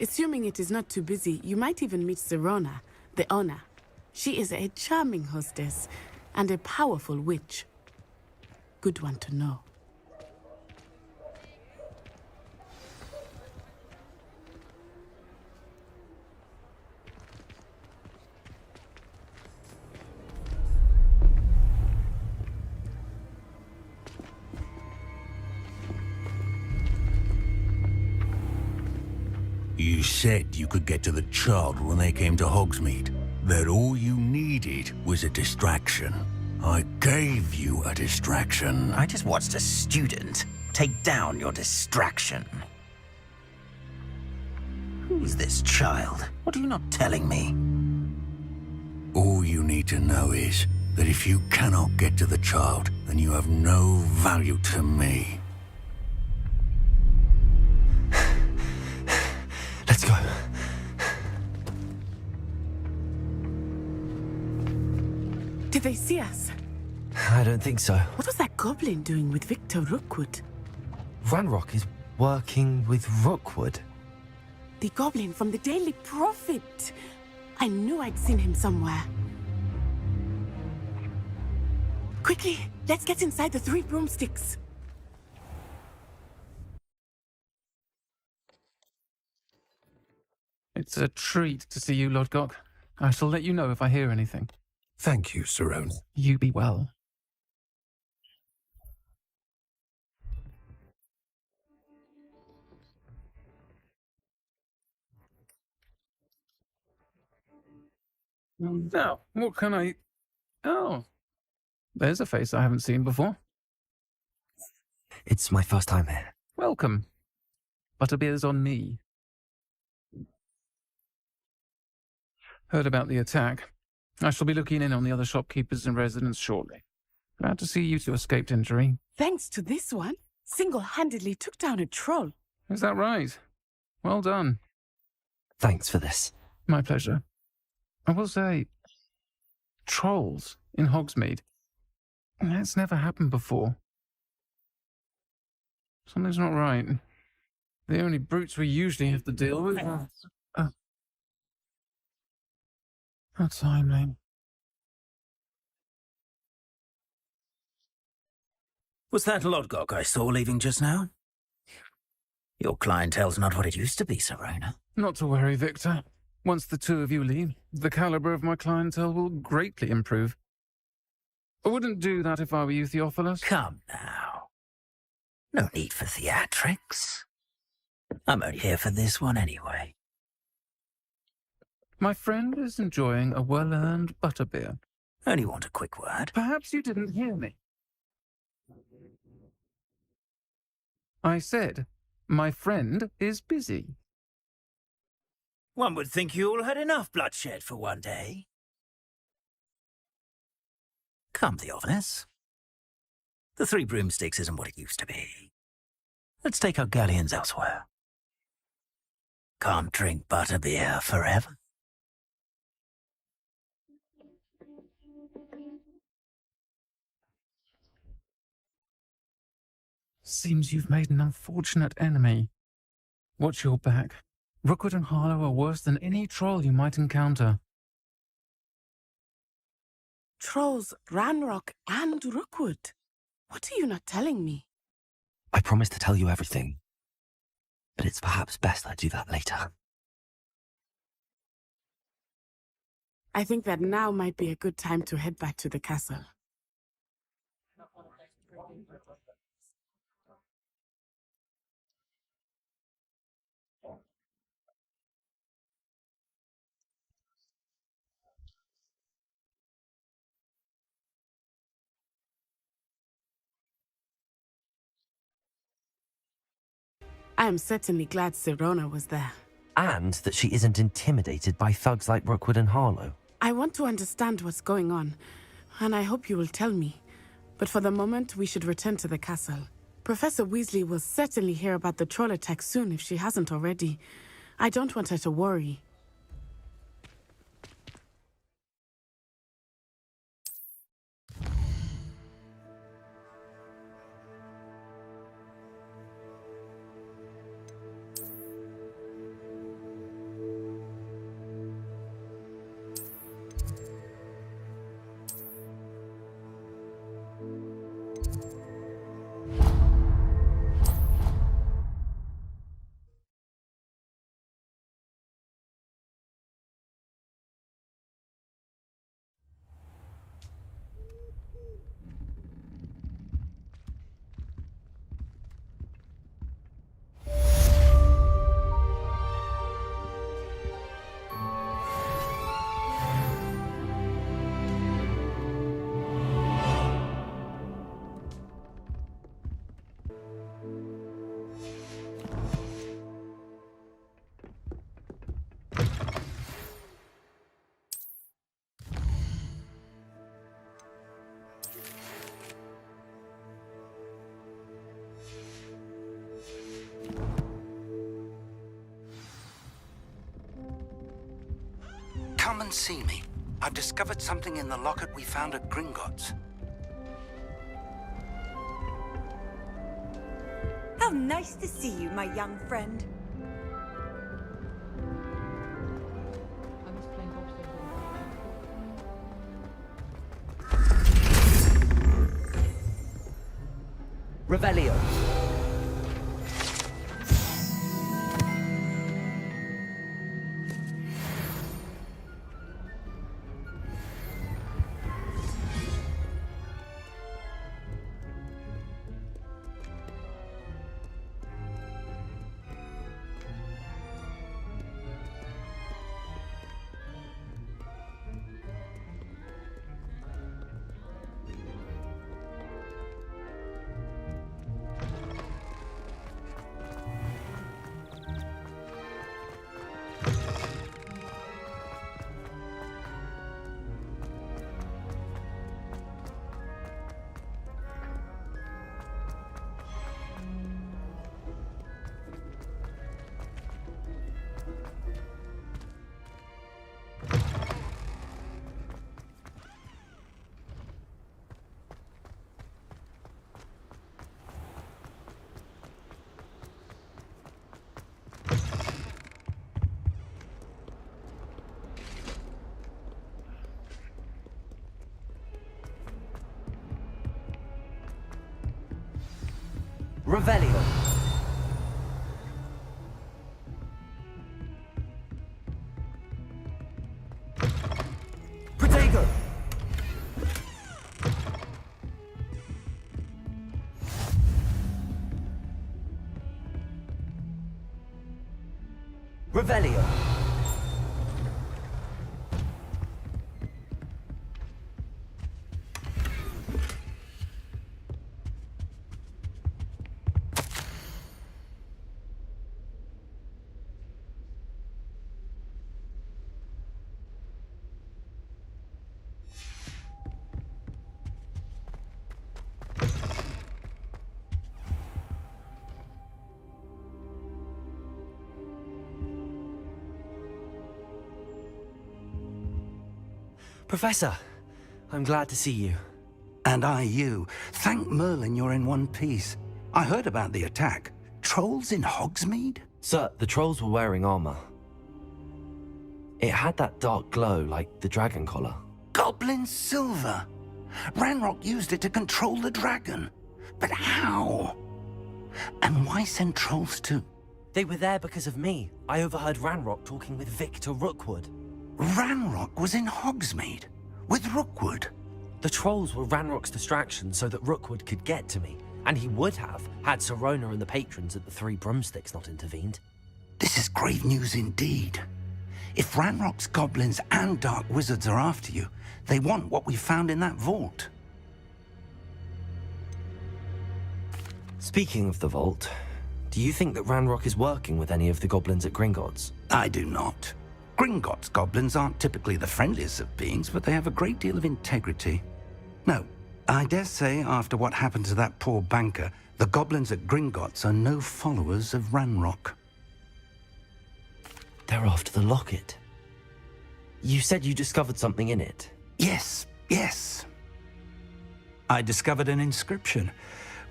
Assuming it is not too busy, you might even meet Serona, the owner. She is a charming hostess and a powerful witch. good one to know. You said you could get to the child when they came to Hogsmeade. That all you needed was a distraction. I gave you a distraction. I just watched a student take down your distraction. Who's this child? What are you not telling me? All you need to know is that if you cannot get to the child, then you have no value to me. Let's go. Did they see us? I don't think so. What was that goblin doing with Victor Rookwood? Ranrock is working with Rookwood. The goblin from the Daily Prophet. I knew I'd seen him somewhere. Quickly, let's get inside the 3 broomsticks. It's a treat to see you, Lodgok. I shall let you know if I hear anything. Thank you, Cerrone. You be well. Now, what can I... Oh, there's a face I haven't seen before. It's my first time here. Welcome. Butterbeer's on me. Heard about the attack. I shall be looking in on the other shopkeepers and residents shortly. Glad to see you two escaped injury. Thanks to this one, single-handedly took down a troll. Is that right? Well done. Thanks for this. My pleasure. I will say, trolls in Hogsmeade. That's never happened before. Something's not right. The only brutes we usually have to deal with are... How timely. Was that Lodgok I saw leaving just now? Your clientele's not what it used to be, Serona. Not to worry, Victor. Once the two of you leave, the caliber of my clientele will greatly improve. I wouldn't do that if I were you, Theophilus. Come now. No need for theatrics. I'm only here for this one anyway. My friend is enjoying a well-earned butterbeer. Only want a quick word. Perhaps you didn't hear me. I said, my friend is busy. One would think you all had enough bloodshed for one day. Come, Theophilus. The 3 broomsticks isn't what it used to be. Let's take our galleons elsewhere. Can't drink butterbeer forever. Seems you've made an unfortunate enemy. Watch your back. Rookwood and Harlow are worse than any troll you might encounter. Trolls, Ranrock, and Rookwood. What are you not telling me? I promised to tell you everything. But it's perhaps best I do that later. I think that now might be a good time to head back to the castle. I am certainly glad Serona was there. And that she isn't intimidated by thugs like Rookwood and Harlow. I want to understand what's going on, and I hope you will tell me. But for the moment, we should return to the castle. Professor Weasley will certainly hear about the troll attack soon if she hasn't already. I don't want her to worry. Come and see me. I've discovered something in the locket we found at Gringotts. How nice to see you, my young friend. Revelio. Revelio. Protego. Revelio. Professor, I'm glad to see you. And I you. Thank Merlin you're in one piece. I heard about the attack. Trolls in Hogsmeade? Sir, the trolls were wearing armor. It had that dark glow like the dragon collar. Goblin silver! Ranrock used it to control the dragon. But how? And why send trolls too? They were there because of me. I overheard Ranrock talking with Victor Rookwood. Ranrock was in Hogsmeade? With Rookwood? The trolls were Ranrock's distraction so that Rookwood could get to me. And he would have, had Sirona and the patrons at the Three Broomsticks not intervened. This is grave news indeed. If Ranrock's goblins and dark wizards are after you, they want what we found in that vault. Speaking of the vault, do you think that Ranrock is working with any of the goblins at Gringotts? I do not. Gringotts goblins aren't typically the friendliest of beings, but they have a great deal of integrity. No, I dare say after what happened to that poor banker, the goblins at Gringotts are no followers of Ranrock. They're after the locket. You said you discovered something in it. Yes. I discovered an inscription.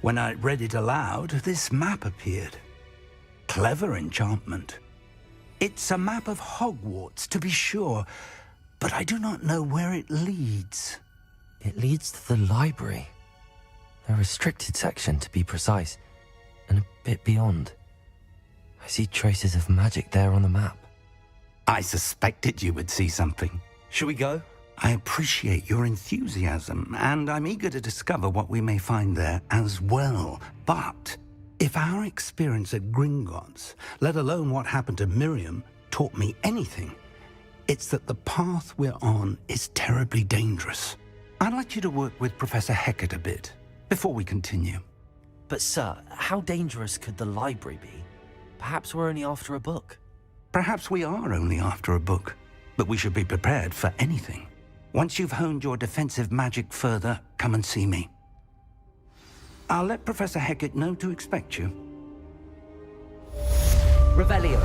When I read it aloud, this map appeared. Clever enchantment. It's a map of Hogwarts, to be sure, but I do not know where it leads. It leads to the library. A restricted section, to be precise, and a bit beyond. I see traces of magic there on the map. I suspected you would see something. Shall we go? I appreciate your enthusiasm, and I'm eager to discover what we may find there as well. But if our experience at Gringotts, let alone what happened to Miriam, taught me anything, it's that the path we're on is terribly dangerous. I'd like you to work with Professor Hecat a bit before we continue. But sir, how dangerous could the library be? Perhaps we're only after a book. Perhaps we are only after a book, but we should be prepared for anything. Once you've honed your defensive magic further, come and see me. I'll let Professor Hecat know to expect you. Revelio.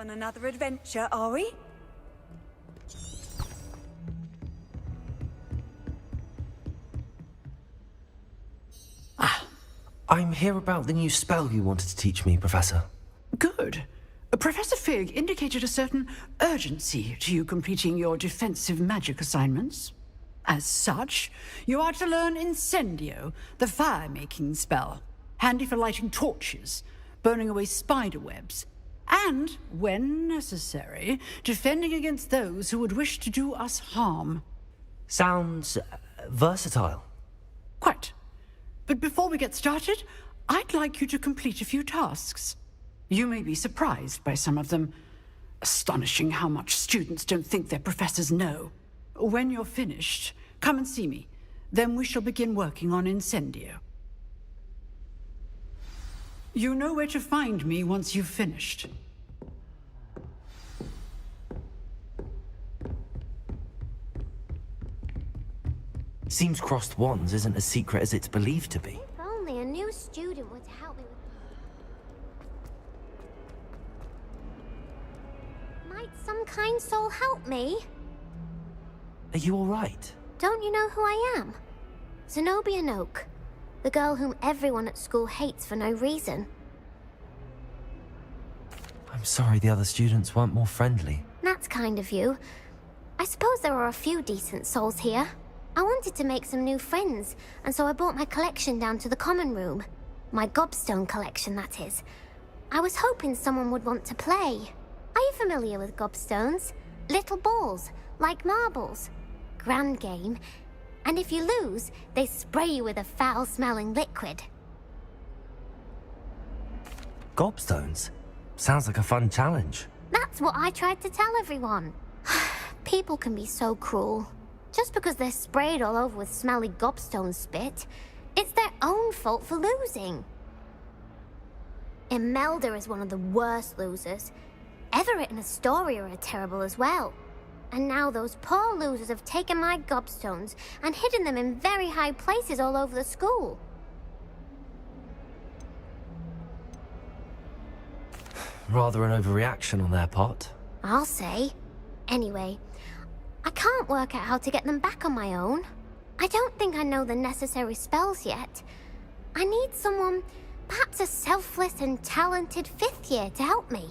on another adventure, are we? I'm here about the new spell you wanted to teach me, Professor. Good. Professor Fig indicated a certain urgency to you completing your defensive magic assignments. As such, you are to learn Incendio, the fire-making spell, handy for lighting torches, burning away spider webs, and, when necessary, defending against those who would wish to do us harm. Sounds versatile. Quite. But before we get started, I'd like you to complete a few tasks. You may be surprised by some of them. Astonishing how much students don't think their professors know. When you're finished, come and see me. Then we shall begin working on Incendio. You know where to find me once you've finished. Seems crossed wands isn't as secret as it's believed to be. If only a new student would help me with... Might some kind soul help me? Are you all right? Don't you know who I am? Zenobia Noak, the girl whom everyone at school hates for no reason. I'm sorry the other students weren't more friendly. That's kind of you. I suppose there are a few decent souls here. I wanted to make some new friends, and so I brought my collection down to the common room. My gobstone collection, that is. I was hoping someone would want to play. Are you familiar with gobstones? Little balls, like marbles. Grand game. And if you lose, they spray you with a foul-smelling liquid. Gobstones? Sounds like a fun challenge. That's what I tried to tell everyone. People can be so cruel. Just because they're sprayed all over with smelly gobstone spit, it's their own fault for losing. Imelda is one of the worst losers. Everett and Astoria are terrible as well. And now those poor losers have taken my gobstones and hidden them in very high places all over the school. Rather an overreaction on their part. I'll say. Anyway, I can't work out how to get them back on my own. I don't think I know the necessary spells yet. I need someone, perhaps a selfless and talented 5th year to help me.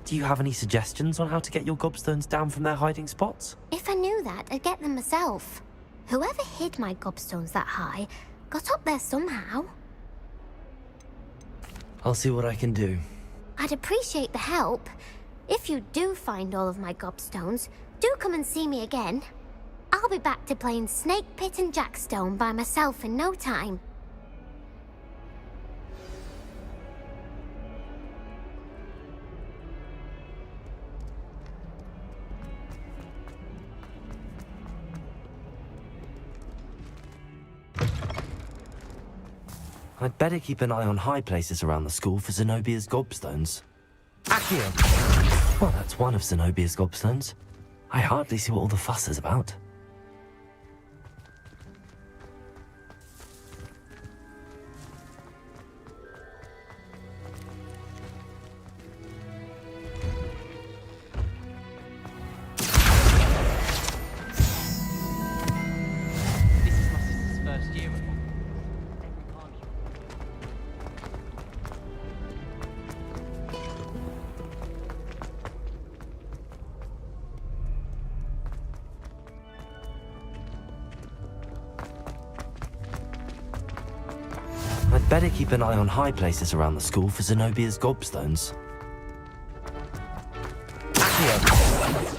Do you have any suggestions on how to get your gobstones down from their hiding spots? If I knew that, I'd get them myself. Whoever hid my gobstones that high got up there somehow. I'll see what I can do. I'd appreciate the help. If you do find all of my gobstones, do come and see me again. I'll be back to playing Snake Pit and Jackstone by myself in no time. I'd better keep an eye on high places around the school for Zenobia's gobstones. Accio! Well, that's one of Zenobia's gobstones. I hardly see what all the fuss is about. This is my sister's first year at I'd better keep an eye on high places around the school for Zenobia's gobstones. Accio!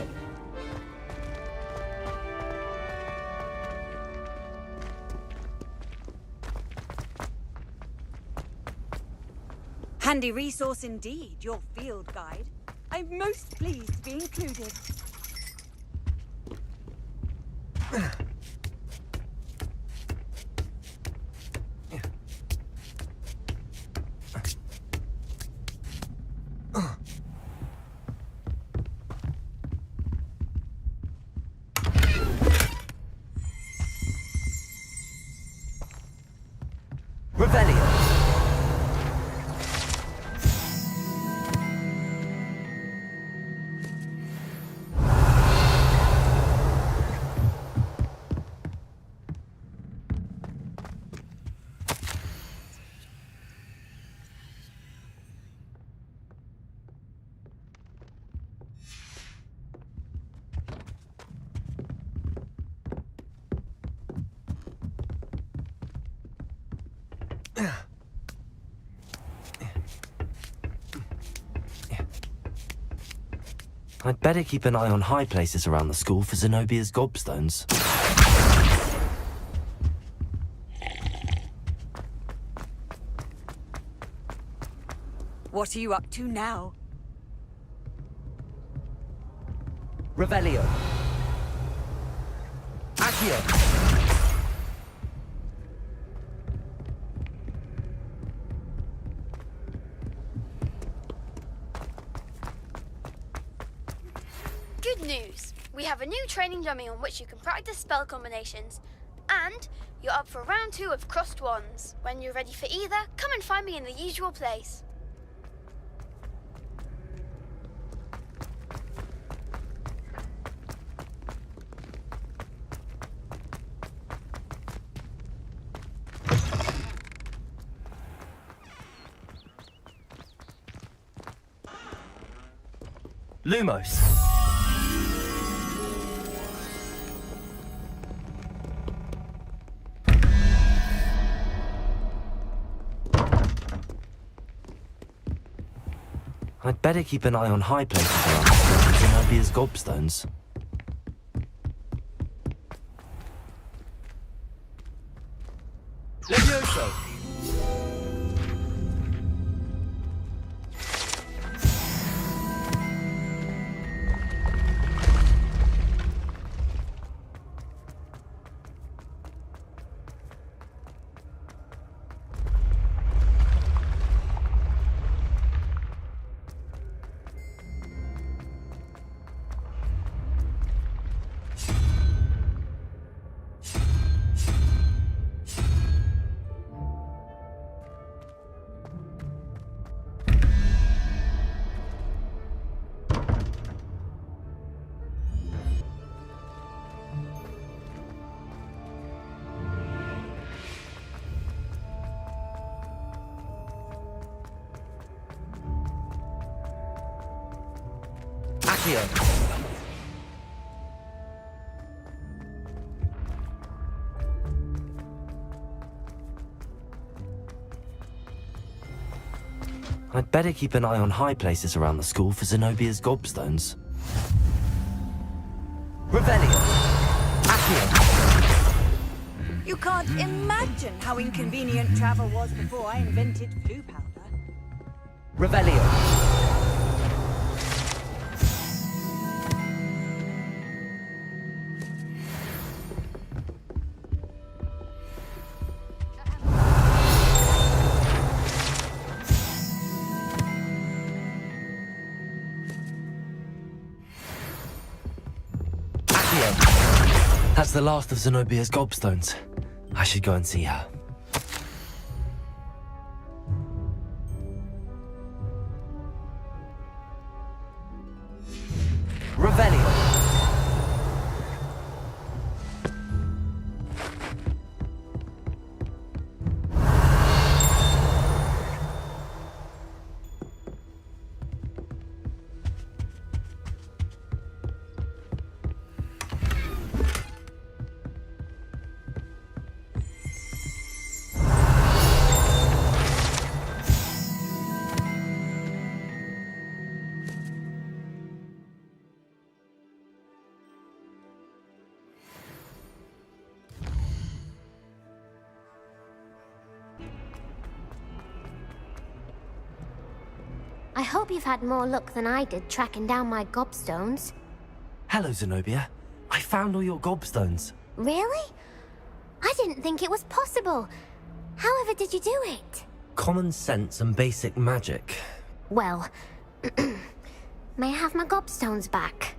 Handy resource indeed, your field guide. I'm most pleased to be included. Revelio! I'd better keep an eye on high places around the school for Zenobia's gobstones. What are you up to now? Revelio. Accio. Good news! We have a new training dummy on which you can practice spell combinations. And you're up for round 2 of Crossed Wands. When you're ready for either, come and find me in the usual place. Lumos. I'd better keep an eye on high places around the school for Zenobia's gobstones. Levioso! I'd better keep an eye on high places around the school for Zenobia's gobstones. Revelio. Accio. You can't imagine how inconvenient travel was before I invented blue powder. Revelio. That's the last of Zenobia's gobstones. I should go and see her. Revelio. I hope you've had more luck than I did tracking down my gobstones. Hello, Zenobia. I found all your gobstones. Really? I didn't think it was possible. However did you do it? Common sense and basic magic. Well, may I have my gobstones back?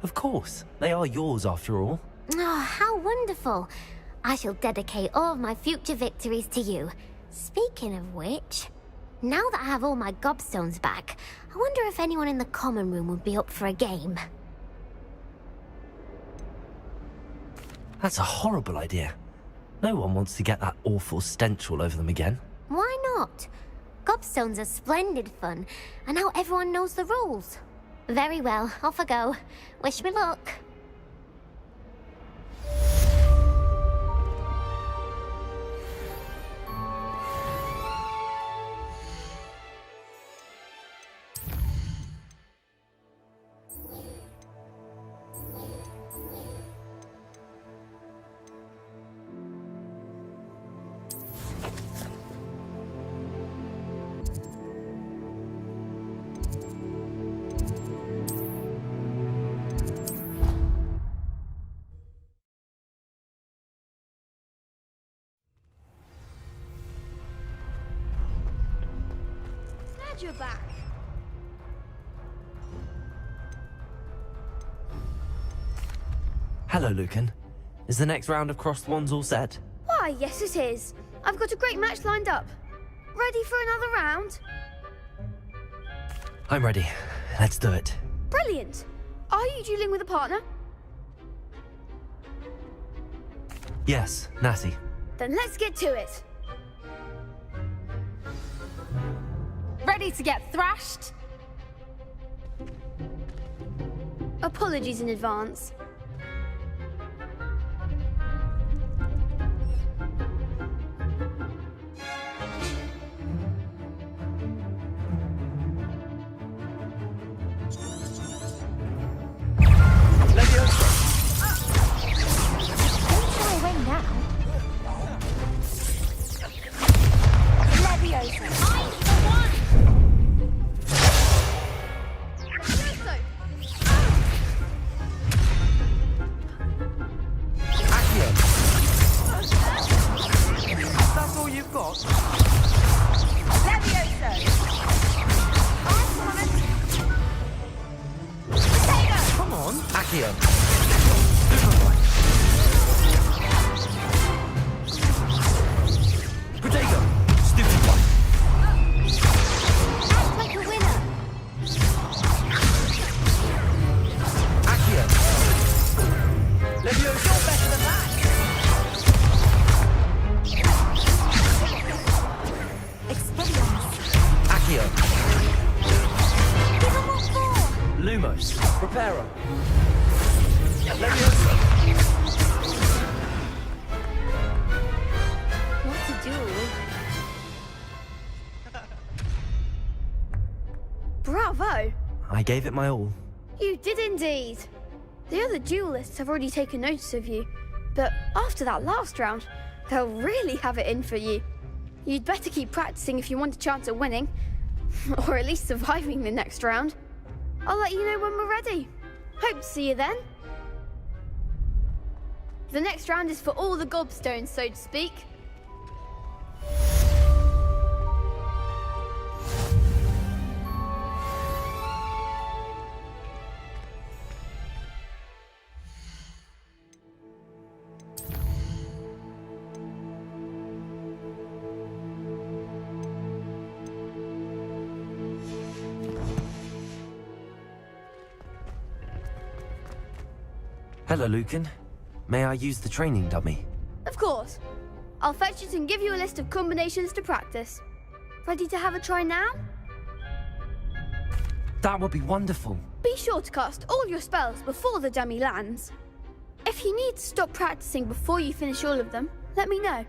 Of course. They are yours after all. Oh, how wonderful. I shall dedicate all of my future victories to you. Speaking of which, now that I have all my gobstones back, I wonder if anyone in the common room would be up for a game. That's a horrible idea. No one wants to get that awful stench all over them again. Why not? Gobstones are splendid fun, and now everyone knows the rules. Very well, off I go. Wish me luck. Glad you're back. Hello, Lucan. Is the next round of crossed wands all set? Why, yes it is. I've got a great match lined up. Ready for another round? I'm ready. Let's do it. Brilliant. Are you dueling with a partner? Yes, Natty. Then let's get to it. Ready to get thrashed? Apologies in advance. I gave it my all. You did indeed. The other duelists have already taken notice of you, but after that last round, they'll really have it in for you. You'd better keep practicing if you want a chance at winning, or at least surviving the next round. I'll let you know when we're ready. Hope to see you then. The next round is for all the gobstones, so to speak. Hello, Lucan. May I use the training dummy? Of course. I'll fetch it and give you a list of combinations to practice. Ready to have a try now? That would be wonderful. Be sure to cast all your spells before the dummy lands. If you need to stop practicing before you finish all of them, let me know.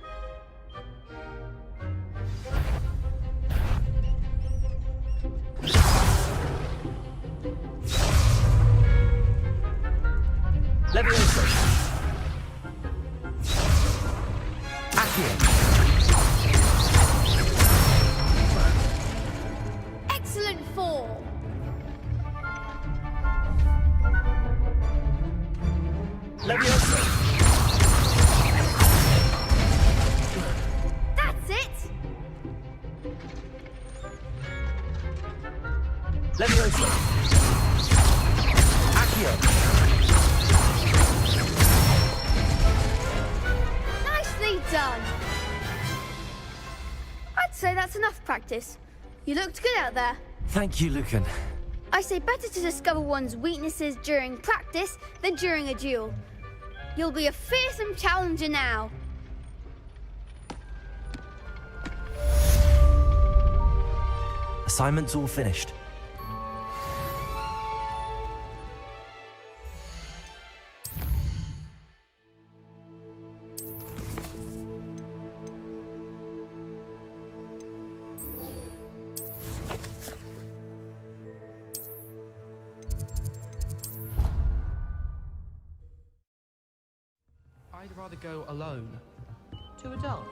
Levioso. Accio. Excellent form. Levioso. That's it. Levioso. Accio. Done. I'd say that's enough practice. You looked good out there. Thank you, Lucan. I say better to discover one's weaknesses during practice than during a duel. You'll be a fearsome challenger now. Assignment's all finished. I'd rather go alone. Too adult.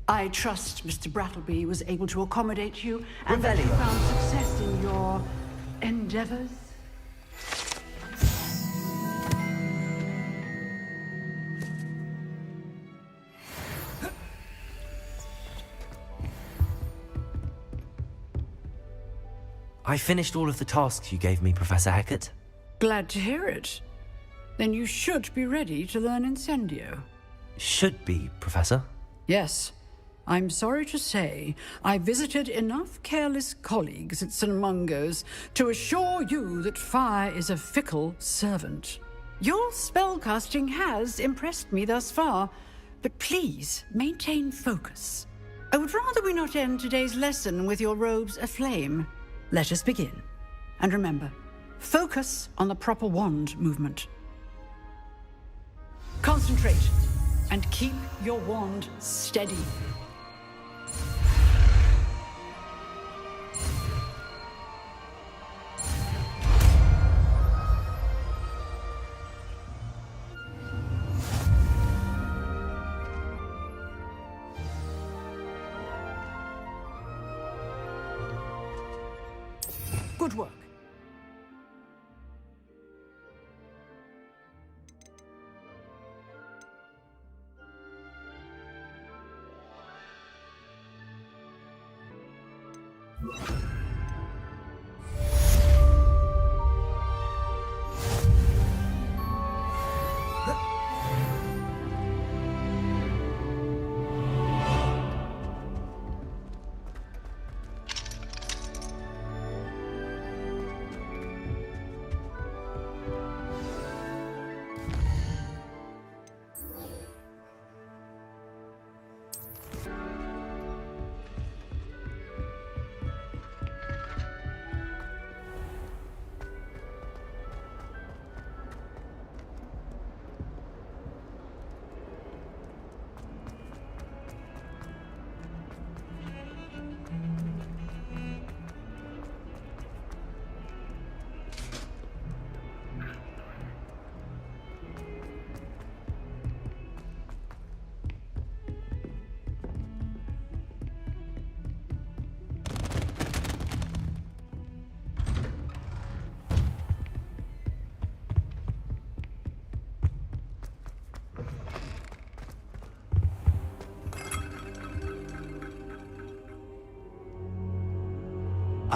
I trust Mr. Brattleby was able to accommodate you and that you found success in your endeavors. I finished all of the tasks you gave me, Professor Hecat. Glad to hear it. Then you should be ready to learn Incendio. Should be, Professor. Yes. I'm sorry to say, I visited enough careless colleagues at St. Mungo's to assure you that fire is a fickle servant. Your spellcasting has impressed me thus far, but please maintain focus. I would rather we not end today's lesson with your robes aflame. Let us begin. And remember, focus on the proper wand movement. Concentrate and keep your wand steady. Good work.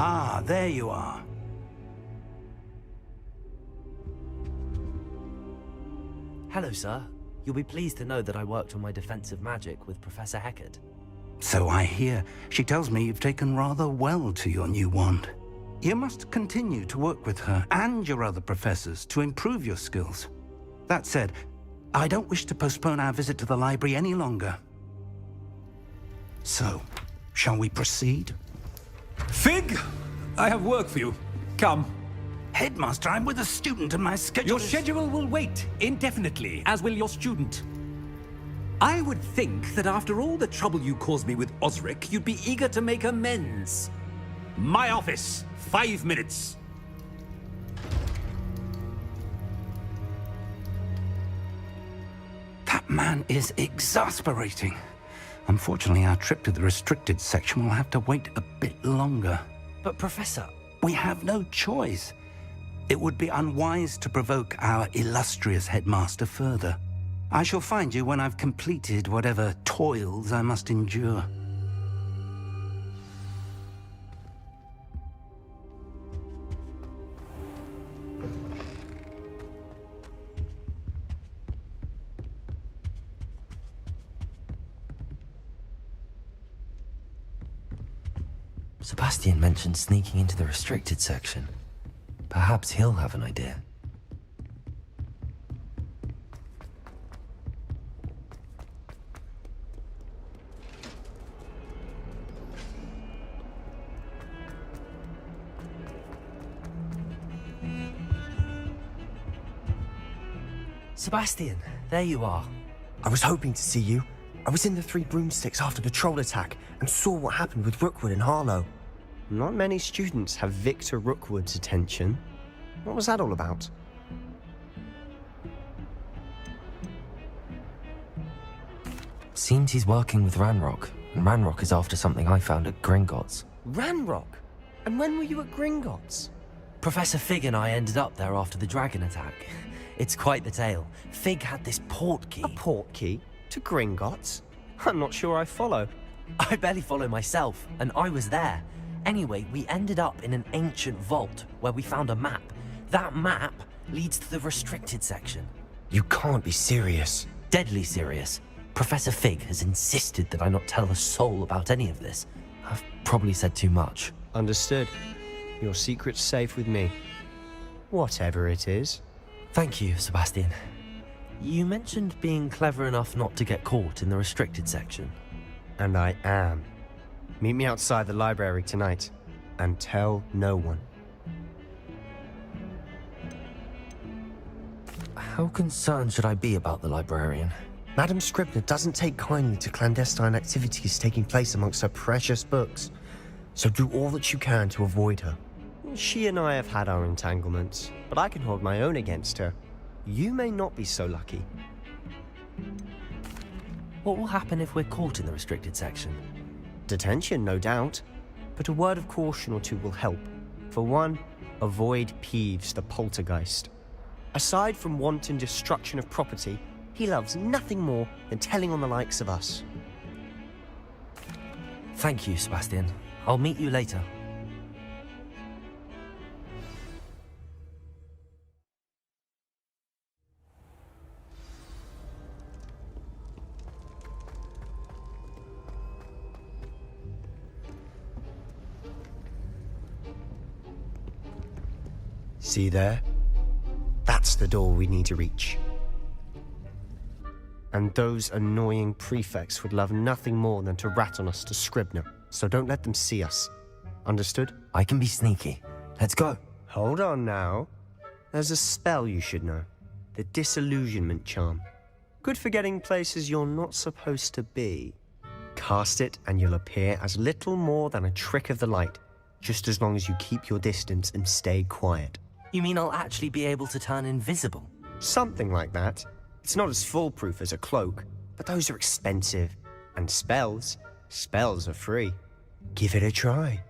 Ah, there you are. Hello, sir. You'll be pleased to know that I worked on my defensive magic with Professor Hecat. So I hear. She tells me you've taken rather well to your new wand. You must continue to work with her and your other professors to improve your skills. That said, I don't wish to postpone our visit to the library any longer. So, shall we proceed? Fig! I have work for you. Come. Headmaster, I'm with a student and my schedule Your schedule will wait indefinitely, as will your student. I would think that after all the trouble you caused me with Osric, you'd be eager to make amends. My office, 5 minutes. That man is exasperating. Unfortunately, our trip to the restricted section will have to wait a bit longer. But, Professor... We have no choice. It would be unwise to provoke our illustrious headmaster further. I shall find you when I've completed whatever toils I must endure. Sebastian mentioned sneaking into the restricted section. Perhaps he'll have an idea. Sebastian, there you are. I was hoping to see you. I was in the Three Broomsticks after the troll attack and saw what happened with Rookwood and Harlow. Not many students have Victor Rookwood's attention. What was that all about? Seems he's working with Ranrock. and Ranrock is after something I found at Gringotts. Ranrock? And when were you at Gringotts? Professor Fig and I ended up there after the dragon attack. It's quite the tale. Fig had this port key. A port key? To Gringotts? I'm not sure I follow. I barely follow myself, and I was there. Anyway, we ended up in an ancient vault where we found a map. That map leads to the restricted section. You can't be serious. Deadly serious. Professor Fig has insisted that I not tell a soul about any of this. I've probably said too much. Understood. Your secret's safe with me. Whatever it is. Thank you, Sebastian. You mentioned being clever enough not to get caught in the restricted section. And I am. Meet me outside the library tonight, and tell no one. How concerned should I be about the librarian? Madam Scribner doesn't take kindly to clandestine activities taking place amongst her precious books, so do all that you can to avoid her. She and I have had our entanglements, but I can hold my own against her. You may not be so lucky. What will happen if we're caught in the restricted section? Detention, no doubt, but a word of caution or two will help. For one, avoid Peeves the poltergeist. Aside from wanton destruction of property, he loves nothing more than telling on the likes of us. Thank you, Sebastian. I'll meet you later. See there? That's the door we need to reach. And those annoying prefects would love nothing more than to rat on us to Scribner, so don't let them see us. Understood? I can be sneaky. Let's go. Hold on now. There's a spell you should know. The Disillusionment Charm. Good for getting places you're not supposed to be. Cast it and you'll appear as little more than a trick of the light, just as long as you keep your distance and stay quiet. You mean I'll actually be able to turn invisible? Something like that. It's not as foolproof as a cloak, but those are expensive. And spells are free. Give it a try.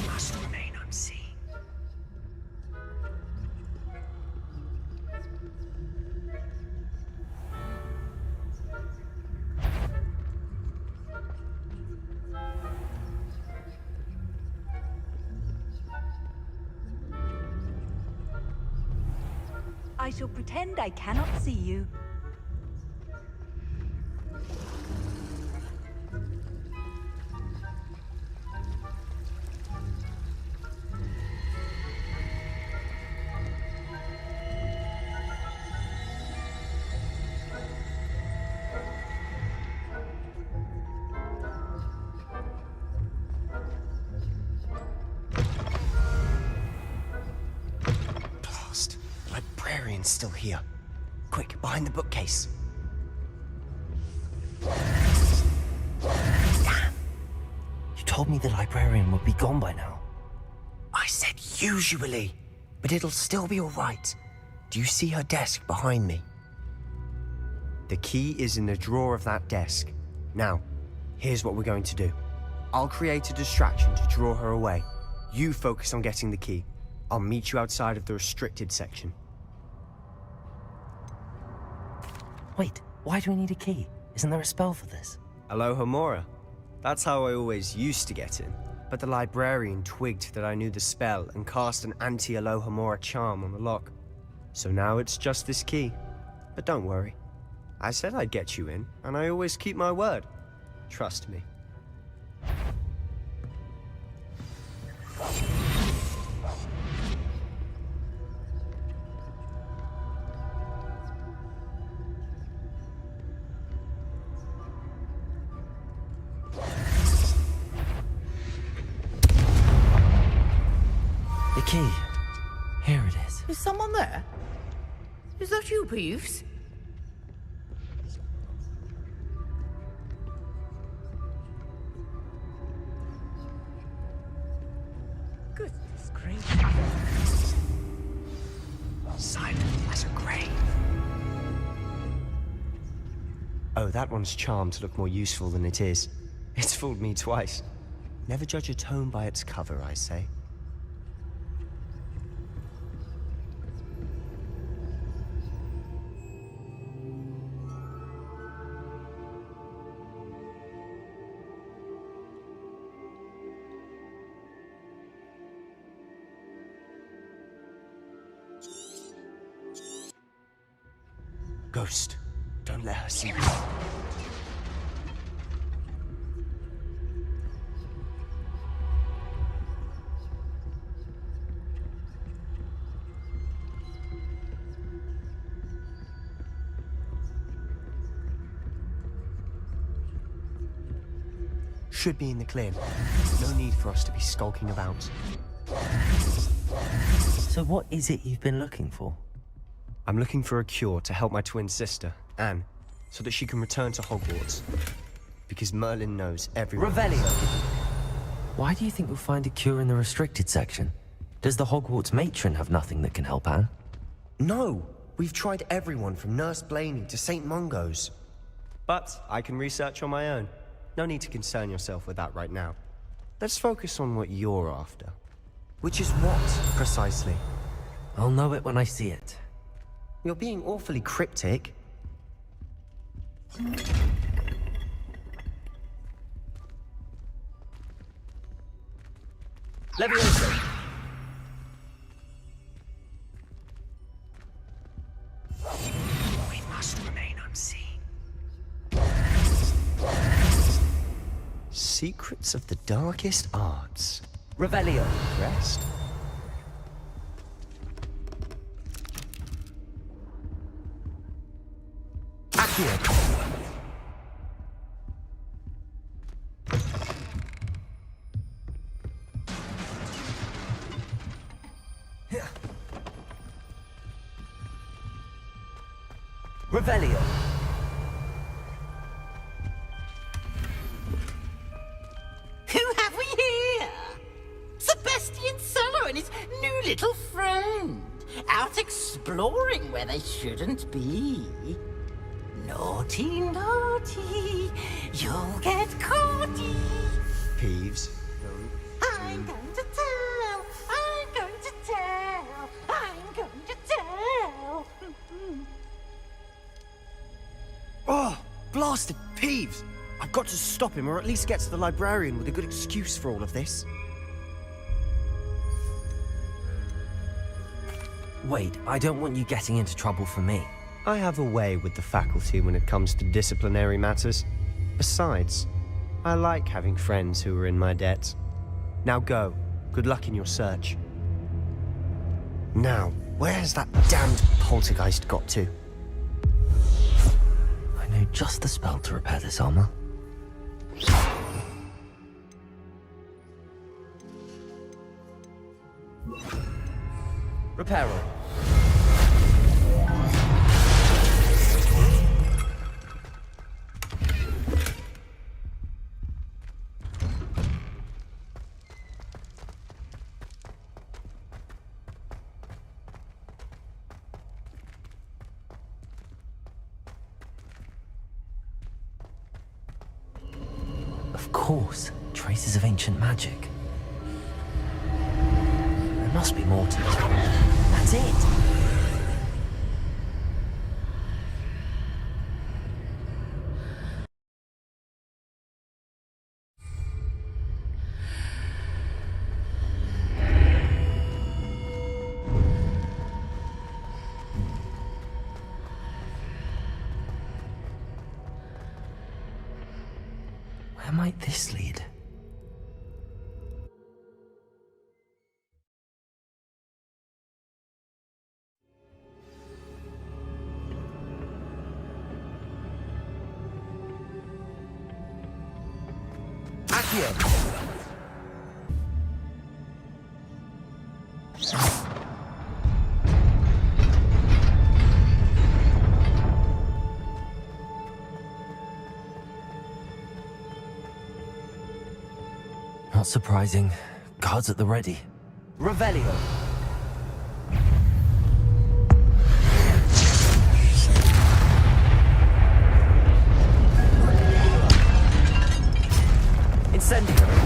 Must remain unseen. I shall pretend I cannot see you. Librarian's still here. Quick, behind the bookcase. Damn! You told me the librarian would be gone by now. I said usually, but it'll still be all right. Do you see her desk behind me? The key is in the drawer of that desk. Now, here's what we're going to do. I'll create a distraction to draw her away. You focus on getting the key. I'll meet you outside of the restricted section. Wait, why do we need a key? Isn't there a spell for this? Alohomora. That's how I always used to get in. But the librarian twigged that I knew the spell and cast an anti-Alohomora charm on the lock. So now it's just this key. But don't worry. I said I'd get you in, and I always keep my word. Trust me. The key. Here it is. Is someone there? Is that you, Peeves? Goodness gracious. Silent as a grave. Oh, that one's charmed to look more useful than it is. It's fooled me twice. Never judge a tome by its cover, I say. Ghost, don't let her see you. Should be in the clear. No need for us to be skulking about. So what is it you've been looking for? I'm looking for a cure to help my twin sister, Anne, so that she can return to Hogwarts. Because Merlin knows everyone. Revelio! Why do you think you'll find a cure in the restricted section? Does the Hogwarts matron have nothing that can help Anne? No! We've tried everyone from Nurse Blaney to St. Mungo's. But I can research on my own. No need to concern yourself with that right now. Let's focus on what you're after. Which is what, precisely? I'll know it when I see it. You're being awfully cryptic. Leviosa! We must remain unseen. Secrets of the darkest arts. Revelio. Rest. Accio. Revelio. Who have we here? Sebastian Sallow and his new little friend. Out exploring where they shouldn't be. Naughty, naughty. You'll get caughty. Peeves. I'm going to tell. I'm going to tell. I'm going to tell. Oh, blasted Peeves! I've got to stop him, or at least get to the librarian with a good excuse for all of this. Wait, I don't want you getting into trouble for me. I have a way with the faculty when it comes to disciplinary matters. Besides, I like having friends who are in my debt. Now go. Good luck in your search. Now, where has that damned poltergeist got to? I know just the spell to repair this armor. Reparo. Of course, traces of ancient magic. There must be more to it. That's it! Where might this lead? Accio. Not surprising. Guards at the ready. Revelio. Incendio.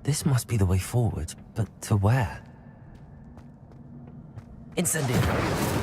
This must be the way forward, but to where? Incendio.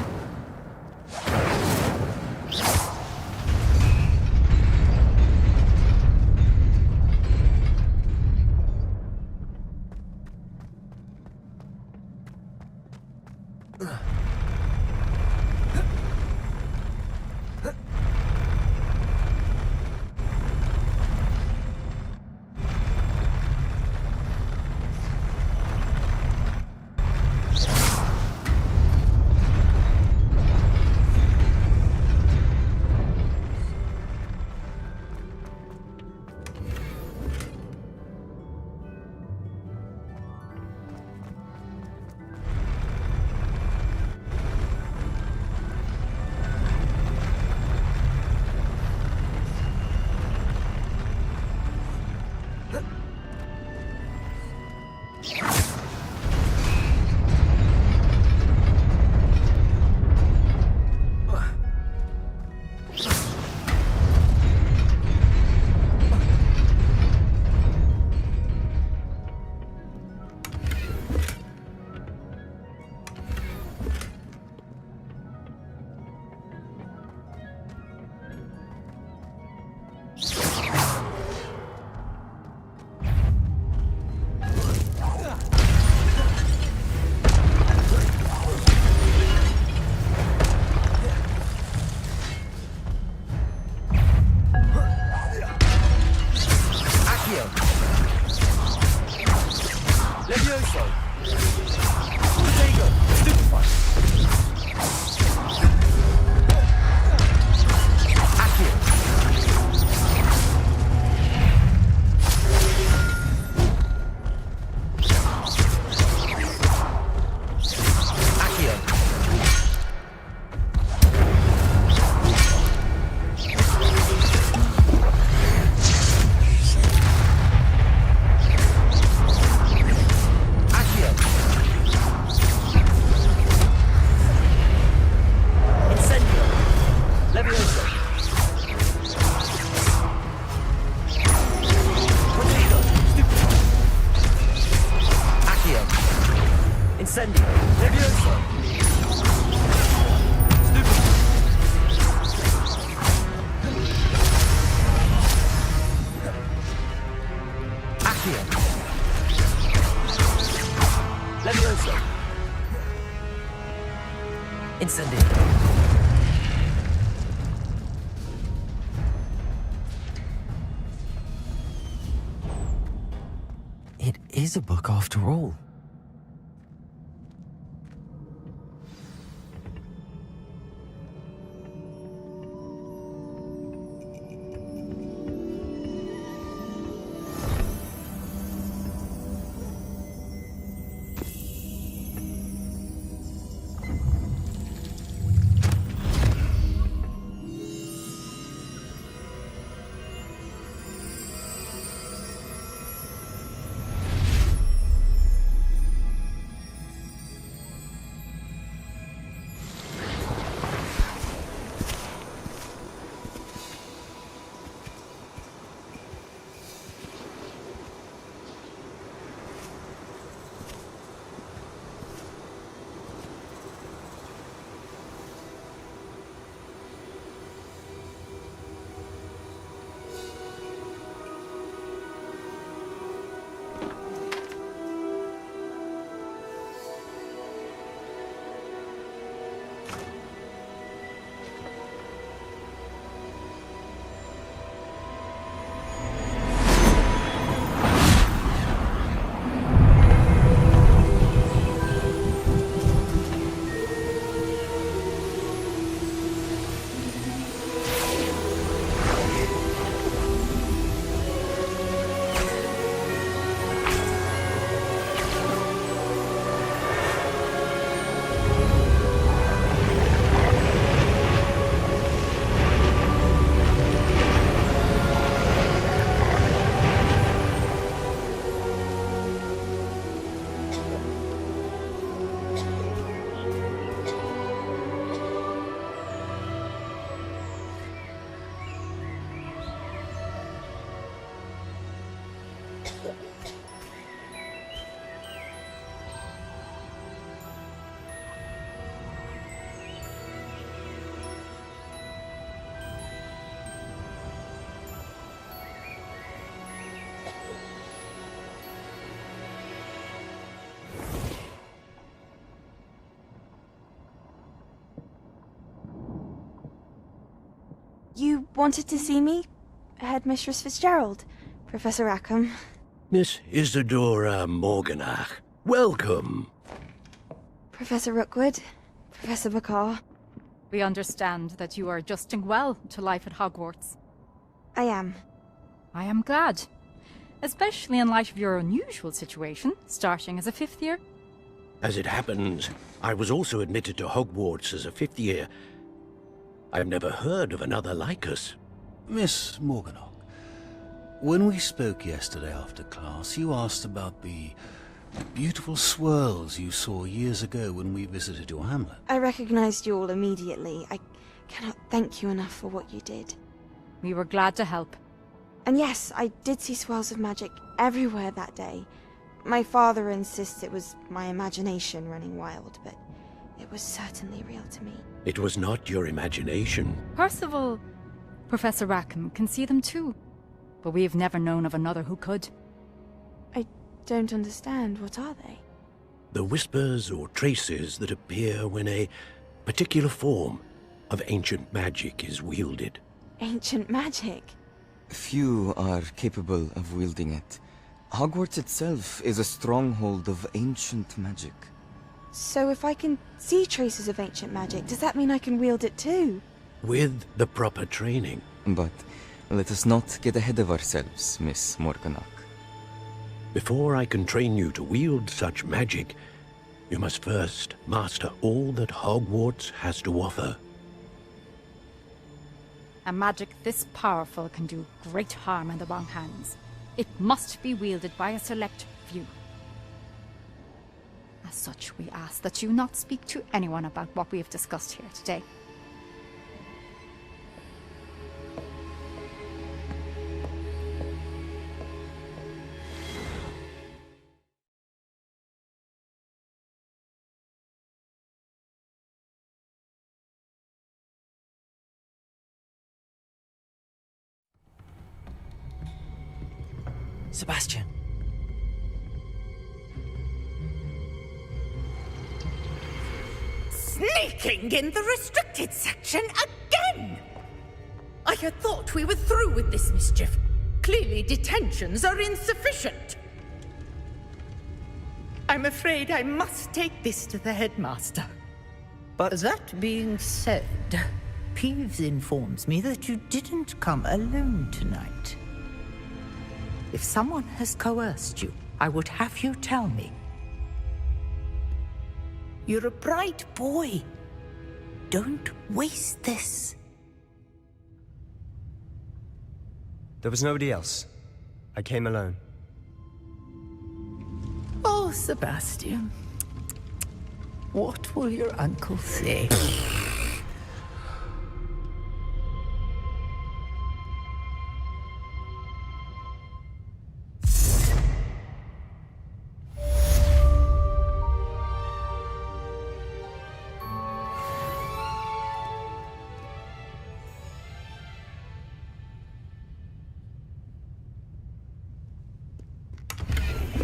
Ascending. It is a book after all. You wanted to see me? Headmistress Fitzgerald? Professor Rackham? Miss Isadora Morganach, welcome. Professor Rookwood? Professor Bakar? We understand that you are adjusting well to life at Hogwarts. I am. I am glad. Especially in light of your unusual situation, starting as a 5th year. As it happens, I was also admitted to Hogwarts as a 5th year. I've never heard of another like us. Miss Morganach, when we spoke yesterday after class, you asked about the beautiful swirls you saw years ago when we visited your hamlet. I recognized you all immediately. I cannot thank you enough for what you did. We were glad to help. And yes, I did see swirls of magic everywhere that day. My father insists it was my imagination running wild, but it was certainly real to me. It was not your imagination. Percival, Professor Rackham can see them too. But we have never known of another who could. I don't understand. What are they? The whispers or traces that appear when a particular form of ancient magic is wielded. Ancient magic? Few are capable of wielding it. Hogwarts itself is a stronghold of ancient magic. So if I can see traces of ancient magic, does that mean I can wield it too? With the proper training. But let us not get ahead of ourselves, Miss Morganach. Before I can train you to wield such magic, you must first master all that Hogwarts has to offer. A magic this powerful can do great harm in the wrong hands. It must be wielded by a select few. As such, we ask that you not speak to anyone about what we have discussed here today. Sebastian. Sneaking in the restricted section again! I had thought we were through with this mischief. Clearly detentions are insufficient. I'm afraid I must take this to the headmaster. But that being said, Peeves informs me that you didn't come alone tonight. If someone has coerced you, I would have you tell me. You're a bright boy. Don't waste this. There was nobody else. I came alone. Oh, Sebastian. What will your uncle say?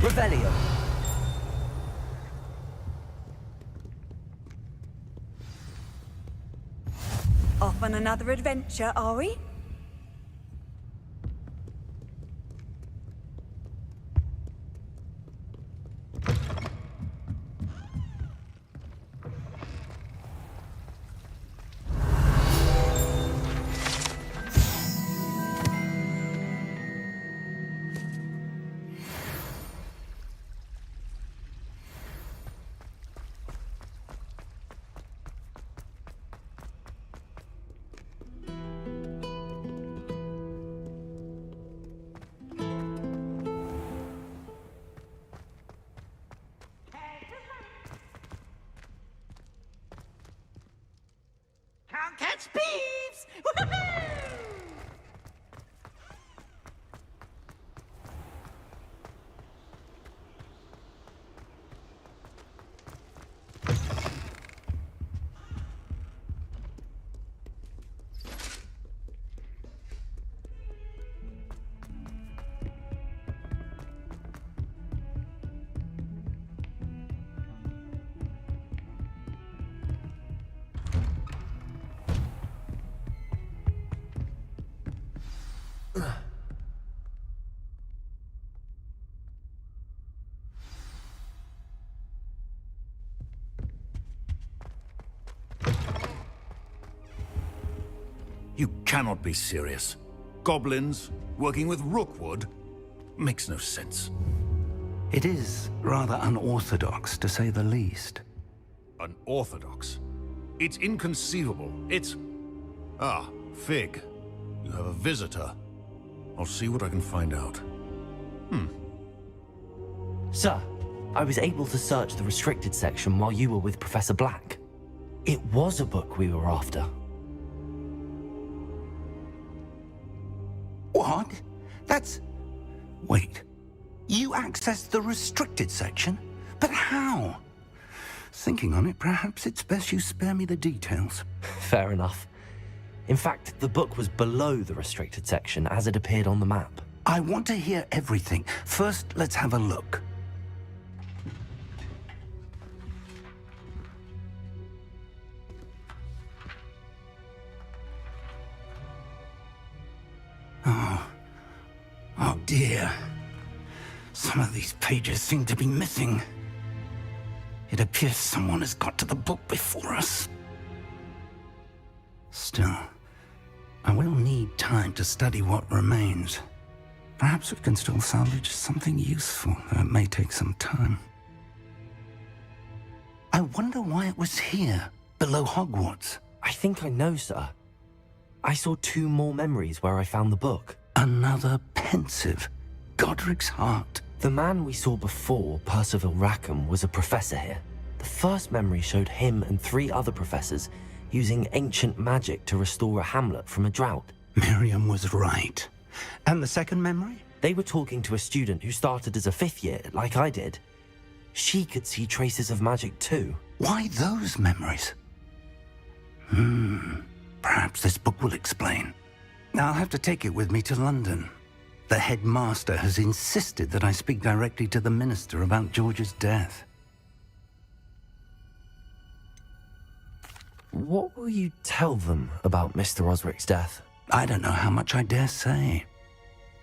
Revelio. Off on another adventure, are we? Can't catch Peeves! Woohoo! You cannot be serious. Goblins working with Rookwood? Makes no sense. It is rather unorthodox, to say the least. Unorthodox? It's inconceivable. It's... Ah, Fig. You have a visitor. I'll see what I can find out. Sir, I was able to search the restricted section while you were with Professor Black. It was a book we were after. What? That's... Wait. You accessed the restricted section? But how? Thinking on it, perhaps it's best you spare me the details. Fair enough. In fact, the book was below the restricted section as it appeared on the map. I want to hear everything. First, let's have a look. Oh dear. Some of these pages seem to be missing. It appears someone has got to the book before us. Still, I will need time to study what remains. Perhaps we can still salvage something useful, though it may take some time. I wonder why it was here, below Hogwarts. I think I know, sir. I saw 2 more memories where I found the book. Another pensive. Godric's heart. The man we saw before, Percival Rackham, was a professor here. The first memory showed him and 3 other professors using ancient magic to restore a hamlet from a drought. Miriam was right. And the second memory? They were talking to a student who started as a 5th year, like I did. She could see traces of magic too. Why those memories? Perhaps this book will explain. I'll have to take it with me to London. The headmaster has insisted that I speak directly to the minister about George's death. What will you tell them about Mr. Osric's death? I don't know how much I dare say.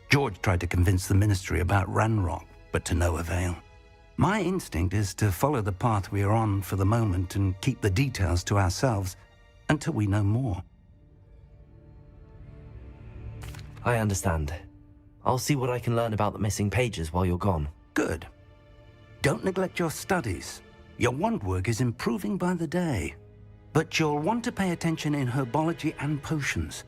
George tried to convince the Ministry about Ranrock, but to no avail. My instinct is to follow the path we are on for the moment and keep the details to ourselves until we know more. I understand. I'll see what I can learn about the missing pages while you're gone. Good. Don't neglect your studies. Your wand work is improving by the day. But you'll want to pay attention in herbology and potions.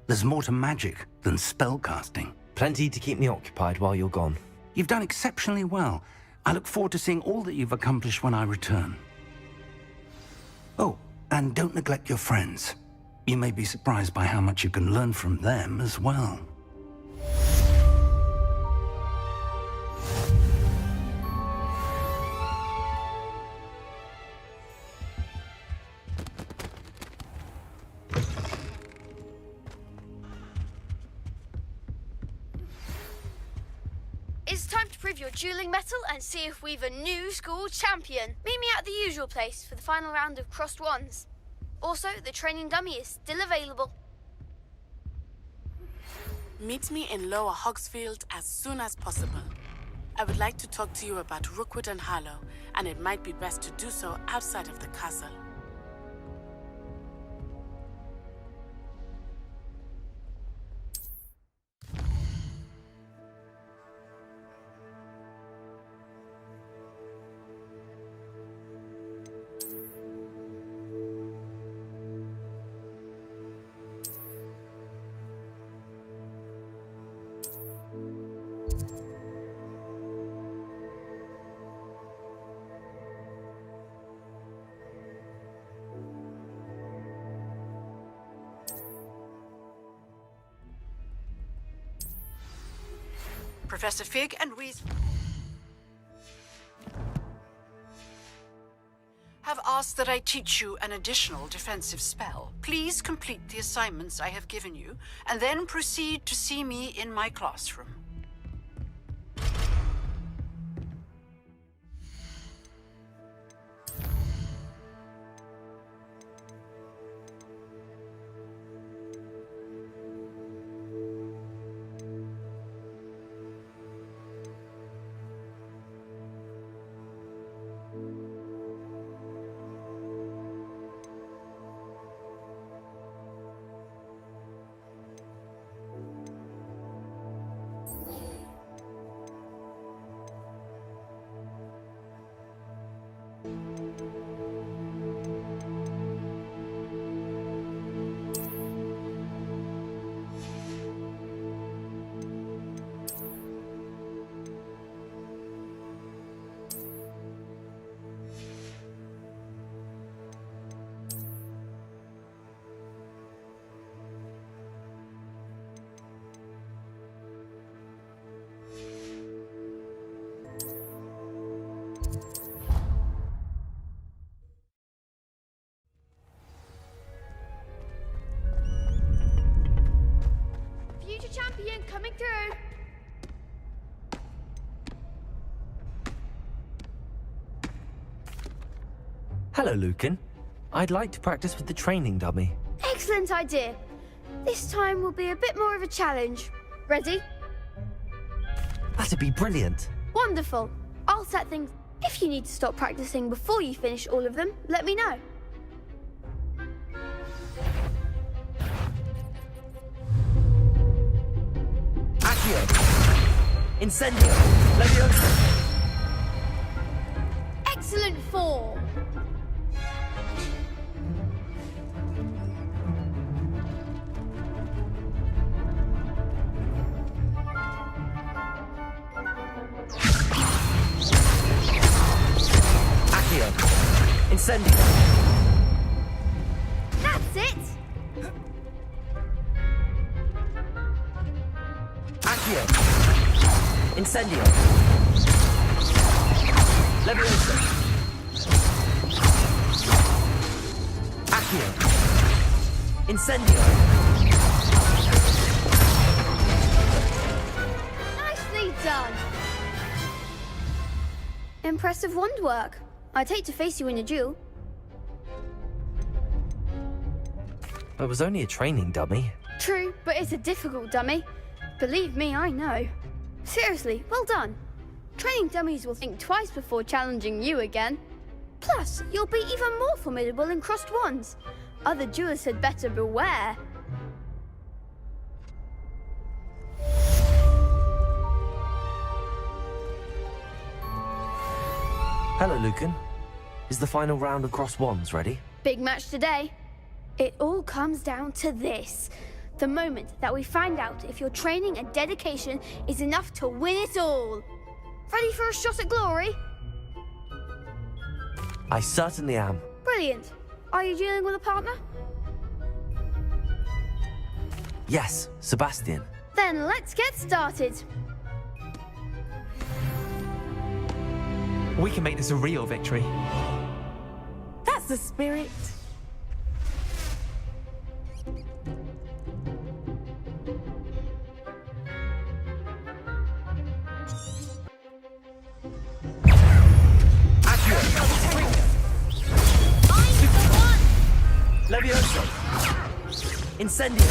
There's more to magic than spellcasting. Plenty to keep me occupied while you're gone. You've done exceptionally well. I look forward to seeing all that you've accomplished when I return. Oh, and don't neglect your friends. You may be surprised by how much you can learn from them as well. It's time to prove your dueling mettle and see if we've a new school champion. Meet me at the usual place for the final round of crossed wands. Also, the training dummy is still available. Meet me in Lower Hogsfield as soon as possible. I would like to talk to you about Rookwood and Harlow, and it might be best to do so outside of the castle. Professor Fig and Weez have asked that I teach you an additional defensive spell. Please complete the assignments I have given you, and then proceed to see me in my classroom. Champion coming through. Hello, Lucan. I'd like to practice with the training dummy. Excellent idea. This time will be a bit more of a challenge. Ready? That'd be brilliant. Wonderful. I'll set things. If you need to stop practicing before you finish all of them, let me know. Incendio! Leviosa! Excellent form! Accio! Incendio! That's it! Accio! Incendio! Leviosa! Accio! Incendio! Nicely done! Impressive wand work. I'd hate to face you in a duel. It was only a training dummy. True, but it's a difficult dummy. Believe me, I know. Seriously, well done. Training dummies will think twice before challenging you again. Plus, you'll be even more formidable in crossed wands. Other duelists had better beware. Hello, Lucan. Is the final round of crossed wands ready? Big match today. It all comes down to this. The moment that we find out if your training and dedication is enough to win it all. Ready for a shot at glory? I certainly am. Brilliant. Are you dealing with a partner? Yes, Sebastian. Then let's get started. We can make this a real victory. That's the spirit. Levioso! Incendio!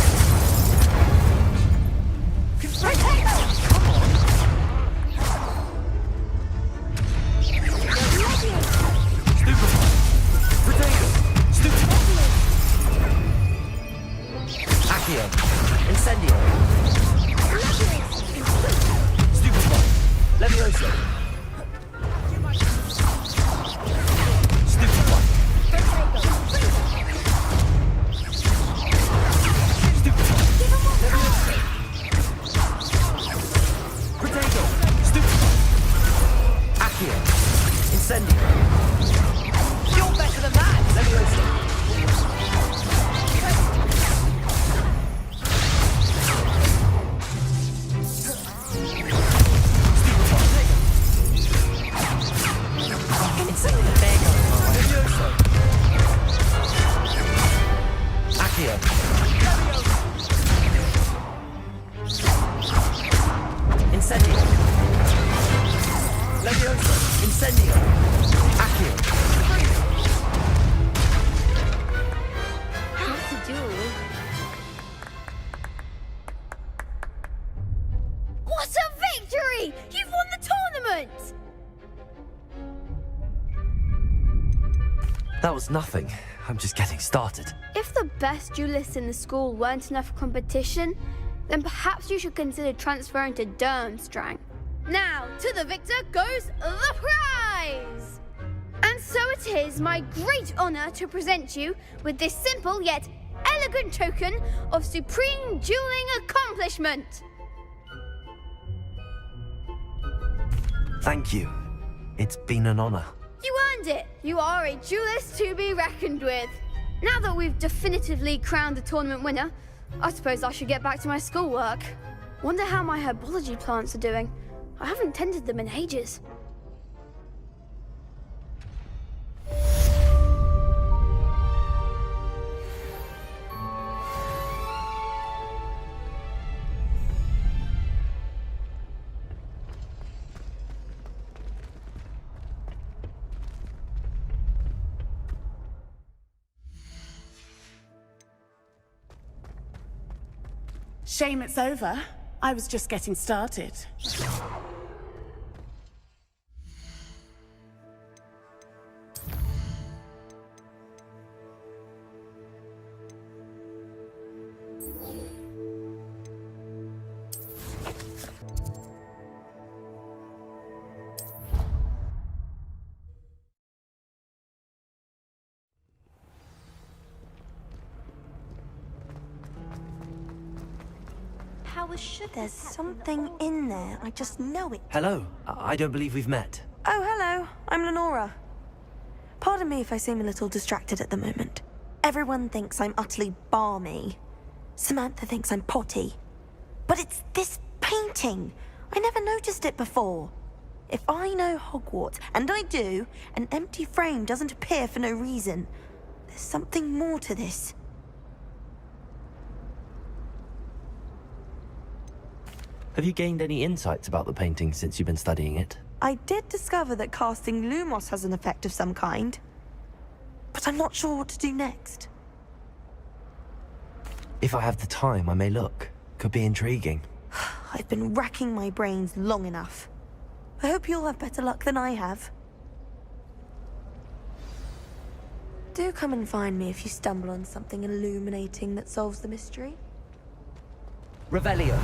Accio! Incendio! Stupefy! Levioso! Stupefy! Potato! Stupefy! Accio! Incendio! You're better than that! Levioso! Incendio! Levioso! Incendio! Accio! What to do? What a victory! You've won the tournament! That was nothing. I'm just getting started. If the best duelists in the school weren't enough for competition, then perhaps you should consider transferring to Durmstrang. Now, to the victor goes the prize! And so it is my great honor to present you with this simple yet elegant token of supreme dueling accomplishment. Thank you. It's been an honor. You earned it! You are a duelist to be reckoned with. Now that we've definitively crowned the tournament winner, I suppose I should get back to my schoolwork. Wonder how my herbology plants are doing. I haven't tended them in ages. Shame it's over. I was just getting started. There's something in there. I just know it. Hello. I don't believe we've met. Oh, hello. I'm Lenora. Pardon me if I seem a little distracted at the moment. Everyone thinks I'm utterly balmy. Samantha thinks I'm potty. But it's this painting. I never noticed it before. If I know Hogwarts, and I do, an empty frame doesn't appear for no reason. There's something more to this. Have you gained any insights about the painting since you've been studying it? I did discover that casting Lumos has an effect of some kind. But I'm not sure what to do next. If I have the time, I may look. Could be intriguing. I've been racking my brains long enough. I hope you'll have better luck than I have. Do come and find me if you stumble on something illuminating that solves the mystery. Revelio.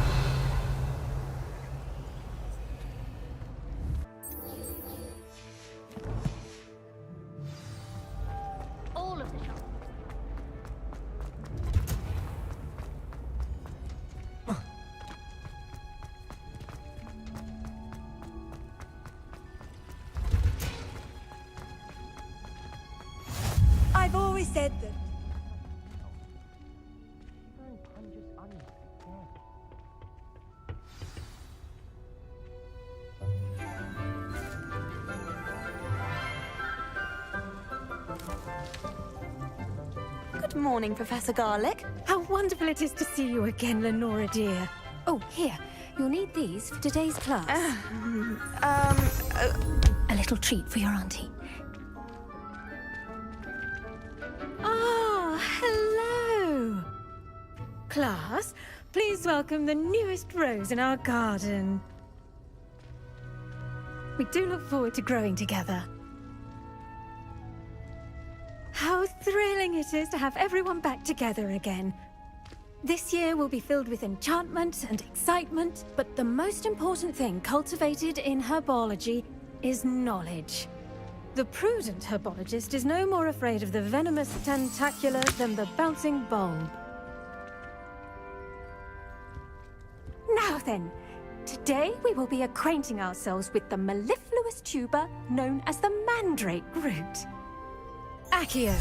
All of the shop. I've always said that. Good morning, Professor Garlic. How wonderful it is to see you again, Lenora dear. Oh, here. You'll need these for today's class. A little treat for your auntie. Ah, hello. Class, please welcome the newest rose in our garden. We do look forward to growing together. How thrilling it is to have everyone back together again. This year will be filled with enchantment and excitement, but the most important thing cultivated in herbology is knowledge. The prudent herbologist is no more afraid of the venomous tentacula than the bouncing bulb. Now then, today we will be acquainting ourselves with the mellifluous tuber known as the mandrake root. Accio.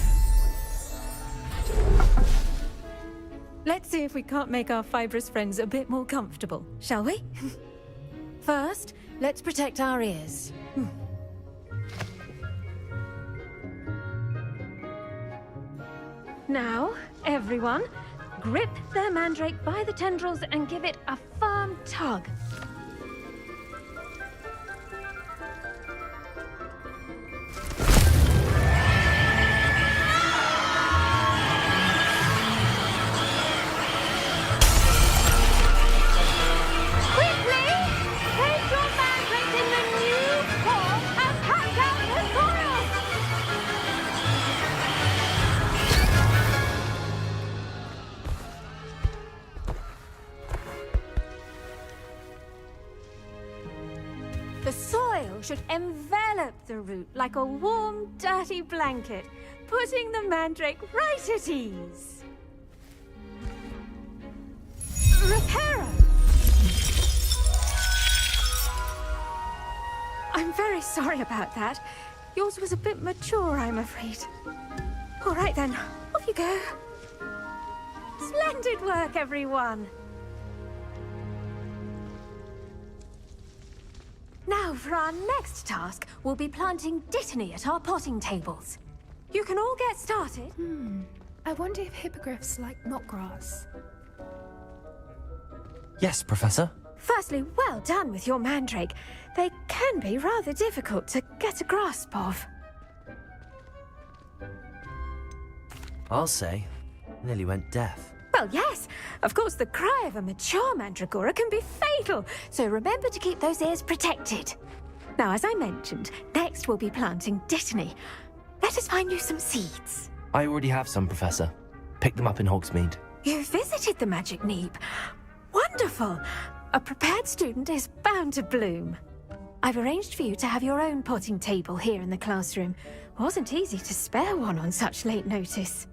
Let's see if we can't make our fibrous friends a bit more comfortable, shall we? First, let's protect our ears. Now, everyone, grip their mandrake by the tendrils and give it a firm tug. The soil should envelop the root like a warm, dirty blanket, putting the mandrake right at ease. Reparo! I'm very sorry about that. Yours was a bit mature, I'm afraid. All right then, off you go. Splendid work, everyone! Now, for our next task, we'll be planting dittany at our potting tables. You can all get started. I wonder if hippogriffs like knotgrass. Yes, Professor. Firstly, well done with your mandrake. They can be rather difficult to get a grasp of. I'll say. Nearly went deaf. Well, yes. Of course, the cry of a mature mandragora can be fatal, so remember to keep those ears protected. Now, as I mentioned, next we'll be planting dittany. Let us find you some seeds. I already have some, Professor. Picked them up in Hogsmeade. You visited the Magic Neep. Wonderful. A prepared student is bound to bloom. I've arranged for you to have your own potting table here in the classroom. Wasn't easy to spare one on such late notice.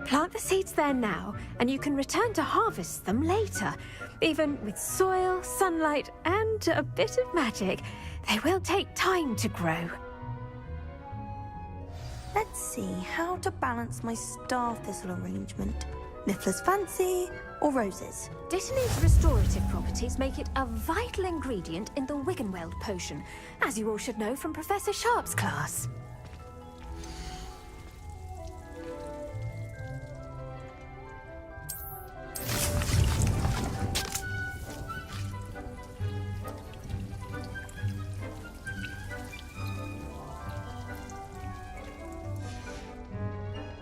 Plant the seeds there now, and you can return to harvest them later. Even with soil, sunlight, and a bit of magic, they will take time to grow. Let's see how to balance my star thistle arrangement. Niffler's fancy or roses? Dittany's restorative properties make it a vital ingredient in the Wiggenweld potion, as you all should know from Professor Sharp's class.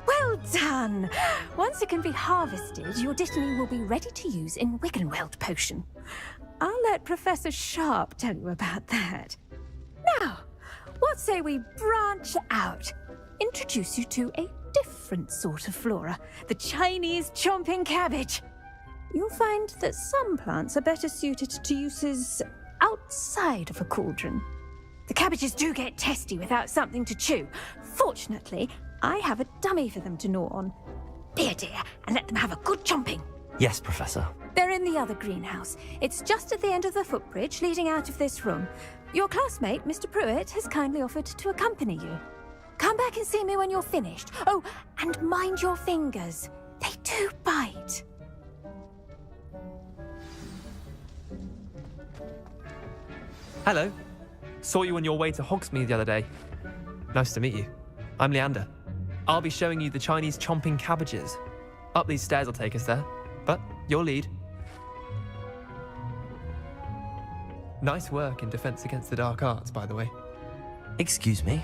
Well done! Once it can be harvested, your Dittany will be ready to use in Wiggenweld potion. I'll let Professor Sharp tell you about that. Now, what say we branch out? Introduce you to a different sort of flora, the Chinese chomping cabbage. You'll find that some plants are better suited to uses outside of a cauldron. The cabbages do get testy without something to chew. Fortunately, I have a dummy for them to gnaw on. Dear, and let them have a good chomping. Yes, Professor. They're in the other greenhouse. It's just at the end of the footbridge leading out of this room. Your classmate, Mr. Pruitt, has kindly offered to accompany you. Come back and see me when you're finished. Oh, and mind your fingers. They do bite. Hello. Saw you on your way to Hogsmeade the other day. Nice to meet you. I'm Leander. I'll be showing you the Chinese chomping cabbages. Up these stairs will take us there, but your lead. Nice work in Defense Against the Dark Arts, by the way. Excuse me?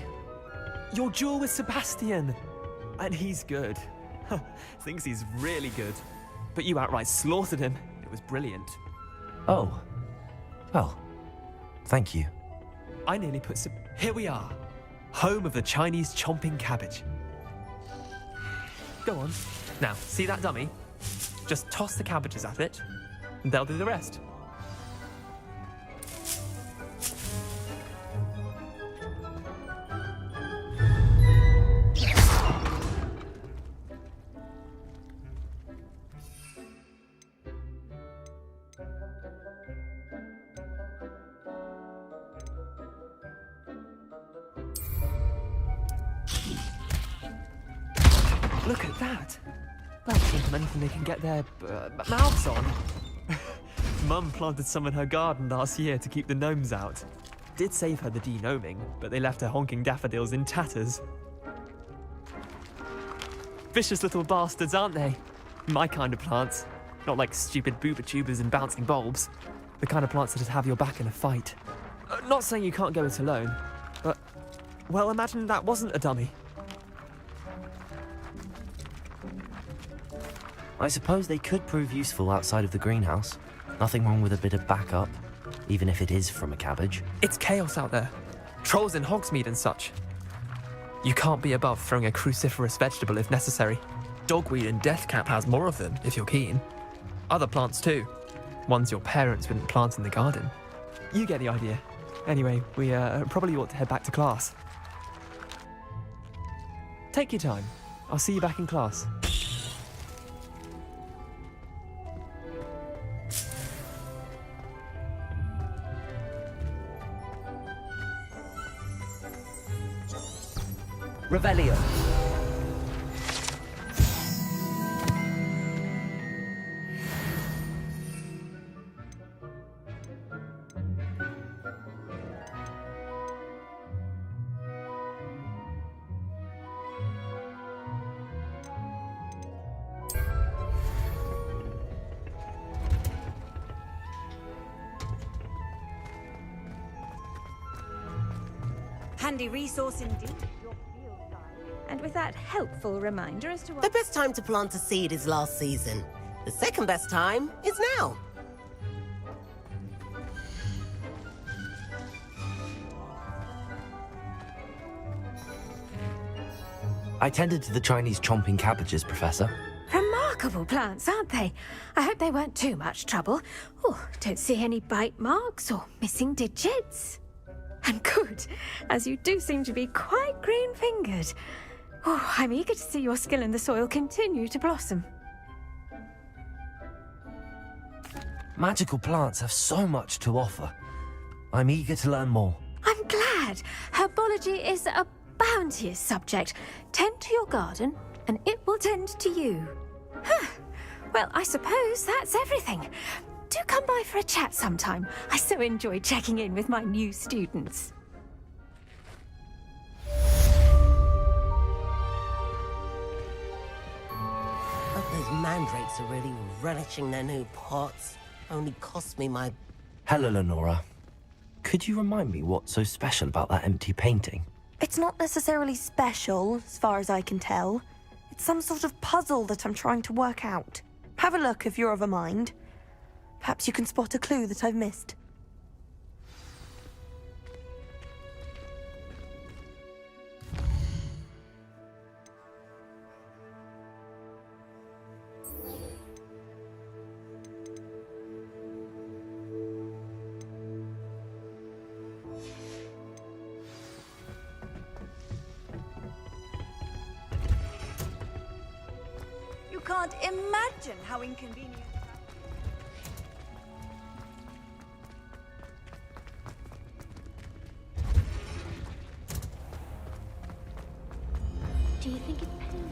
Your duel with Sebastian! And he's good. Thinks he's really good. But you outright slaughtered him. It was brilliant. Oh. Well, thank you. I nearly put some... Here we are. Home of the Chinese chomping cabbage. Go on. Now, see that dummy? Just toss the cabbages at it, and they'll do the rest. Look at that! That's from anything they can get their mouths on. Mum planted some in her garden last year to keep the gnomes out. Did save her the de-gnoming, but they left her honking daffodils in tatters. Vicious little bastards, aren't they? My kind of plants. Not like stupid booba tubers and bouncing bulbs. The kind of plants that'd have your back in a fight. Not saying you can't go it alone, but... Well, imagine that wasn't a dummy. I suppose they could prove useful outside of the greenhouse. Nothing wrong with a bit of backup, even if it is from a cabbage. It's chaos out there. Trolls in Hogsmeade and such. You can't be above throwing a cruciferous vegetable if necessary. Dogweed and deathcap has more of them, if you're keen. Other plants too. Ones your parents wouldn't plant in the garden. You get the idea. Anyway, we probably ought to head back to class. Take your time. I'll see you back in class. Revelio. Handy resource indeed. And with that helpful reminder as to what... The best time to plant a seed is last season. The second best time is now. I tended to the Chinese chomping cabbages, Professor. Remarkable plants, aren't they? I hope they weren't too much trouble. Oh, don't see any bite marks or missing digits. And good, as you do seem to be quite green-fingered. Oh, I'm eager to see your skill in the soil continue to blossom. Magical plants have so much to offer. I'm eager to learn more. I'm glad. Herbology is a bounteous subject. Tend to your garden, and it will tend to you. Well, I suppose that's everything. Do come by for a chat sometime. I so enjoy checking in with my new students. Those mandrakes are really relishing their new pots. Only cost me my... Hello, Lenora. Could you remind me what's so special about that empty painting? It's not necessarily special, as far as I can tell. It's some sort of puzzle that I'm trying to work out. Have a look if you're of a mind. Perhaps you can spot a clue that I've missed. You can't imagine how inconvenient. Do you think it's pain?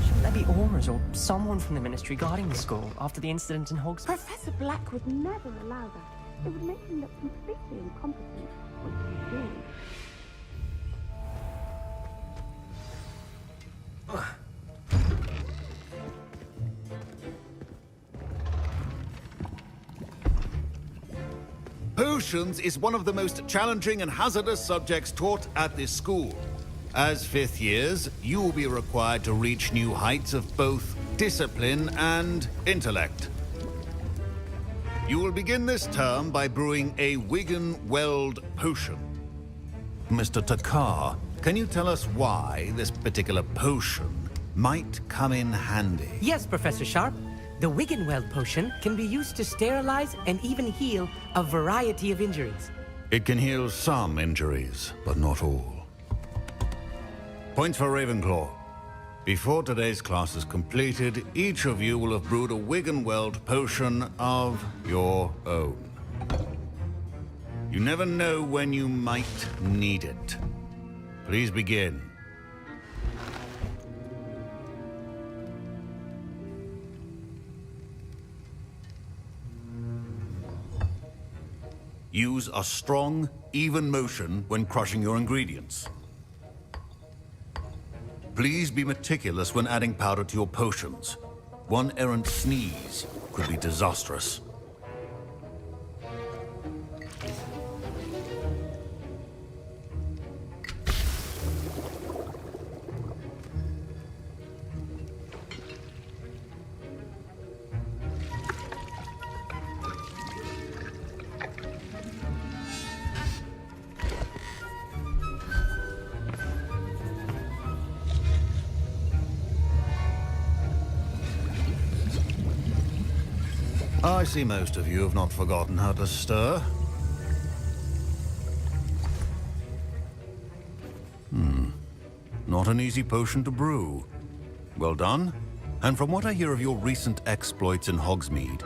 Shouldn't there be auras or someone from the Ministry guarding the school after the incident in Hogsmeade? Professor Black would never allow that. It would make him look completely incompetent. What he's doing. Potions is one of the most challenging and hazardous subjects taught at this school. As fifth years, you will be required to reach new heights of both discipline and intellect. You will begin this term by brewing a Wigan-Weld potion. Mr. Takar, can you tell us why this particular potion might come in handy? Yes, Professor Sharp. The Wigan-Weld potion can be used to sterilize and even heal a variety of injuries. It can heal some injuries, but not all. Points for Ravenclaw. Before today's class is completed, each of you will have brewed a Wigan-Weld potion of your own. You never know when you might need it. Please begin. Use a strong, even motion when crushing your ingredients. Please be meticulous when adding powder to your potions. One errant sneeze could be disastrous. I see most of you have not forgotten how to stir. Not an easy potion to brew. Well done. And from what I hear of your recent exploits in Hogsmeade,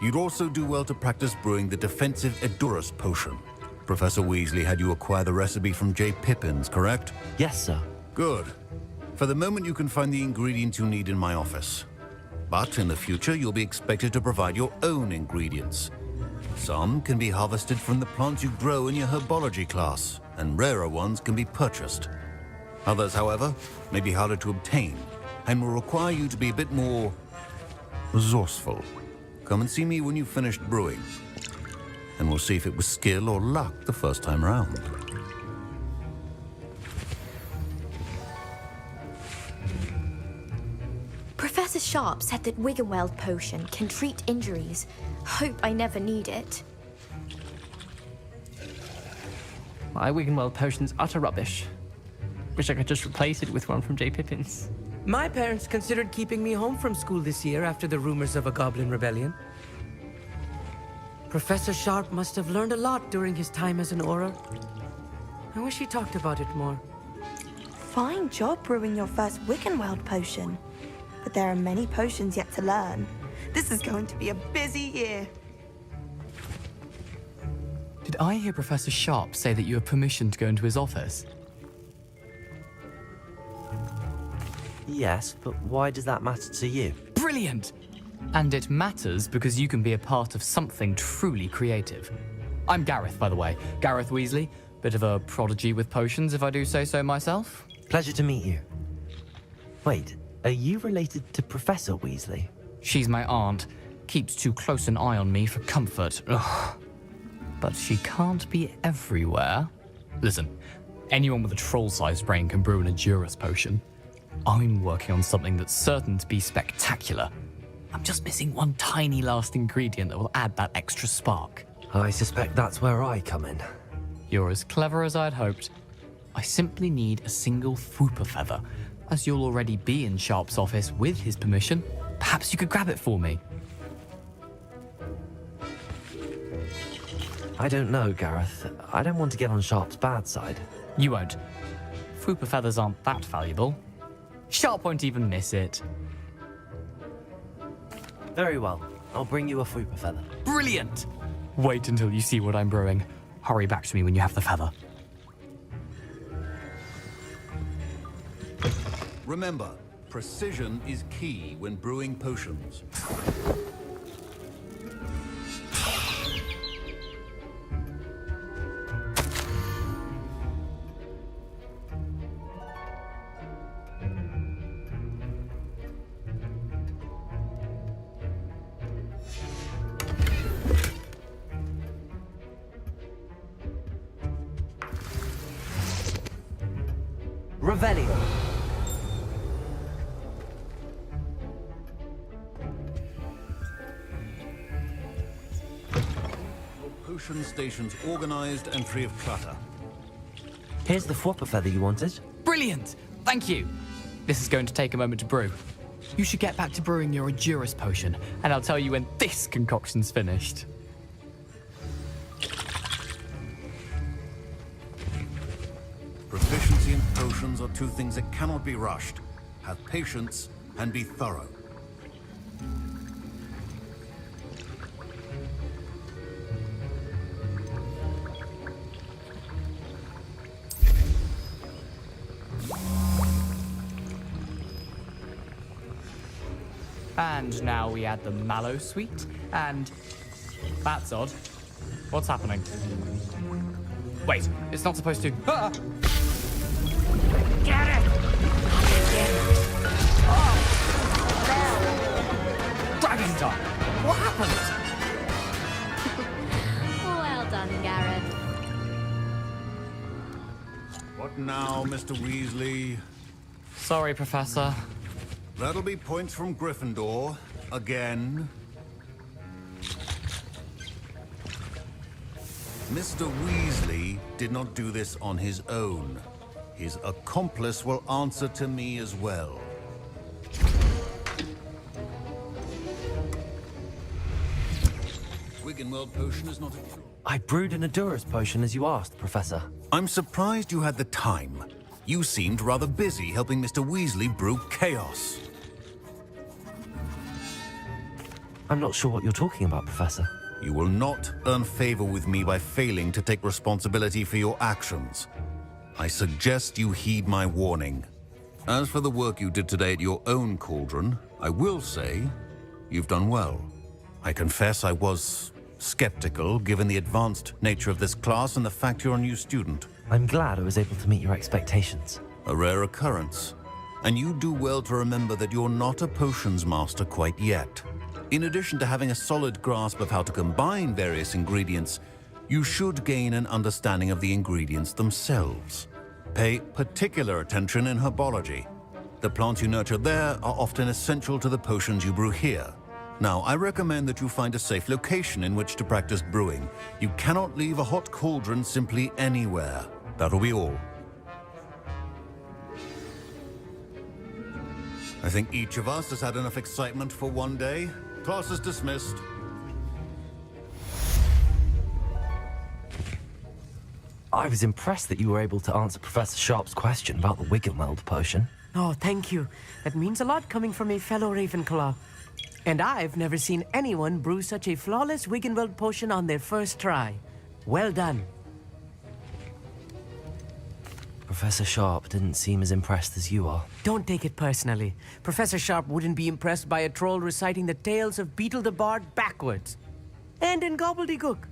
you'd also do well to practice brewing the defensive Edurus potion. Professor Weasley had you acquire the recipe from J. Pippin's, correct? Yes, sir. Good. For the moment, you can find the ingredients you need in my office. But in the future, you'll be expected to provide your own ingredients. Some can be harvested from the plants you grow in your herbology class, and rarer ones can be purchased. Others, however, may be harder to obtain, and will require you to be a bit more resourceful. Come and see me when you've finished brewing, and we'll see if it was skill or luck the first time round. Professor Sharp said that Wigan-Weld potion can treat injuries. Hope I never need it. My Wigan-Weld potion's utter rubbish. Wish I could just replace it with one from J. Pippin's. My parents considered keeping me home from school this year after the rumors of a goblin rebellion. Professor Sharp must have learned a lot during his time as an Auror. I wish he talked about it more. Fine job brewing your first Wigan-Weld potion. But there are many potions yet to learn. This is going to be a busy year. Did I hear Professor Sharp say that you have permission to go into his office? Yes, but why does that matter to you? Brilliant! And it matters because you can be a part of something truly creative. I'm Gareth, by the way. Gareth Weasley. Bit of a prodigy with potions, if I do say so myself. Pleasure to meet you. Wait, are you related to Professor Weasley? She's my aunt. Keeps too close an eye on me for comfort. Ugh. but she can't be everywhere. Listen, anyone with a troll-sized brain can brew an Endurance potion. I'm working on something that's certain to be spectacular. I'm just missing one tiny last ingredient that will add that extra spark. I suspect that's where I come in. You're as clever as I'd hoped. I simply need a single Fwooper feather. As you'll already be in Sharp's office with his permission, perhaps you could grab it for me. I don't know, Gareth. I don't want to get on Sharp's bad side. You won't. Fwooper feathers aren't that valuable. Sharp won't even miss it. Very well. I'll bring you a Fwooper feather. Brilliant! Wait until you see what I'm brewing. Hurry back to me when you have the feather. Remember, precision is key when brewing potions. Revelio. Potion stations organized and free of clutter. Here's the Fwooper feather you wanted. Brilliant! Thank you! This is going to take a moment to brew. You should get back to brewing your Endurance potion, and I'll tell you when this concoction's finished. Proficiency in potions are two things that cannot be rushed. Have patience and be thorough. And now we add the mallow sweet, and... That's odd. What's happening? Wait, it's not supposed to... Ah! Get it! Dragon time! What happened? Well done, Gareth. What now, Mr. Weasley? Sorry, Professor. That'll be points from Gryffindor. Again. Mr. Weasley did not do this on his own. His accomplice will answer to me as well. Wiggenweld potion is not a... I brewed an Endurance potion as you asked, Professor. I'm surprised you had the time. You seemed rather busy helping Mr. Weasley brew chaos. I'm not sure what you're talking about, Professor. You will not earn favor with me by failing to take responsibility for your actions. I suggest you heed my warning. As for the work you did today at your own cauldron, I will say you've done well. I confess I was skeptical, given the advanced nature of this class and the fact you're a new student. I'm glad I was able to meet your expectations. A rare occurrence. And you do well to remember that you're not a potions master quite yet. In addition to having a solid grasp of how to combine various ingredients, you should gain an understanding of the ingredients themselves. Pay particular attention in herbology. The plants you nurture there are often essential to the potions you brew here. Now, I recommend that you find a safe location in which to practice brewing. You cannot leave a hot cauldron simply anywhere. That'll be all. I think each of us has had enough excitement for one day. Class is dismissed. I was impressed that you were able to answer Professor Sharp's question about the Wiggenweld potion. Oh, thank you. That means a lot coming from a fellow Ravenclaw. And I've never seen anyone brew such a flawless Wiggenweld potion on their first try. Well done. Professor Sharp didn't seem as impressed as you are. Don't take it personally. Professor Sharp wouldn't be impressed by a troll reciting the tales of Beetle the Bard backwards. And in gobbledygook.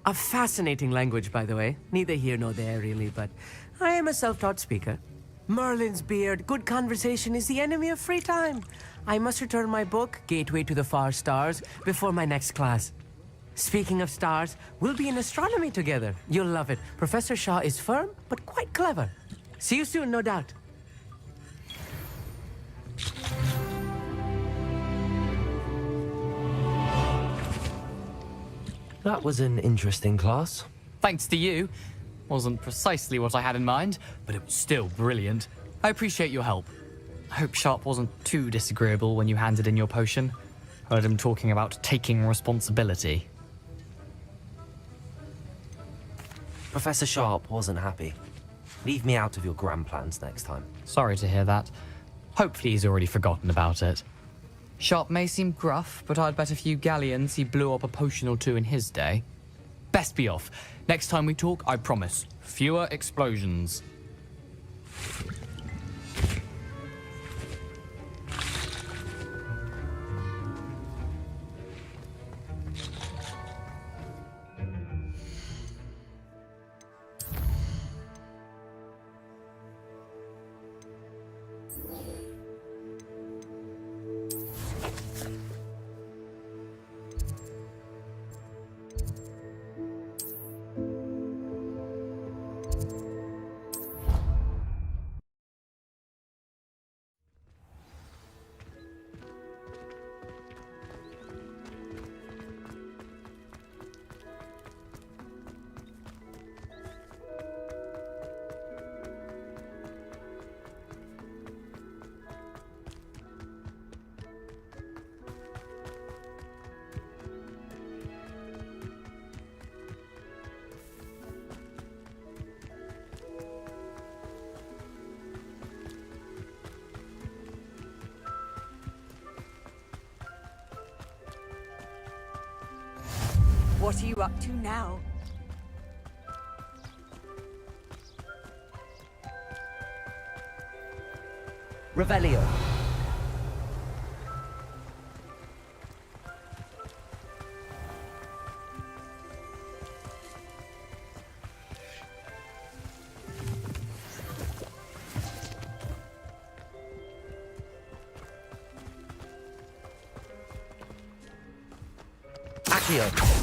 A fascinating language, by the way. Neither here nor there, really, but I am a self-taught speaker. Merlin's beard, good conversation is the enemy of free time. I must return my book, Gateway to the Far Stars, before my next class. Speaking of stars, we'll be in astronomy together. You'll love it. Professor Shaw is firm, but quite clever. See you soon, no doubt. That was an interesting class. Thanks to you. Wasn't precisely what I had in mind, but it was still brilliant. I appreciate your help. I hope Sharp wasn't too disagreeable when you handed in your potion. Heard him talking about taking responsibility. Professor Sharp wasn't happy. Leave me out of your grand plans next time. Sorry to hear that. Hopefully he's already forgotten about it. Sharp may seem gruff, but I'd bet a few galleons he blew up a potion or two in his day. Best be off. Next time we talk, I promise, fewer explosions. What are you up to now? Revelio. Accio.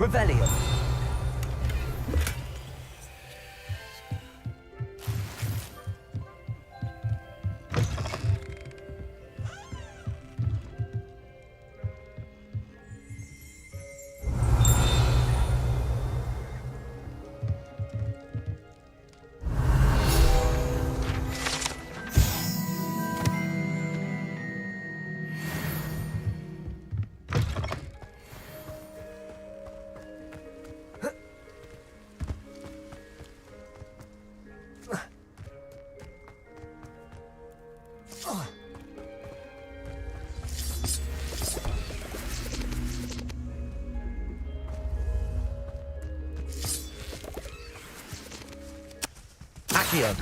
Revelio. Accio.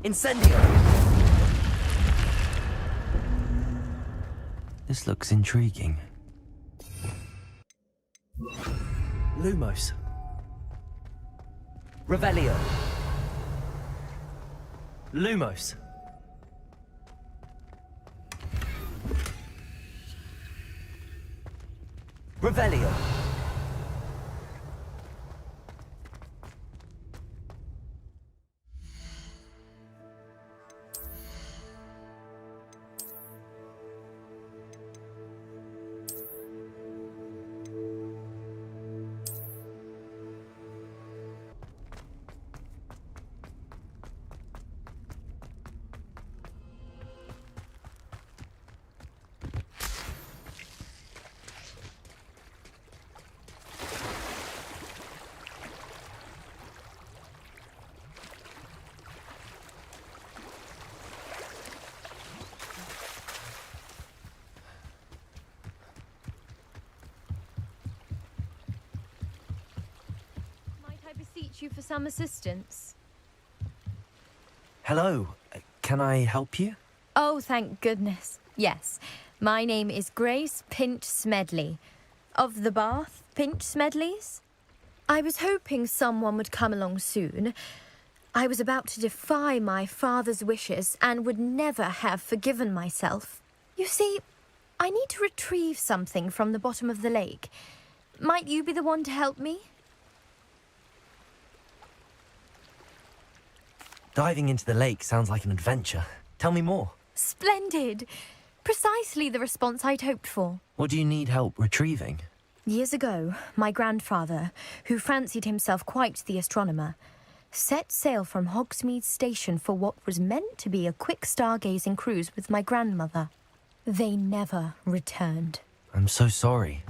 Incendio. This looks intriguing. Lumos. Revelio. Lumos. Revelio. Beseech you for some assistance. Hello. Can I help you? Oh, thank goodness. Yes. My name is Grace Pinch Smedley. Of the Bath Pinch Smedleys? I was hoping someone would come along soon. I was about to defy my father's wishes and would never have forgiven myself. You see, I need to retrieve something from the bottom of the lake. Might you be the one to help me? Diving into the lake sounds like an adventure. Tell me more. Splendid! Precisely the response I'd hoped for. What do you need help retrieving? Years ago, my grandfather, who fancied himself quite the astronomer, set sail from Hogsmeade Station for what was meant to be a quick stargazing cruise with my grandmother. They never returned. I'm so sorry.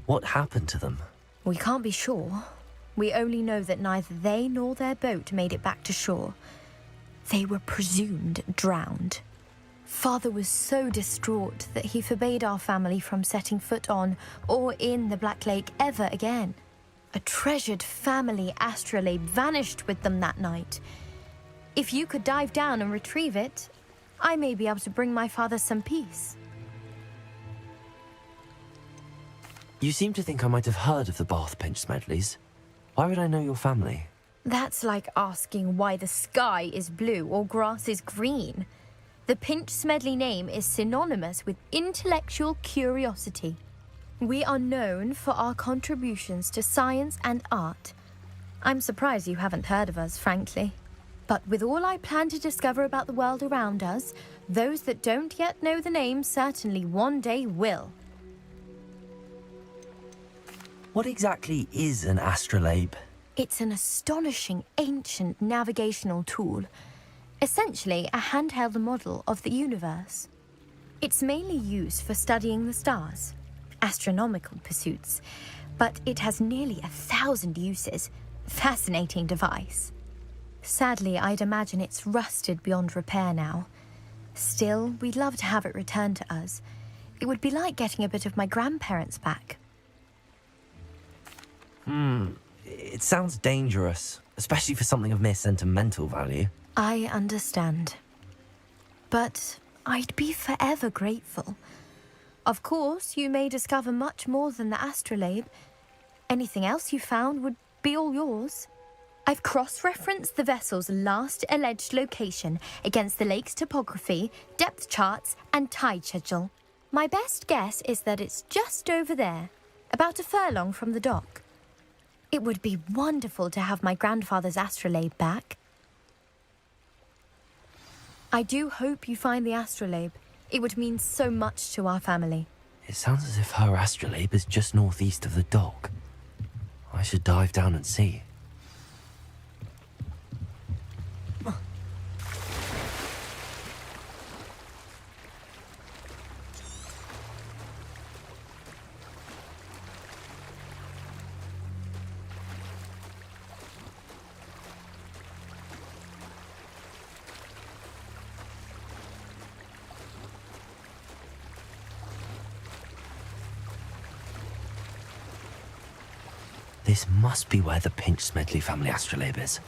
What happened to them? We can't be sure. We only know that neither they nor their boat made it back to shore. They were presumed drowned. Father was so distraught that he forbade our family from setting foot on or in the Black Lake ever again. A treasured family astrolabe vanished with them that night. If you could dive down and retrieve it, I may be able to bring my father some peace. You seem to think I might have heard of the Bath Pinch Smedleys. Why would I know your family? That's like asking why the sky is blue or grass is green. The Pinch Smedley name is synonymous with intellectual curiosity. We are known for our contributions to science and art. I'm surprised you haven't heard of us, frankly. But with all I plan to discover about the world around us, those that don't yet know the name certainly one day will. What exactly is an astrolabe? It's an astonishing ancient navigational tool. Essentially a handheld model of the universe. It's mainly used for studying the stars, astronomical pursuits, but it has nearly 1,000 uses. Fascinating device. Sadly, I'd imagine it's rusted beyond repair now. Still, we'd love to have it returned to us. It would be like getting a bit of my grandparents back. It sounds dangerous, especially for something of mere sentimental value. I understand. But I'd be forever grateful. Of course, you may discover much more than the astrolabe. Anything else you found would be all yours. I've cross-referenced the vessel's last alleged location against the lake's topography, depth charts, and tide schedule. My best guess is that it's just over there, about a furlong from the dock. It would be wonderful to have my grandfather's astrolabe back. I do hope you find the astrolabe. It would mean so much to our family. It sounds as if her astrolabe is just northeast of the dock. I should dive down and see. This must be where the Pinch Smedley family astrolabe is.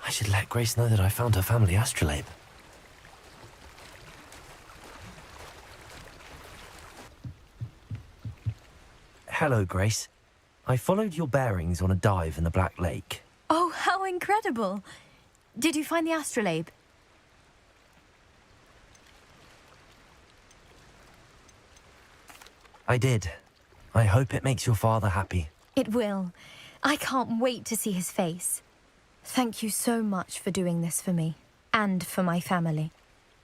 I should let Grace know that I found her family astrolabe. Hello, Grace. I followed your bearings on a dive in the Black Lake. Oh, how incredible! Did you find the astrolabe? I did. I hope it makes your father happy. It will. I can't wait to see his face. Thank you so much for doing this for me, and for my family.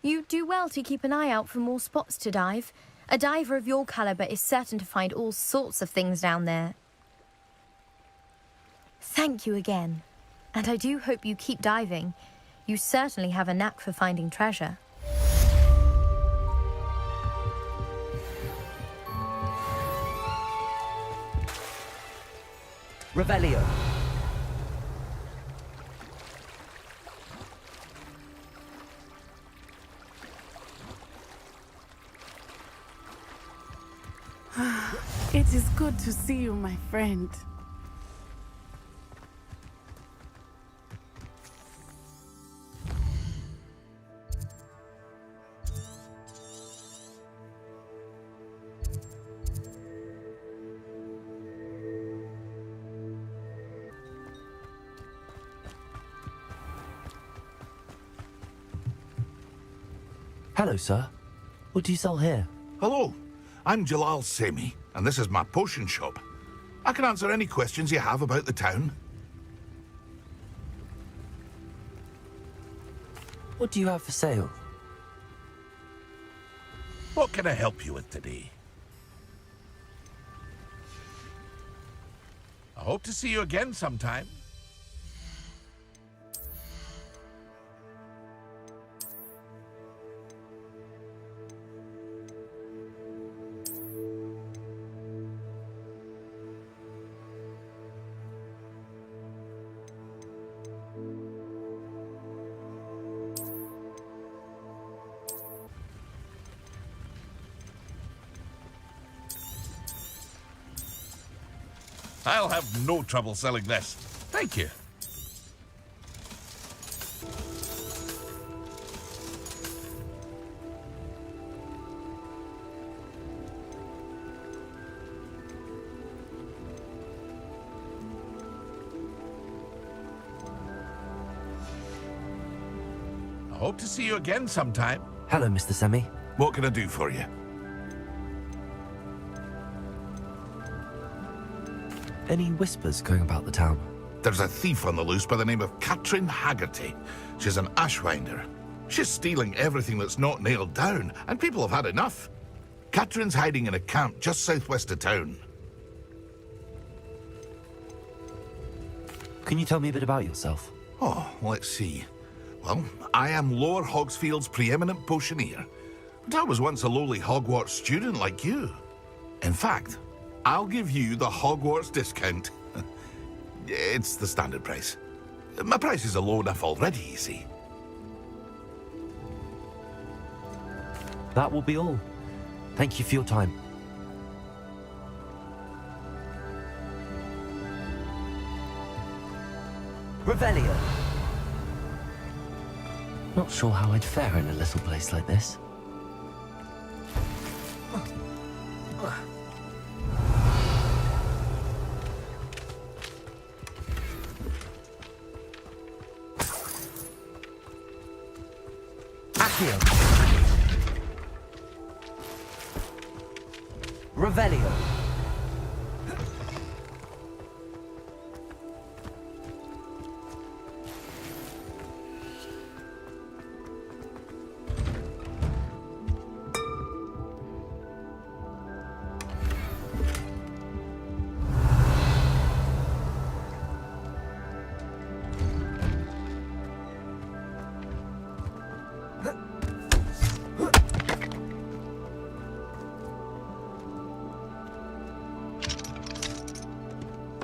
You do well to keep an eye out for more spots to dive. A diver of your caliber is certain to find all sorts of things down there. Thank you again. And I do hope you keep diving. You certainly have a knack for finding treasure. Revelio. It is good to see you, my friend. Hello, sir. What do you sell here? Hello, I'm Jalal Semi, and this is my potion shop. I can answer any questions you have about the town. What do you have for sale? What can I help you with today? I hope to see you again sometime. I'll have no trouble selling this. Thank you. I hope to see you again sometime. Hello, Mr. Semi. What can I do for you? Any whispers going about the town? There's a thief on the loose by the name of Katrin Haggerty. She's an ashwinder. She's stealing everything that's not nailed down, and people have had enough. Katrin's hiding in a camp just southwest of town. Can you tell me a bit about yourself? Oh, let's see. Well, I am Lower Hogsfield's preeminent potioneer, but I was once a lowly Hogwarts student like you. In fact, I'll give you the Hogwarts discount. It's the standard price. My prices are low enough already, you see. That will be all. Thank you for your time. Revelio. Not sure how I'd fare in a little place like this. Accio. Revelio.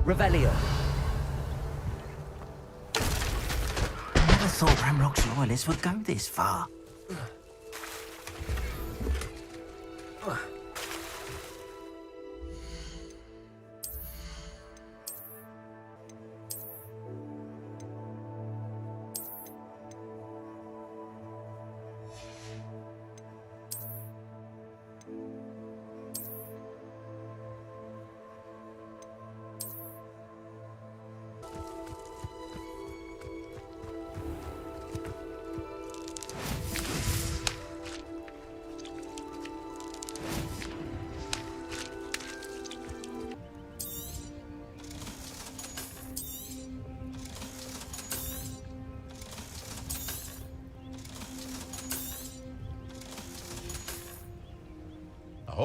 Revelio. Never thought Ramrock's loyalists would go this far.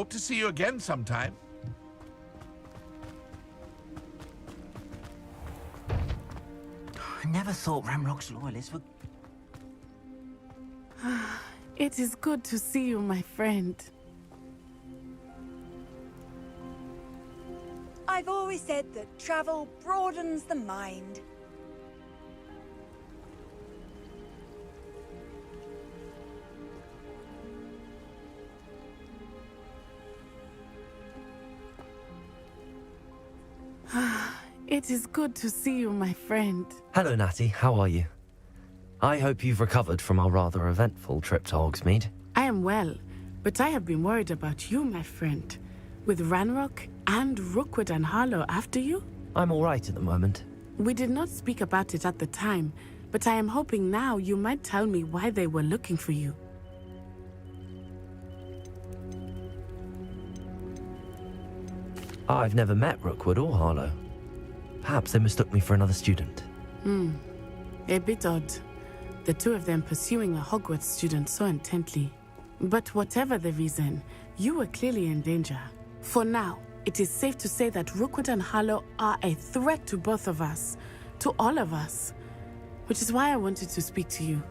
hope to see you again sometime. I never thought Ramrock's loyalists would... It is good to see you, my friend. I've always said that travel broadens the mind. It is good to see you, my friend. Hello, Natty. How are you? I hope you've recovered from our rather eventful trip to Hogsmeade. I am well, but I have been worried about you, my friend. With Ranrock and Rookwood and Harlow after you? I'm all right at the moment. We did not speak about it at the time, but I am hoping now you might tell me why they were looking for you. I've never met Rookwood or Harlow. Perhaps they mistook me for another student. A bit odd. The two of them pursuing a Hogwarts student so intently. But whatever the reason, you were clearly in danger. For now, it is safe to say that Rookwood and Harlow are a threat to both of us, to all of us. Which is why I wanted to speak to you.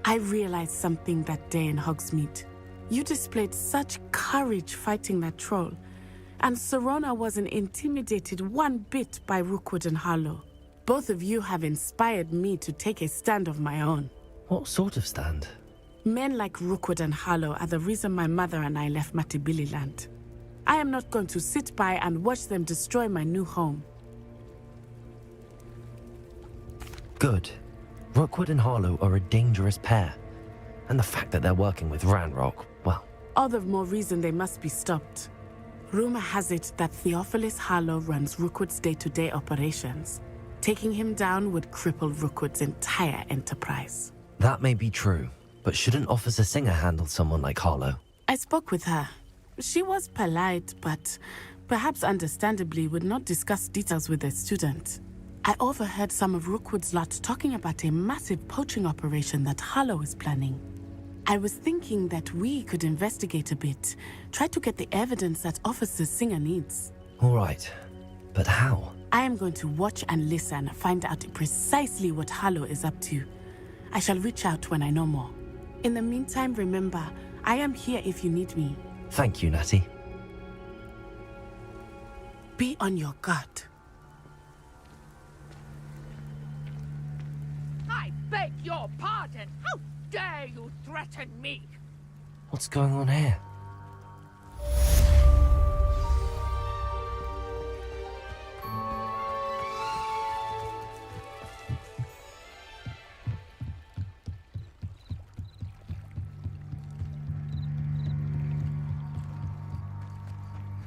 I realized something that day in Hogsmeade. You displayed such courage fighting that troll, and Serona wasn't intimidated one bit by Rookwood and Harlow. Both of you have inspired me to take a stand of my own. What sort of stand? Men like Rookwood and Harlow are the reason my mother and I left Matabeleland. I am not going to sit by and watch them destroy my new home. Good. Rookwood and Harlow are a dangerous pair. And the fact that they're working with Ranrock, well... All the more reason they must be stopped. Rumor has it that Theophilus Harlow runs Rookwood's day-to-day operations. Taking him down would cripple Rookwood's entire enterprise. That may be true, but shouldn't Officer Singer handle someone like Harlow? I spoke with her. She was polite, but perhaps understandably would not discuss details with a student. I overheard some of Rookwood's lot talking about a massive poaching operation that Harlow is planning. I was thinking that we could investigate a bit, try to get the evidence that Officer Singer needs. All right, but how? I am going to watch and listen, find out precisely what Harlow is up to. I shall reach out when I know more. In the meantime, remember, I am here if you need me. Thank you, Natty. Be on your guard. I beg your pardon. How dare you threaten me? What's going on here?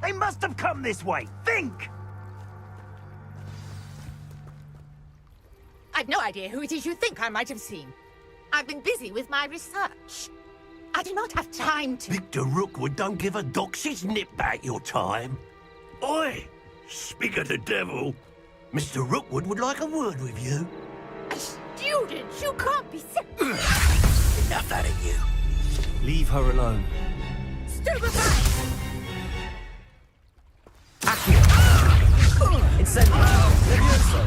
They must have come this way. Think! I've no idea who it is you think I might have seen. I've been busy with my research. I do not have time to... Victor Rookwood don't give a doxy's nip back your time. Oi! Speak of the devil. Mr. Rookwood would like a word with you. A student? You can't be sick. Enough out of you. Leave her alone. Stupefy! Incendio! Levioso!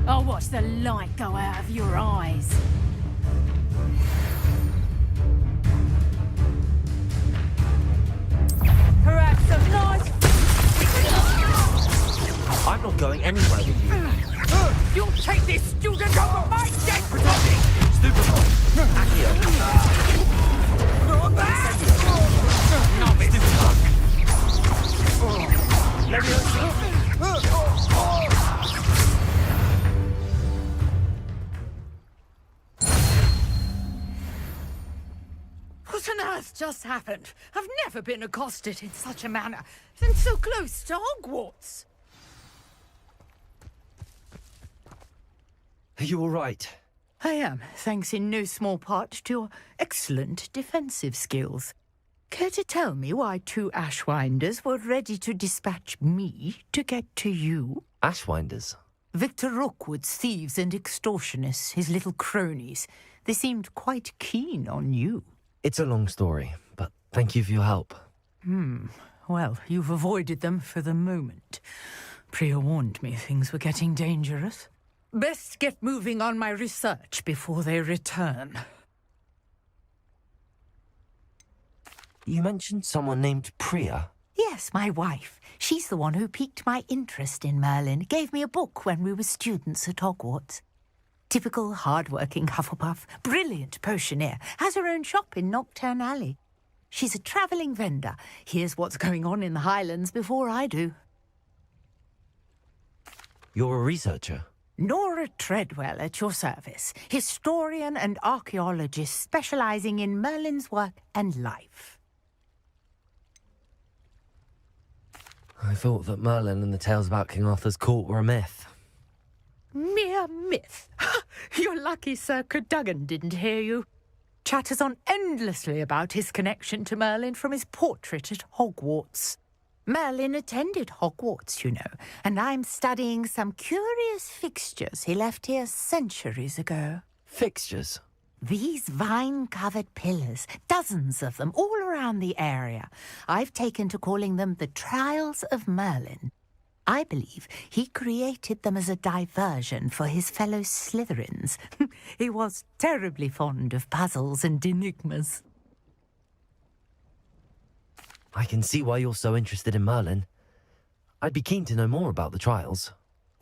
I'll watch the light go out of your eyes. Perhaps some nice... I'm not going anywhere with you. You'll take this student over my dead body! Stupefy! Accio! What on earth just happened? I've never been accosted in such a manner, and so close to Hogwarts. Are you all right? I am, thanks in no small part to your excellent defensive skills. Care to tell me why two Ashwinders were ready to dispatch me to get to you? Ashwinders? Victor Rookwood's thieves and extortionists, his little cronies. They seemed quite keen on you. It's a long story, but thank you for your help. Well, you've avoided them for the moment. Priya warned me things were getting dangerous. Best get moving on my research before they return. You mentioned someone named Priya. Yes, my wife. She's the one who piqued my interest in Merlin. Gave me a book when we were students at Hogwarts. Typical hard-working Hufflepuff, brilliant potioneer, has her own shop in Nocturne Alley. She's a travelling vendor. Hears what's going on in the Highlands before I do. You're a researcher? Nora Treadwell at your service. Historian and archaeologist specialising in Merlin's work and life. I thought that Merlin and the tales about King Arthur's court were a myth. Mere myth. You're lucky Sir Cadogan didn't hear you. Chatters on endlessly about his connection to Merlin from his portrait at Hogwarts. Merlin attended Hogwarts, you know, and I'm studying some curious fixtures he left here centuries ago. Fixtures? These vine-covered pillars, dozens of them, all around the area. I've taken to calling them the Trials of Merlin. I believe he created them as a diversion for his fellow Slytherins. He was terribly fond of puzzles and enigmas. I can see why you're so interested in Merlin. I'd be keen to know more about the trials.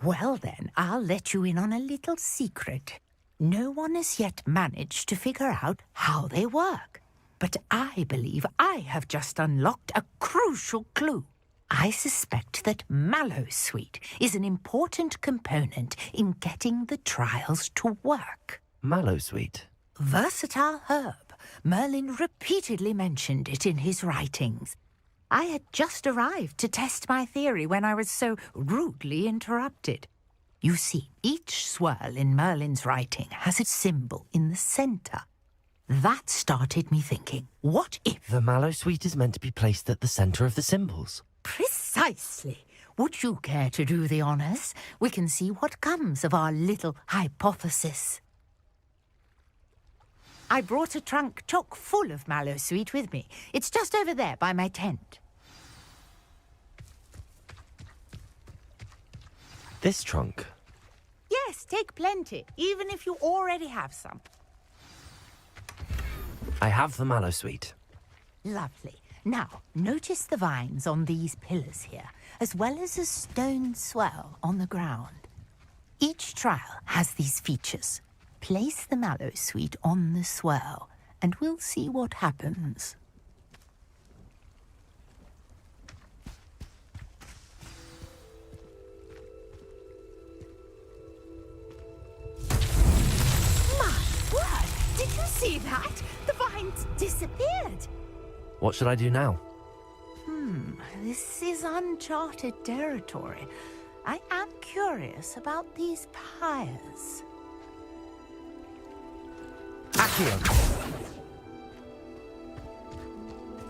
Well then, I'll let you in on a little secret. No one has yet managed to figure out how they work. But I believe I have just unlocked a crucial clue. I suspect that Mallowsweet is an important component in getting the trials to work. Mallowsweet? Versatile herb. Merlin repeatedly mentioned it in his writings. I had just arrived to test my theory when I was so rudely interrupted. You see, each swirl in Merlin's writing has its symbol in the centre. That started me thinking, what if... The Mallowsweet is meant to be placed at the centre of the symbols. Precisely. Would you care to do the honours? We can see what comes of our little hypothesis. I brought a trunk chock full of Mallowsweet with me. It's just over there by my tent. This trunk? Yes, take plenty, even if you already have some. I have the Mallowsweet. Lovely. Now, notice the vines on these pillars here, as well as a stone swell on the ground. Each trial has these features. Place the Mallowsweet on the swirl, and we'll see what happens. My word! Did you see that? The vines disappeared! What should I do now? This is uncharted territory. I am curious about these pyres. Accio!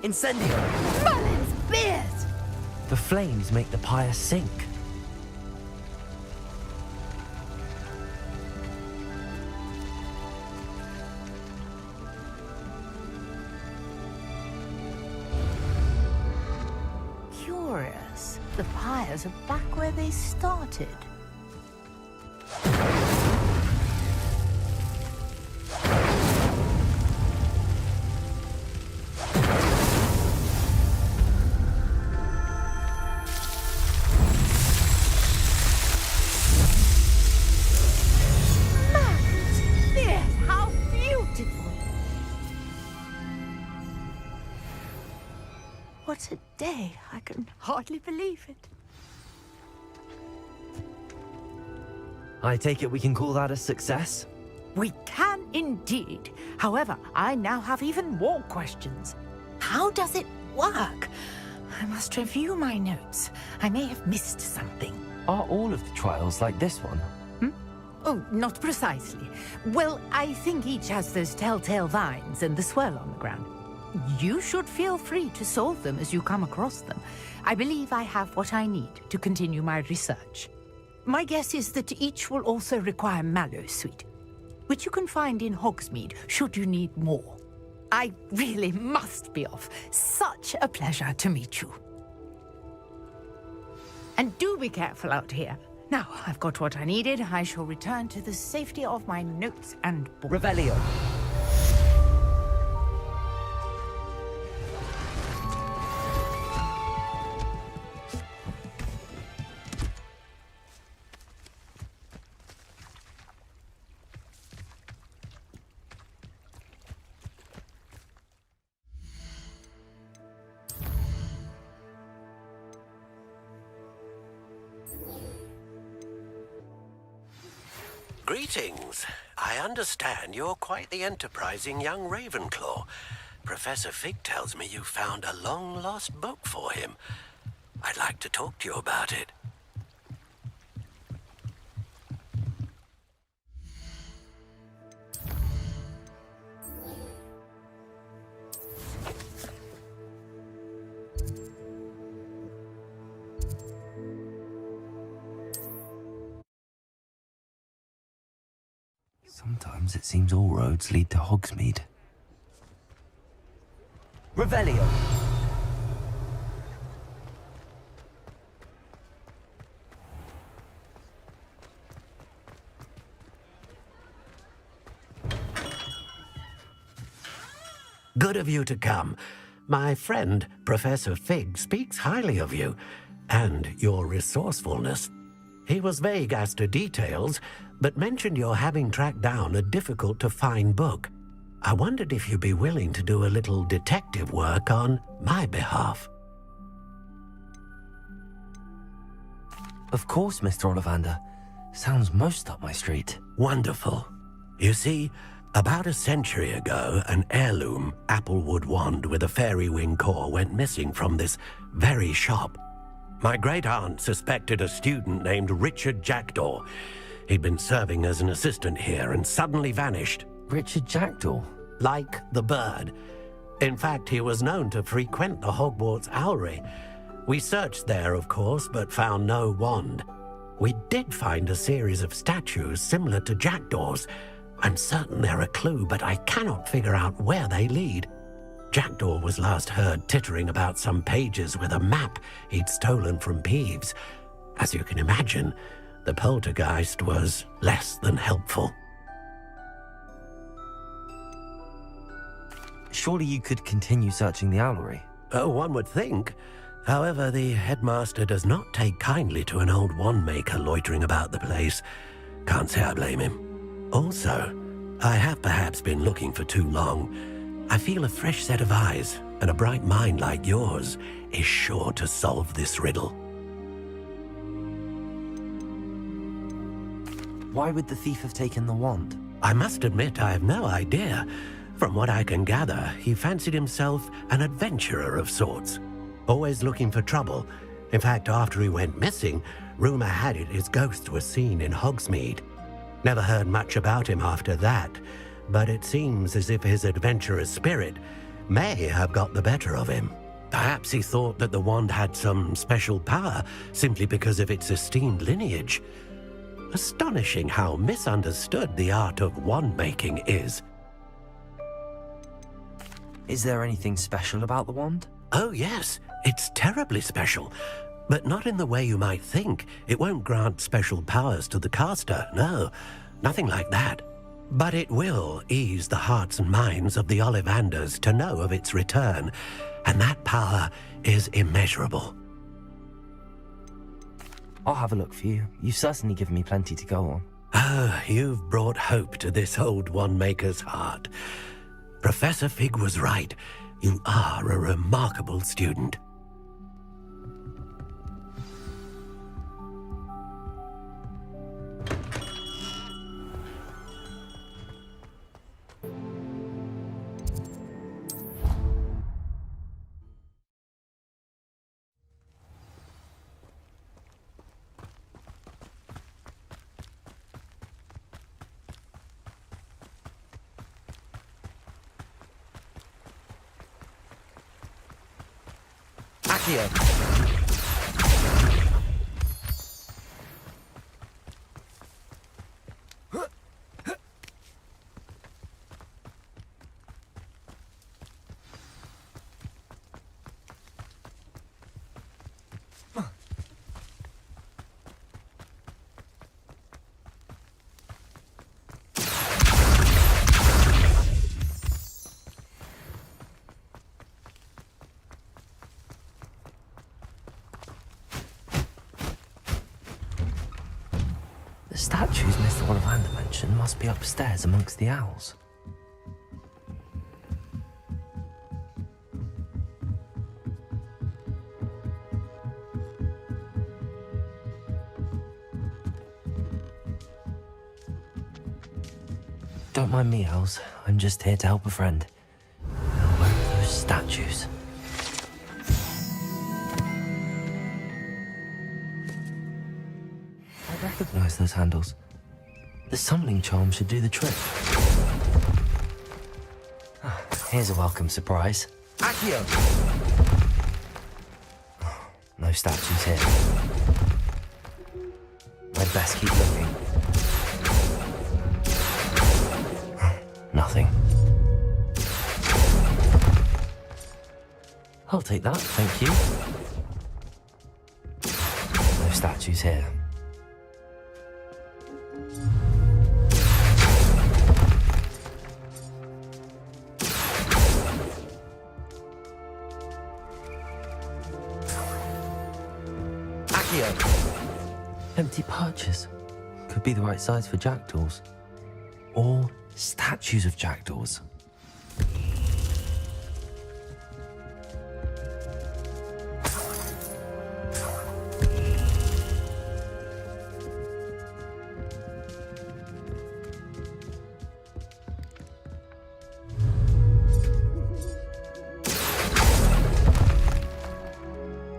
Incendio! Merlin's beard! The flames make the pyre sink. Curious. The pyres are back where they started. What a day. I can hardly believe it. I take it we can call that a success? We can indeed. However, I now have even more questions. How does it work? I must review my notes. I may have missed something. Are all of the trials like this one? Oh, not precisely. Well, I think each has those telltale vines and the swirl on the ground. You should feel free to solve them as you come across them. I believe I have what I need to continue my research. My guess is that each will also require mallowsweet, which you can find in Hogsmeade should you need more. I really must be off. Such a pleasure to meet you. And do be careful out here. Now, I've got what I needed. I shall return to the safety of my notes and books. Revelio. Greetings. I understand you're quite the enterprising young Ravenclaw. Professor Fig tells me you found a long-lost book for him. I'd like to talk to you about it. Sometimes it seems all roads lead to Hogsmeade. Revelio. Good of you to come. My friend, Professor Fig, speaks highly of you and your resourcefulness. He was vague as to details, but mentioned your having tracked down a difficult-to-find book. I wondered if you'd be willing to do a little detective work on my behalf. Of course, Mr. Ollivander. Sounds most up my street. Wonderful. You see, about a century ago, an heirloom applewood wand with a fairy wing core went missing from this very shop. My great-aunt suspected a student named Richard Jackdaw. He'd been serving as an assistant here and suddenly vanished. Richard Jackdaw? Like the bird. In fact, he was known to frequent the Hogwarts Owlery. We searched there, of course, but found no wand. We did find a series of statues similar to Jackdaw's. I'm certain they're a clue, but I cannot figure out where they lead. Jackdaw was last heard tittering about some pages with a map he'd stolen from Peeves. As you can imagine, the poltergeist was less than helpful. Surely you could continue searching the Owlery. Oh, one would think. However, the headmaster does not take kindly to an old wand-maker loitering about the place. Can't say I blame him. Also, I have perhaps been looking for too long. I feel a fresh set of eyes, and a bright mind like yours is sure to solve this riddle. Why would the thief have taken the wand? I must admit I have no idea. From what I can gather, he fancied himself an adventurer of sorts. Always looking for trouble. In fact, after he went missing, rumor had it his ghost was seen in Hogsmeade. Never heard much about him after that, but it seems as if his adventurous spirit may have got the better of him. Perhaps he thought that the wand had some special power simply because of its esteemed lineage. Astonishing how misunderstood the art of wand-making is. Is there anything special about the wand? Oh yes, it's terribly special. But not in the way you might think. It won't grant special powers to the caster, no. Nothing like that. But it will ease the hearts and minds of the Ollivanders to know of its return, and that power is immeasurable. I'll have a look for you. You've certainly given me plenty to go on. Oh, you've brought hope to this old wand-maker's heart. Professor Fig was right. You are a remarkable student. must be upstairs amongst the owls. Don't mind me, owls. I'm just here to help a friend. Now, where are those statues? I recognize those handles. The summoning charm should do the trick. Here's a welcome surprise. Accio! No statues here. I'd best keep looking. Nothing. I'll take that, thank you. No statues here. Empty perches. Could be the right size for jackdaws. Or statues of jackdaws.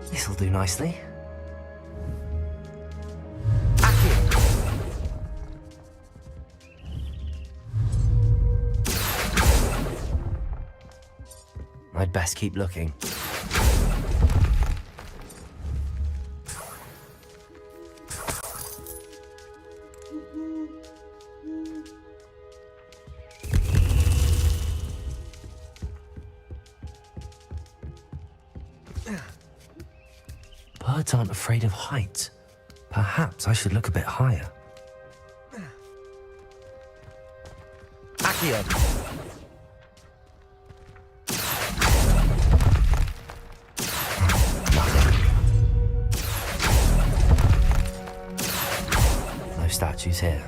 This'll do nicely. I'd best keep looking. Birds aren't afraid of heights. Perhaps I should look a bit higher. Accio! Statues here.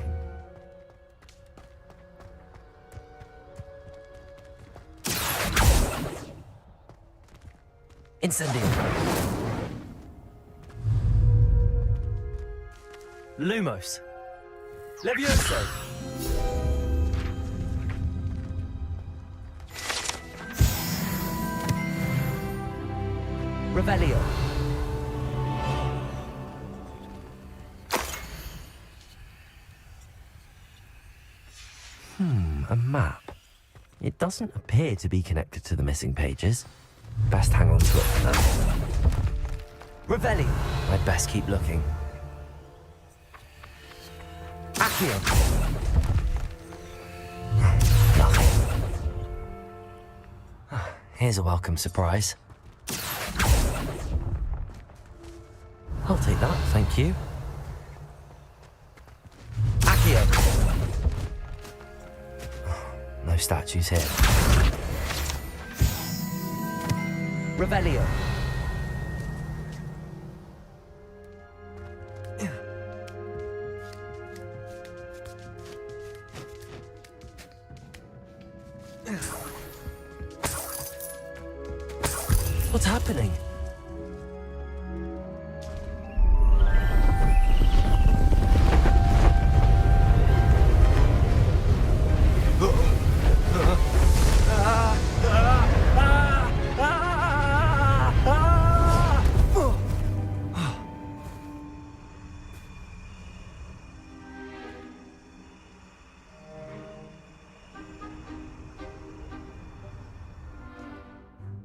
Incendio. Lumos. Levioso. Revelio. A map. It doesn't appear to be connected to the missing pages. Best hang on to it for now. Revelli. I'd best keep looking. Accio. Nothing. Here's a welcome surprise. I'll take that, thank you. Accio. No statues here. Revelio. What's happening?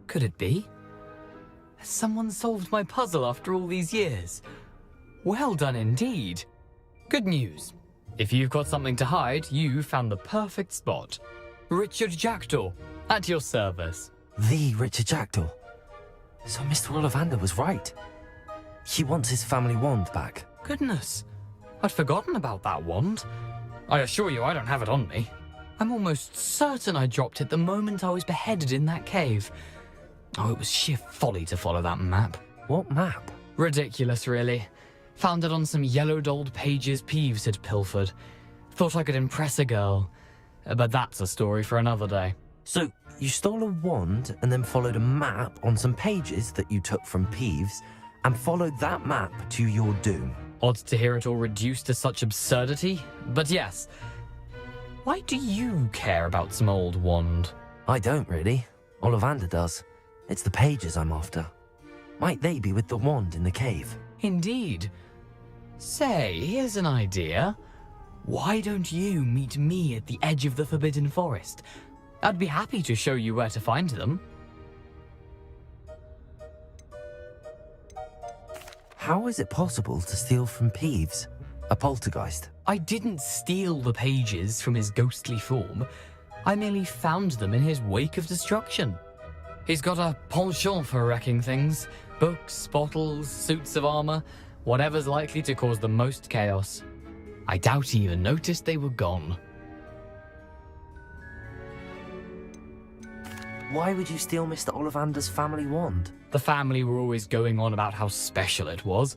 Could it be? Has someone solved my puzzle after all these years? Well done indeed. Good news. If you've got something to hide, you found the perfect spot. Richard Jackdaw, at your service. The Richard Jackdaw. So Mr. Ollivander was right. He wants his family wand back. Goodness, I'd forgotten about that wand. I assure you I don't have it on me. I'm almost certain I dropped it the moment I was beheaded in that cave. Oh, it was sheer folly to follow that map. What map? Ridiculous, really. Found it on some yellowed old pages Peeves had pilfered. Thought I could impress a girl. But that's a story for another day. So, you stole a wand and then followed a map on some pages that you took from Peeves and followed that map to your doom. Odd to hear it all reduced to such absurdity, but yes. Why do you care about some old wand? I don't really. Ollivander does. It's the pages I'm after. Might they be with the wand in the cave? Indeed. Say, here's an idea. Why don't you meet me at the edge of the Forbidden Forest? I'd be happy to show you where to find them. How is it possible to steal from Peeves, a poltergeist? I didn't steal the pages from his ghostly form. I merely found them in his wake of destruction. He's got a penchant for wrecking things. Books, bottles, suits of armor, whatever's likely to cause the most chaos. I doubt he even noticed they were gone. Why would you steal Mr. Ollivander's family wand? The family were always going on about how special it was,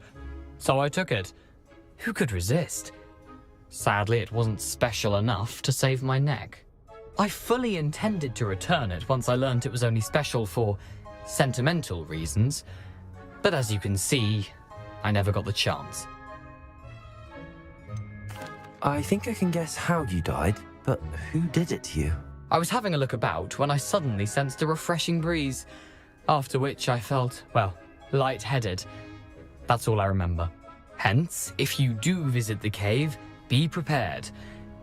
so I took it. Who could resist? Sadly, it wasn't special enough to save my neck. I fully intended to return it once I learned it was only special for sentimental reasons, but as you can see, I never got the chance. I think I can guess how you died, but who did it to you? I was having a look about when I suddenly sensed a refreshing breeze, after which I felt, well, lightheaded. That's all I remember. Hence, if you do visit the cave, be prepared.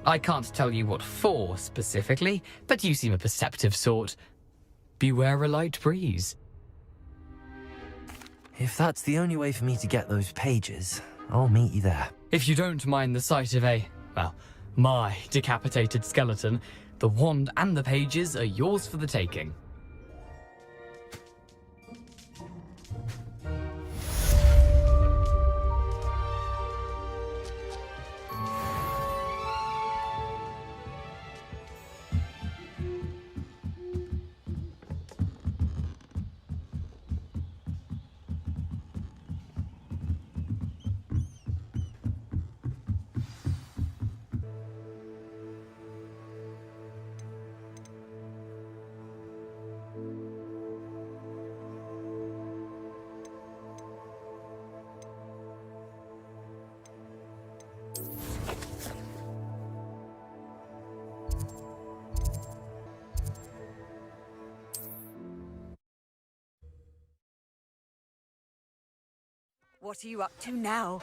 I can't tell you what for specifically, but you seem a perceptive sort. Beware a light breeze. If that's the only way for me to get those pages, I'll meet you there. If you don't mind the sight of my decapitated skeleton, the wand and the pages are yours for the taking. What are you up to now?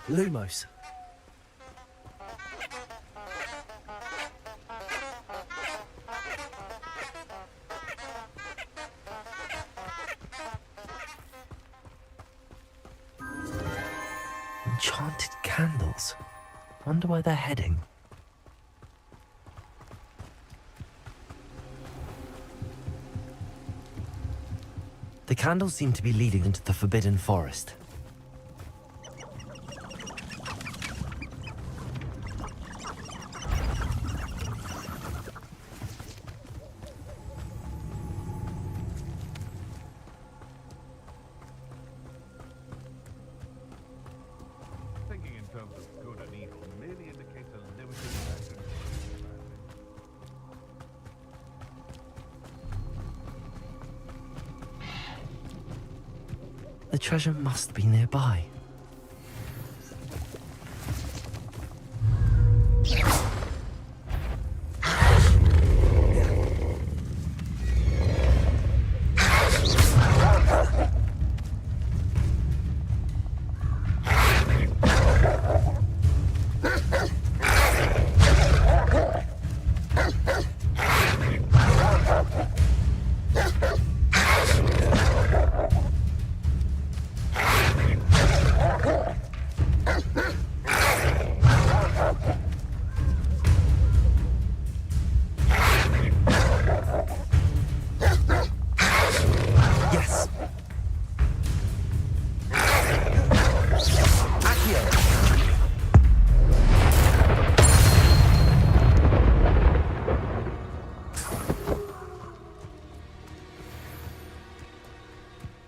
Lumos. Enchanted candles. Wonder where they're heading. The candles seem to be leading into the Forbidden Forest. Thinking in terms of good and evil merely indicates a limited action. The treasure must be nearby.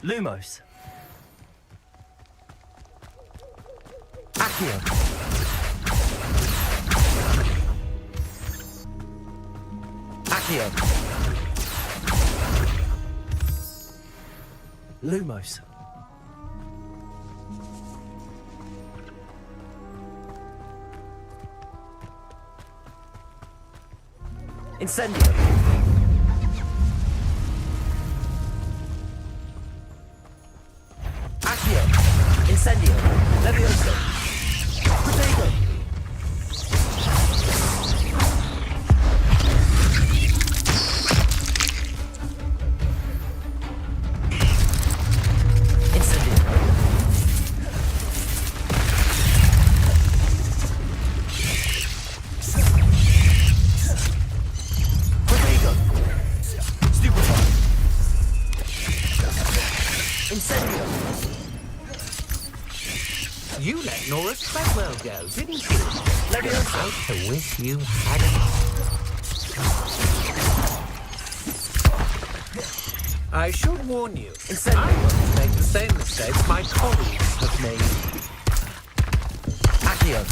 Lumos. Accio. Accio. Lumos. Incendio. Accio. Incendio. Levioso. Protego. You let Nora Treadwell go, didn't you? Levioso. I wish you hadn't. I should warn you. I won't make the same mistakes my colleagues have made. Accio.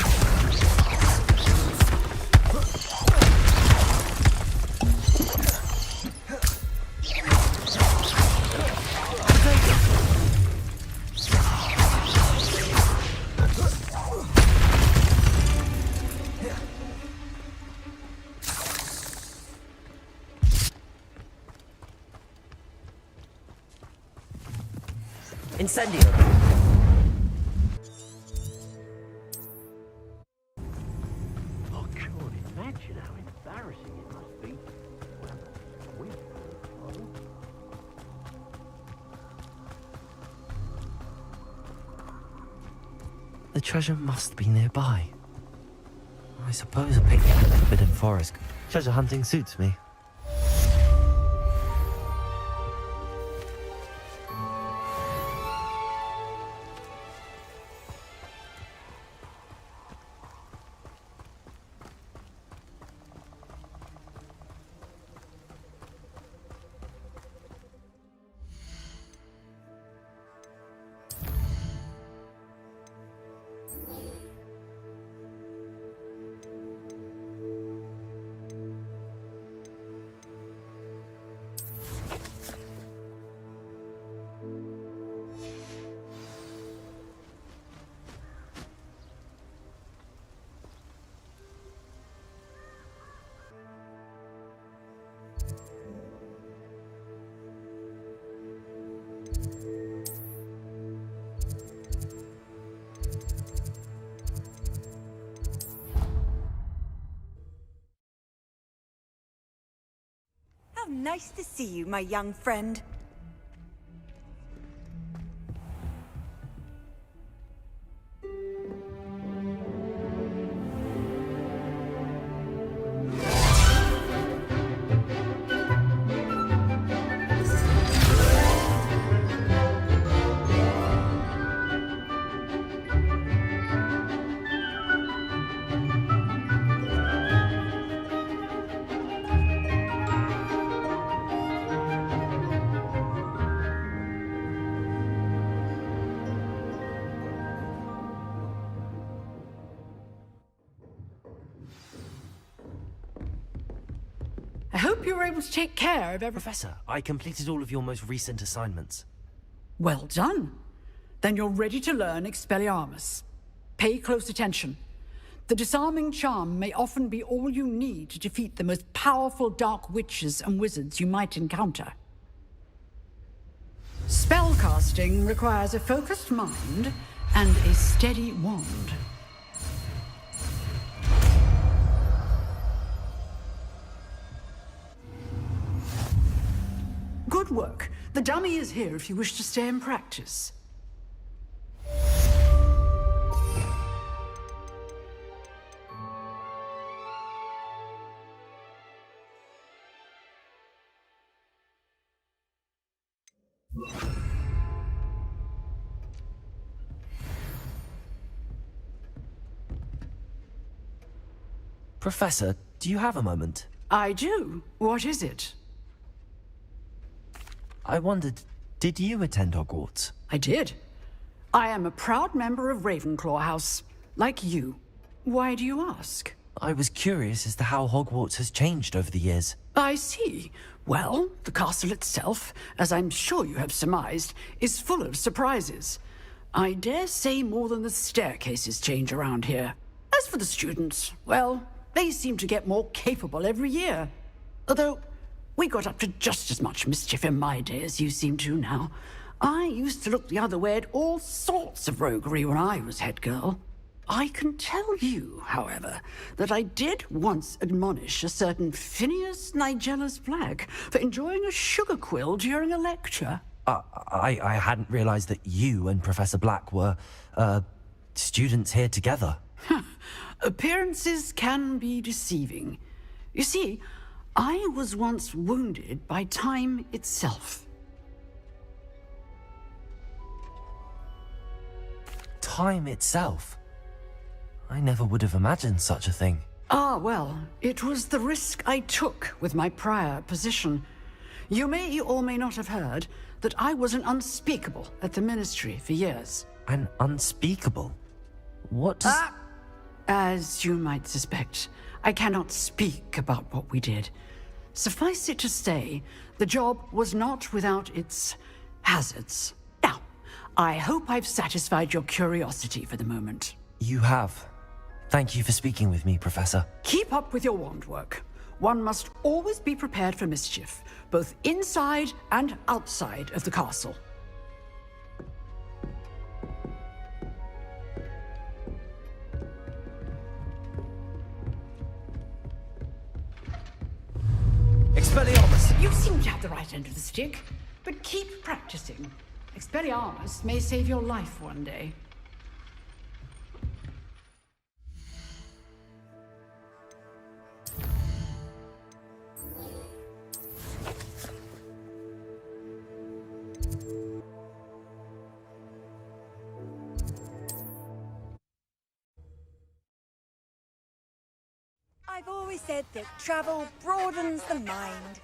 Incendio. Oh, God, imagine how embarrassing it must be. The treasure must be nearby. I suppose a picnic in the Forbidden Forest. Treasure hunting suits me. How nice to see you, my young friend. I hope you were able to take care of everything. Professor, I completed all of your most recent assignments. Well done. Then you're ready to learn Expelliarmus. Pay close attention. The disarming charm may often be all you need to defeat the most powerful dark witches and wizards you might encounter. Spellcasting requires a focused mind and a steady wand. Good work. The dummy is here if you wish to stay and practice. Professor, do you have a moment? I do. What is it? I wondered, did you attend Hogwarts? I did. I am a proud member of Ravenclaw House. like you. Why do you ask? I was curious as to how Hogwarts has changed over the years. I see. Well, the castle itself, as I'm sure you have surmised, is full of surprises. I dare say more than the staircases change around here. As for the students, well, they seem to get more capable every year. Although, we got up to just as much mischief in my day as you seem to now. I used to look the other way at all sorts of roguery when I was head girl. I can tell you, however, that I did once admonish a certain Phineas Nigellus Black for enjoying a sugar quill during a lecture. I hadn't realized that you and Professor Black were, students here together. Appearances can be deceiving. You see, I was once wounded by time itself. Time itself? I never would have imagined such a thing. Ah, well, it was the risk I took with my prior position. You may or may not have heard that I was an unspeakable at the Ministry for years. An unspeakable? What does... As you might suspect, I cannot speak about what we did. Suffice it to say, the job was not without its hazards. Now, I hope I've satisfied your curiosity for the moment. You have. Thank you for speaking with me, Professor. Keep up with your wand work. One must always be prepared for mischief, both inside and outside of the castle. Expelliarmus! You seem to have the right end of the stick, but keep practicing. Expelliarmus may save your life one day. I've always said that travel broadens the mind.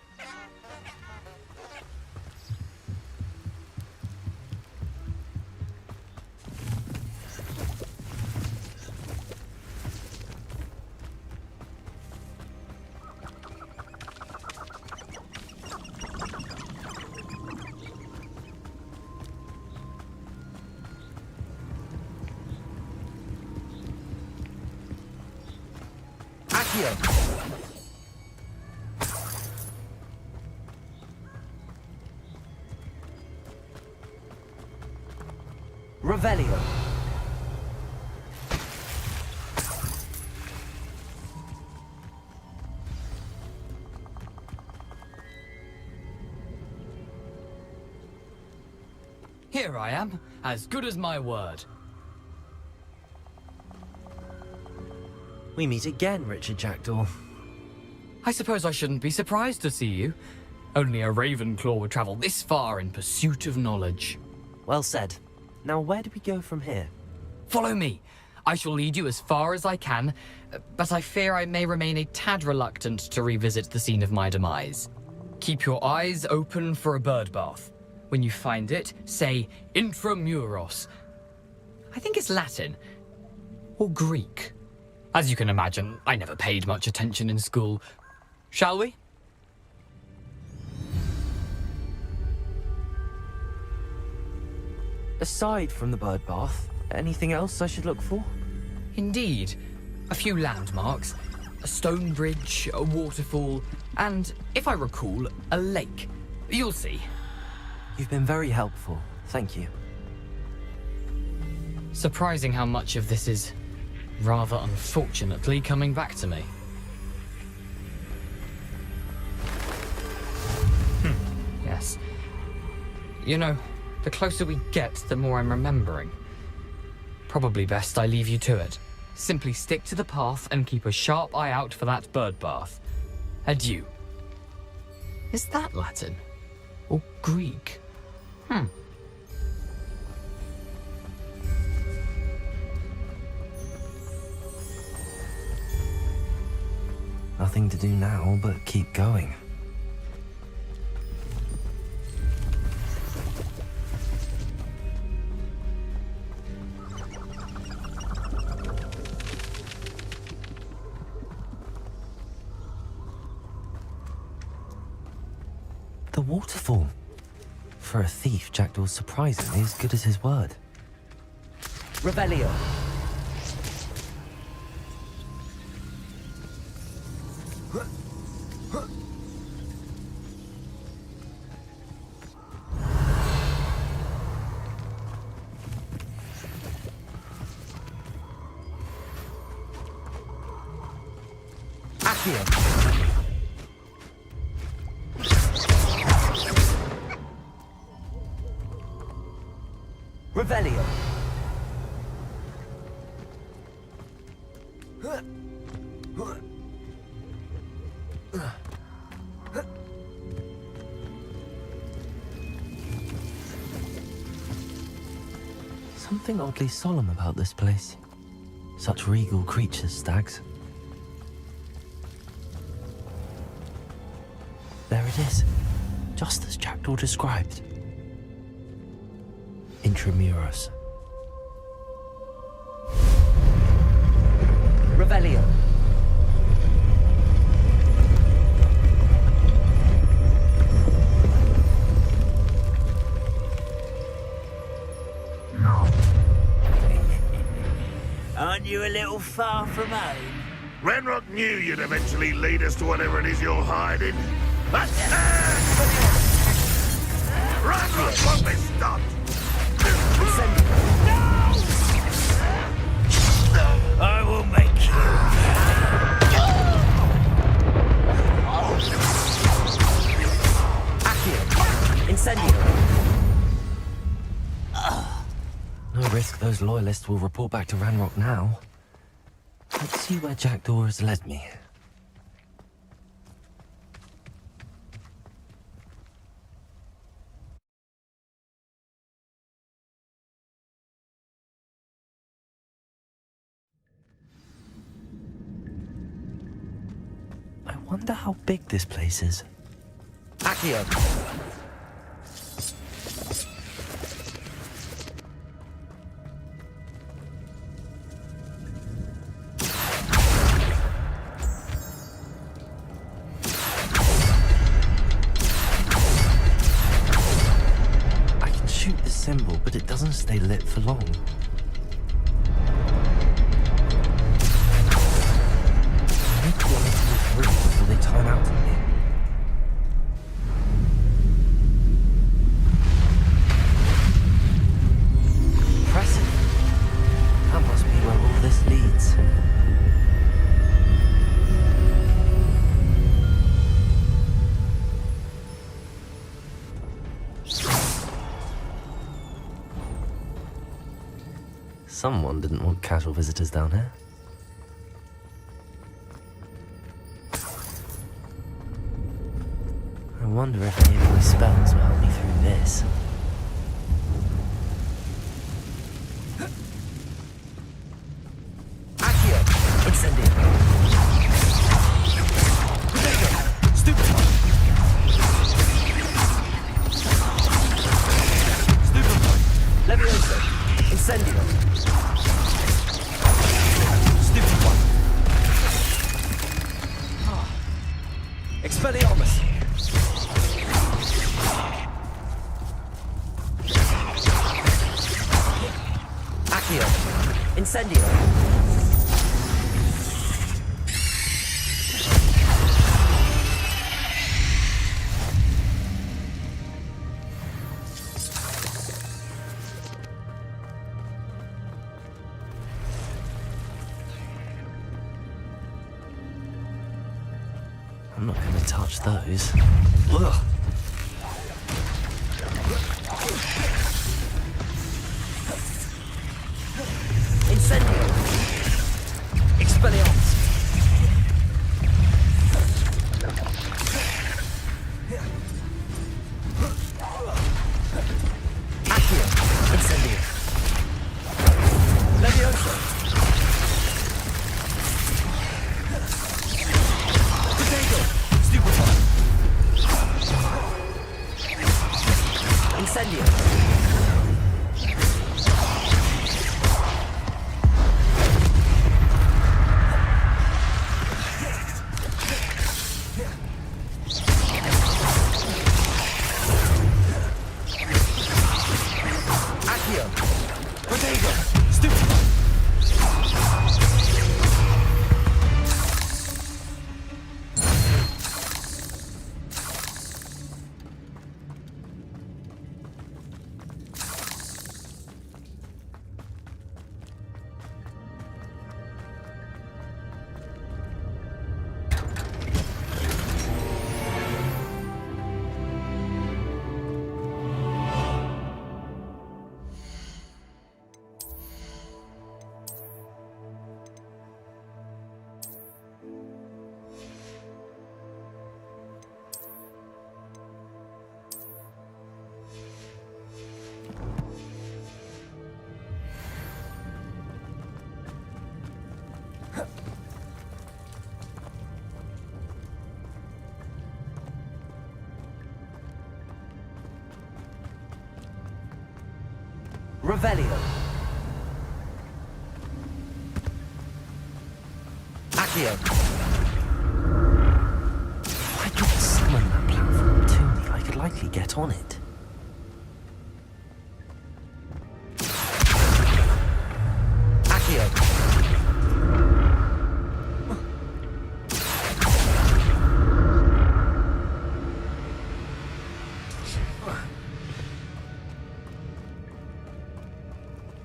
Revelio. Here I am, as good as my word. We meet again, Richard Jackdaw. I suppose I shouldn't be surprised to see you. Only a Ravenclaw would travel this far in pursuit of knowledge. Well said. Now where do we go from here? Follow me. I shall lead you as far as I can, but I fear I may remain a tad reluctant to revisit the scene of my demise. Keep your eyes open for a bird bath. When you find it, say intramuros. I think it's Latin. Or Greek. As you can imagine, I never paid much attention in school. Shall we? Aside from the bird bath, anything else I should look for? Indeed. A few landmarks, a stone bridge, a waterfall, and, if I recall, a lake. You'll see. You've been very helpful. Thank you. Surprising how much of this is, rather unfortunately, coming back to me. Yes. You know, the closer we get, the more I'm remembering. Probably best I leave you to it. Simply stick to the path and keep a sharp eye out for that bird bath. Adieu. Is that Latin? Or Greek? Nothing to do now but keep going. waterfall. For a thief, Jackdaw's surprisingly as good as his word. Revelio. Revelio. Something oddly solemn about this place. Such regal creatures, stags. There it is, just as Jackdaw described. Intramuros. Revelio. Aren't you a little far from home? Ranrock knew you'd eventually lead us to whatever it is you're hiding. Ranrock won't be stopped! I will make you. Accio. Incendio. No risk those loyalists will report back to Ranrock now. Let's see where Jackdaw has led me. I wonder how big this place is. Accio. Symbol, but it doesn't stay lit for long. I need to light them through before they time out on me. Impressive. That must be where all this leads. Someone didn't want casual visitors down here. I wonder if any of my spells will help me through this. Accio! Incendio! Stupefy! Stupefy! Levioso! Incendio! Expelliarmus! Accio! Incendio! I'm not going to touch those. Ugh. Incendio! Expelliarmus! Accio! Incendio! Levioso! Incendio! Revelio. Accio. If I could summon that platform to me, I could likely get on it. Accio.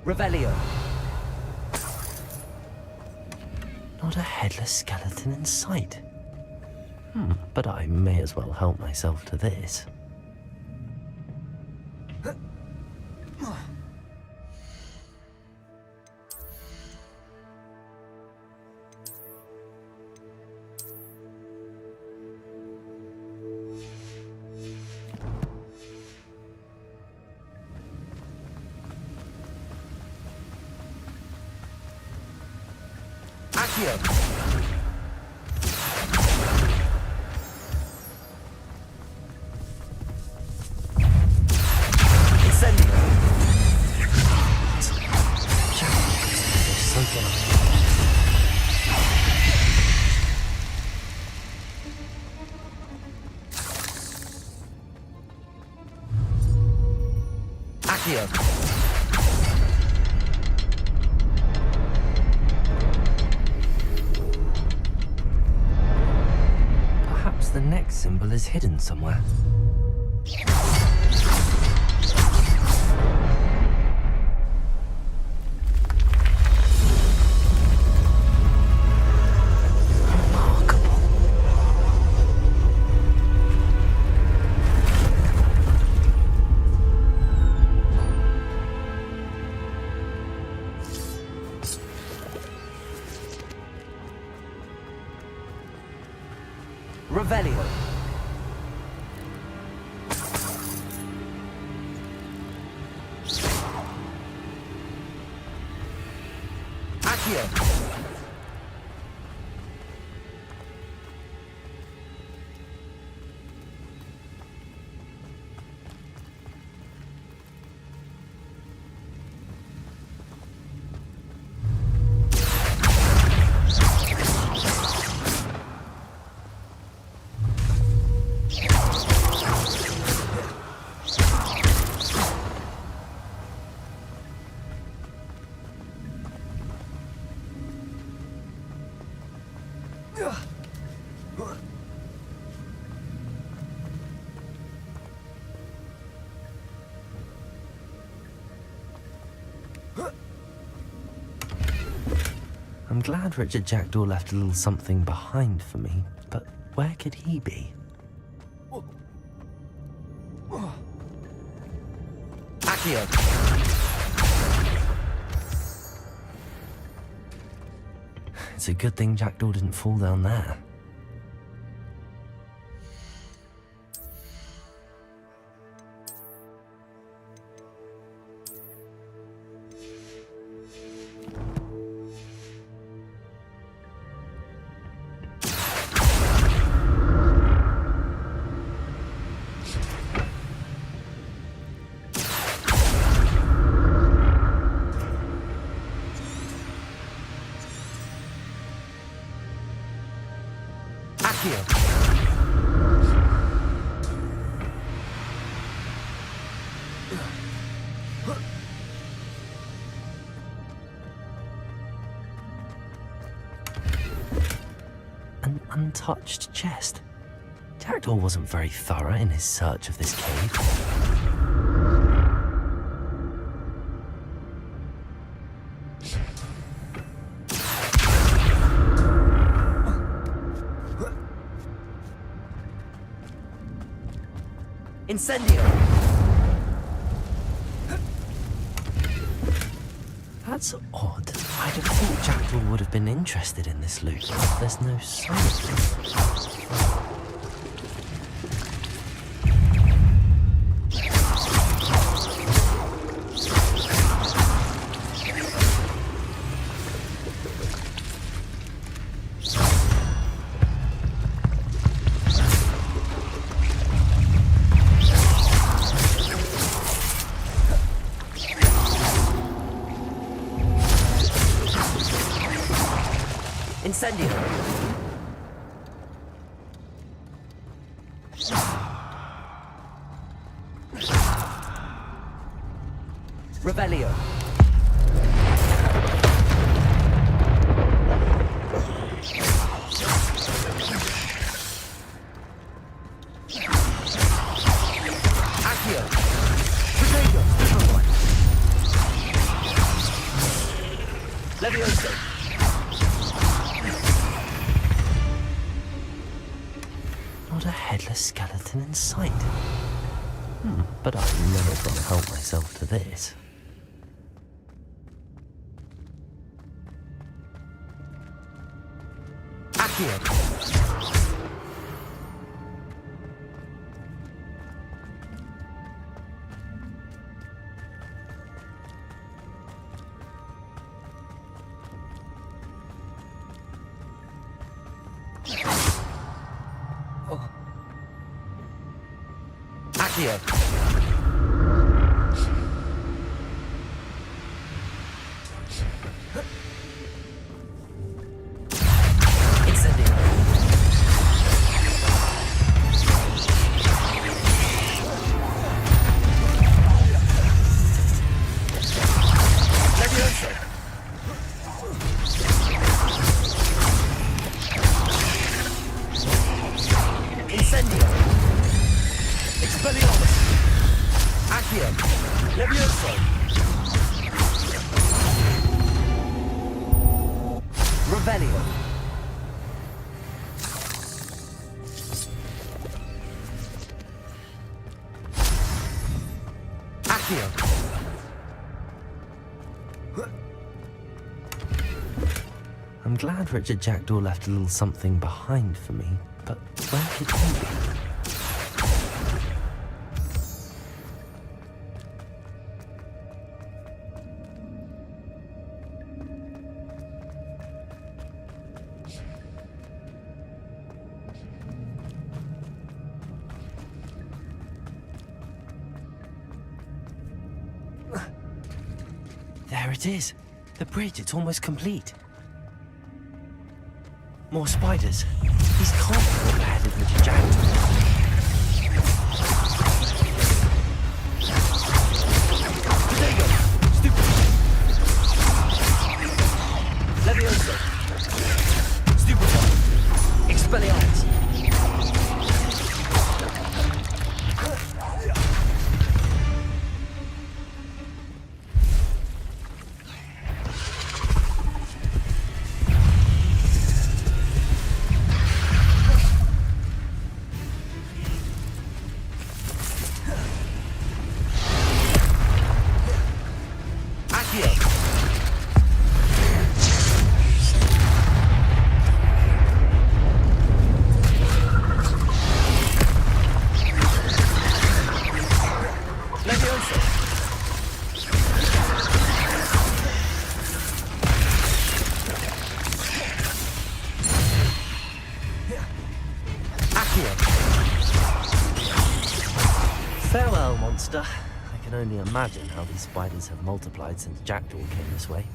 Revelio. Not a headless skeleton in sight. But I may as well help myself to this. Accio. Incendio. So close. Accio. Perhaps the next symbol is hidden somewhere. Revelio. Accio. I'm glad Richard Jackdaw left a little something behind for me, but where could he be? Accio. It's a good thing Jackdaw didn't fall down there. An untouched chest. Jackdaw wasn't very thorough in his search of this cave. Incendio! That's odd. I'd have thought Jackdaw would have been interested in this loot, but there's no sign of it. Incendio! Revelio! Accio! Protego! Levioso! Not a headless skeleton in sight. But I'm never going to help myself to this. Accio! Accio! Incendio! Levioso! Incendio! Expelliarmus! Accio! Levioso! Revelio! Accio! I'm glad Richard Jackdaw left a little something behind for me, but where could he be? There it is. The bridge, it's almost complete. More spiders. These can't be what beheaded Richard Jackdaw. Protego! Stupid! Levioso! Stupefy! Expelliarmus! Farewell, monster. I can only imagine how these spiders have multiplied since Jackdaw came this way.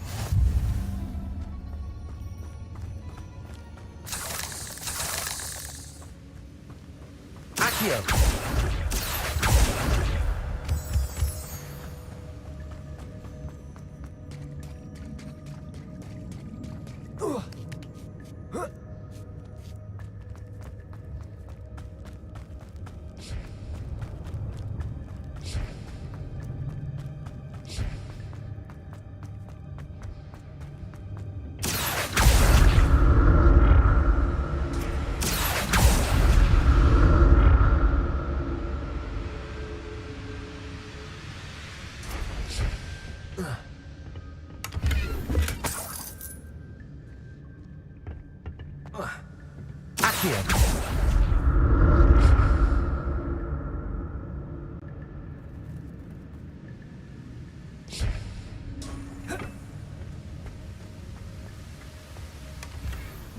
Accio!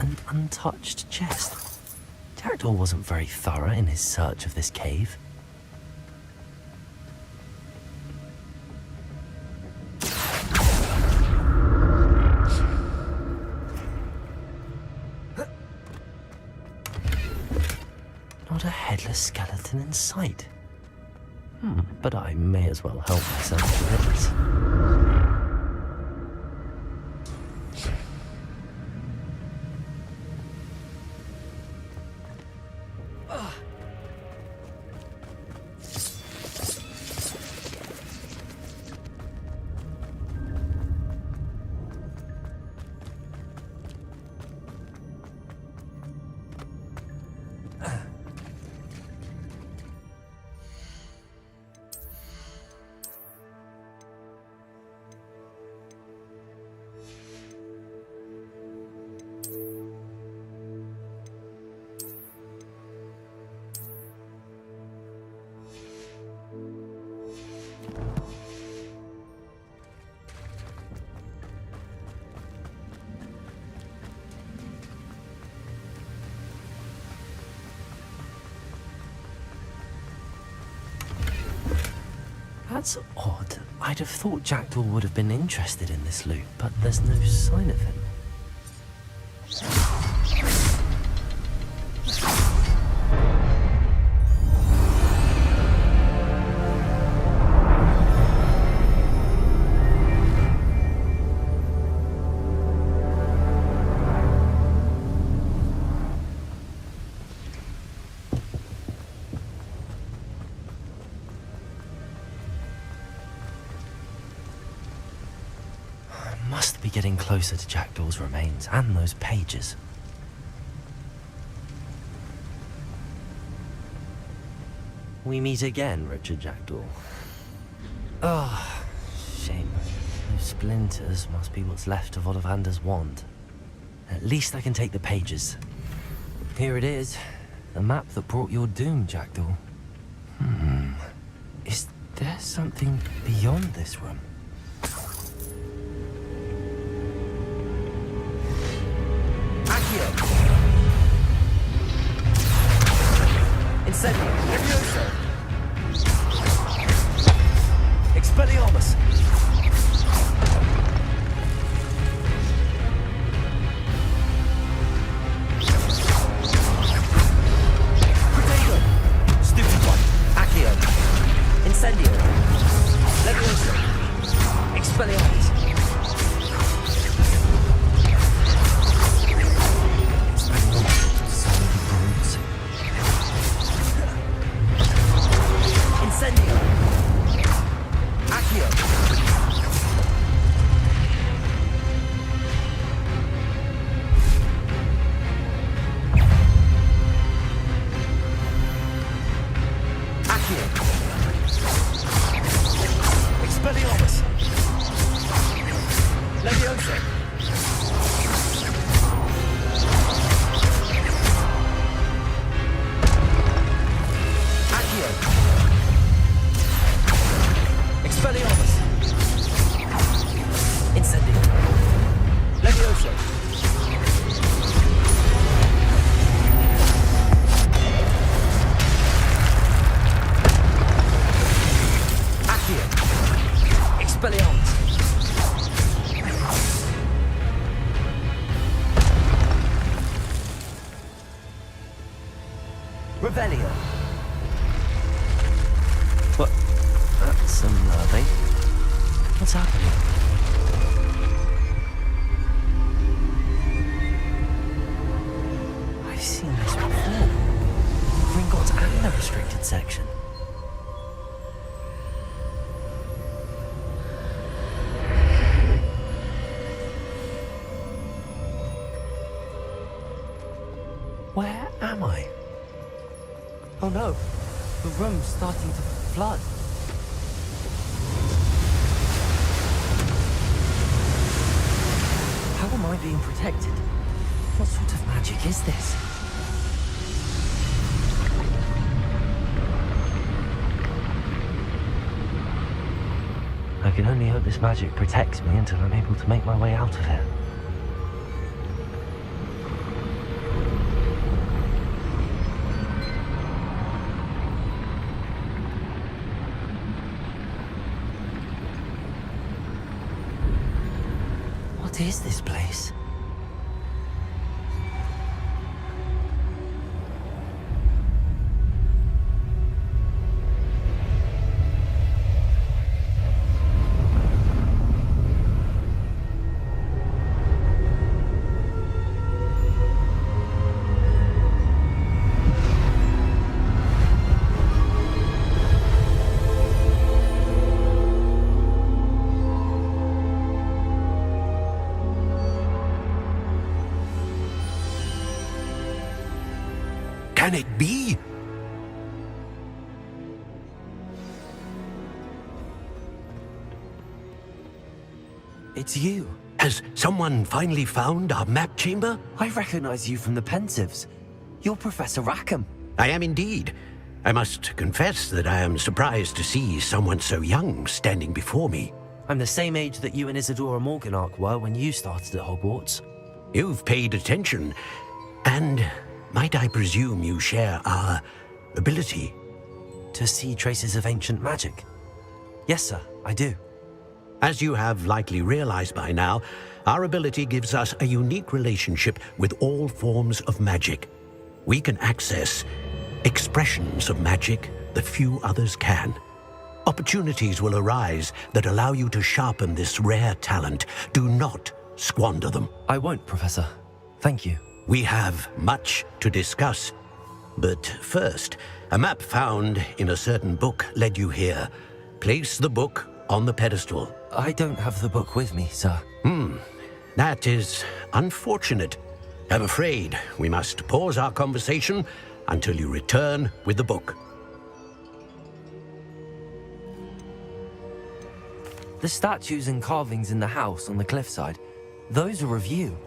An untouched chest. Jackdaw wasn't very thorough in his search of this cave. skeleton in sight. But I may as well help myself to this. That's odd. I'd have thought Jackdaw would have been interested in this loot, but there's no sign of him. Must be getting closer to Jackdaw's remains and those pages. We meet again, Richard Jackdaw. Ah, shame. Those splinters must be what's left of Ollivander's wand. At least I can take the pages. Here it is. The map that brought your doom, Jackdaw. Is there something beyond this room? Incendio, Levioso! Expelliarmus! Protego! Stupid one! Accio! Incendio! Levioso! Expelliarmus! Incendio! Accio! Accio! Expelliarmus! Levioso! Accio! Expelliarmus! Incendio! Levioso! Accio! Expelliarmus! Revelio! What? That's unnerving. What's happening? I've seen this before. Gringotts and the restricted section. Where am I? Oh no, the room's starting to flood. How am I being protected? What sort of magic is this? I can only hope this magic protects me until I'm able to make my way out of here. What is this place? Can it be? It's you. Has someone finally found our map chamber? I recognize you from the Pensives. You're Professor Rackham. I am indeed. I must confess that I am surprised to see someone so young standing before me. I'm the same age that you and Isadora Morganach were when you started at Hogwarts. You've paid attention, and might I presume you share our ability? To see traces of ancient magic? Yes, sir, I do. As you have likely realized by now, our ability gives us a unique relationship with all forms of magic. We can access expressions of magic that few others can. Opportunities will arise that allow you to sharpen this rare talent. Do not squander them. I won't, Professor. Thank you. We have much to discuss. But first, a map found in a certain book led you here. Place the book on the pedestal. I don't have the book with me, sir. That is unfortunate. I'm afraid we must pause our conversation until you return with the book. The statues and carvings in the house on the cliffside, those are of you.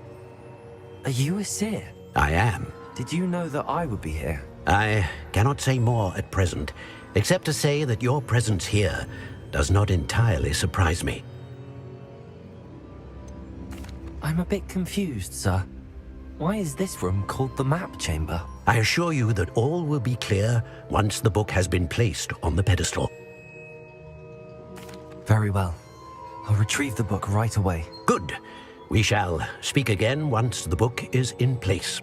Are you a seer? I am. Did you know that I would be here? I cannot say more at present, except to say that your presence here does not entirely surprise me. I'm a bit confused, sir. Why is this room called the map chamber? I assure you that all will be clear once the book has been placed on the pedestal. Very well. I'll retrieve the book right away. Good. We shall speak again once the book is in place.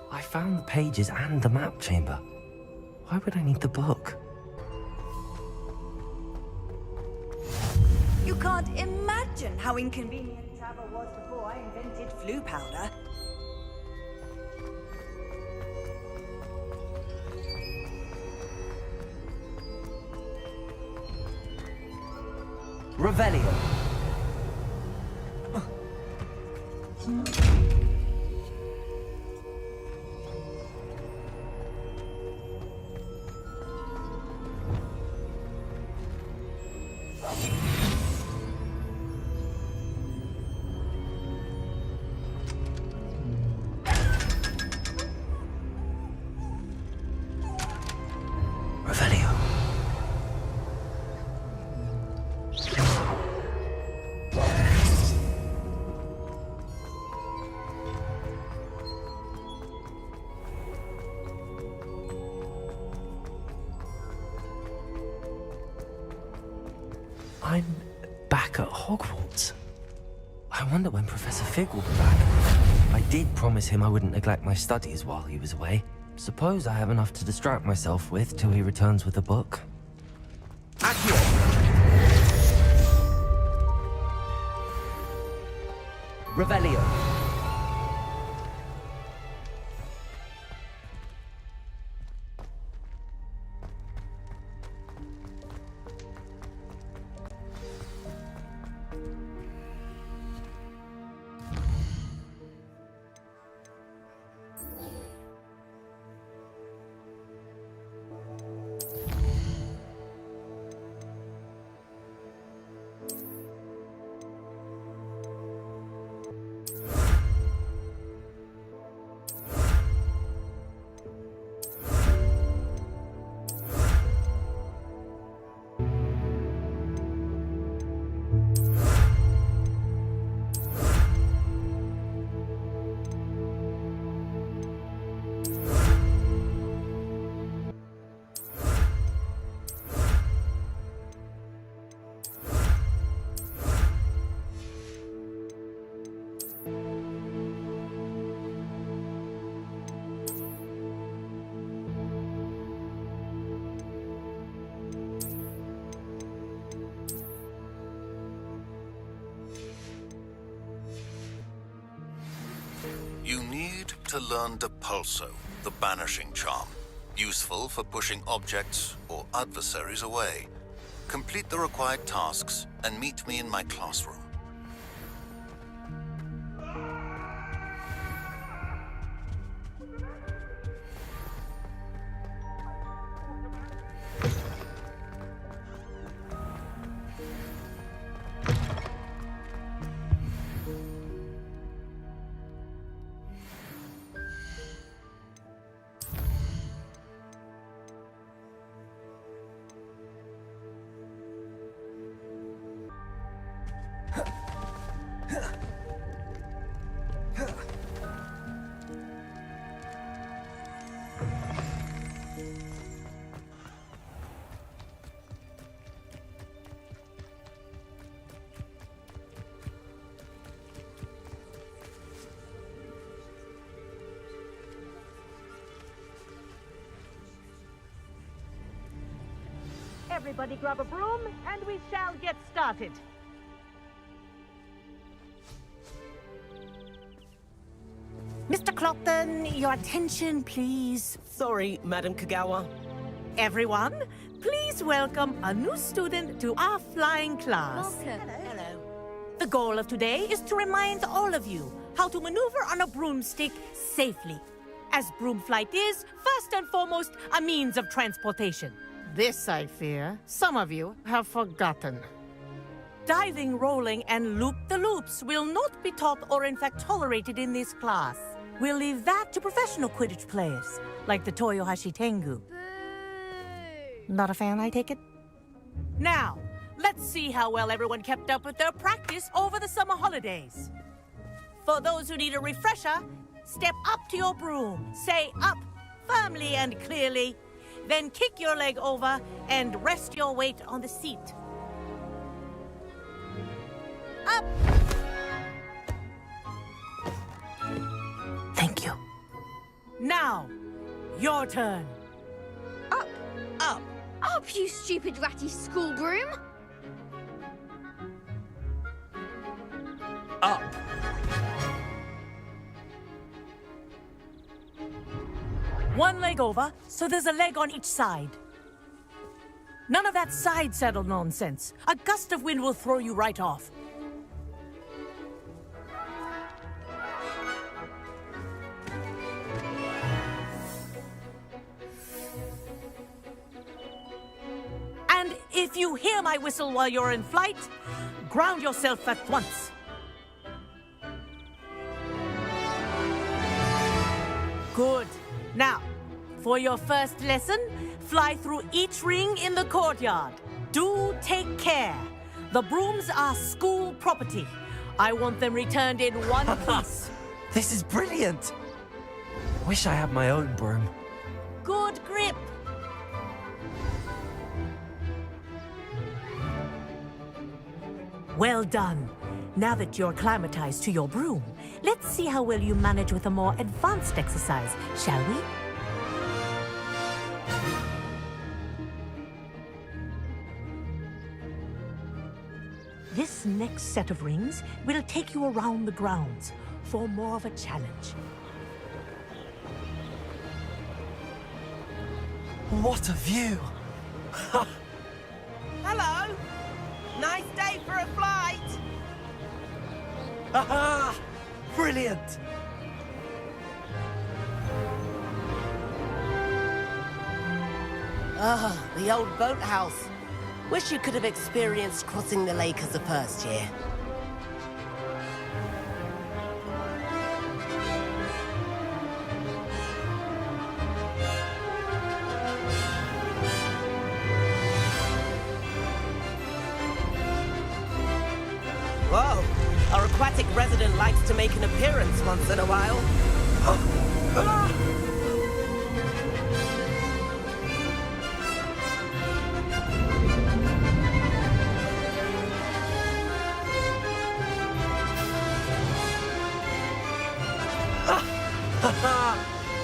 I found the pages and the map chamber. Why would I need the book? You can't imagine how inconvenient travel was before I invented flu powder. Revelio. I'm back at Hogwarts. I wonder when Professor Fig will be back. I did promise him I wouldn't neglect my studies while he was away. Suppose I have enough to distract myself with till he returns with a book. Accio! Revelio. You need to learn Depulso, the banishing charm. Useful for pushing objects or adversaries away. Complete the required tasks and meet me in my classroom. Everybody grab a broom, and we shall get started. Mr. Clopton, your attention, please. Sorry, Madam Kagawa. Everyone, please welcome a new student to our flying class. Hello. The goal of today is to remind all of you how to maneuver on a broomstick safely, as broom flight is, first and foremost, a means of transportation. This, I fear, some of you have forgotten. Diving, rolling, and loop-the-loops will not be taught or in fact tolerated in this class. We'll leave that to professional Quidditch players, like the Toyohashi Tengu. Not a fan, I take it? Now, let's see how well everyone kept up with their practice over the summer holidays. For those who need a refresher, step up to your broom, say up firmly and clearly, then kick your leg over and rest your weight on the seat. Up! Thank you. Now, your turn. Up! Up! Up, you stupid ratty school broom! Up! One leg over, so there's a leg on each side. None of that side saddle nonsense. A gust of wind will throw you right off. And if you hear my whistle while you're in flight, ground yourself at once. Good. Now, for your first lesson, fly through each ring in the courtyard. Do take care. The brooms are school property. I want them returned in one piece. This is brilliant! Wish I had my own broom. Good grip. Well done. Now that you're acclimatized to your broom, let's see how well you manage with a more advanced exercise, shall we? This next set of rings will take you around the grounds for more of a challenge. What a view! Hello! Nice day for a flight! Aha! Brilliant! Ah, the old boathouse. Wish you could have experienced crossing the lake as a first year. Whoa! Our aquatic resident likes to make an appearance once in a while.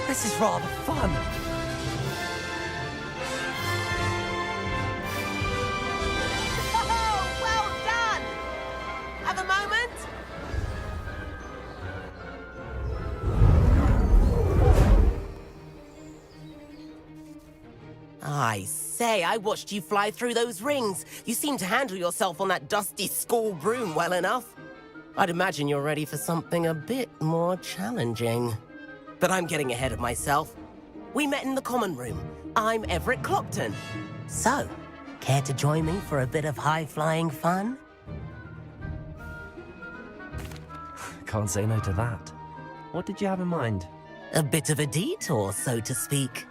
This is rather fun. Oh, well done! Have a moment? I say, I watched you fly through those rings. You seem to handle yourself on that dusty school broom well enough. I'd imagine you're ready for something a bit more challenging. But I'm getting ahead of myself. We met in the common room. I'm Everett Clopton. So, care to join me for a bit of high-flying fun? Can't say no to that. What did you have in mind? A bit of a detour, so to speak.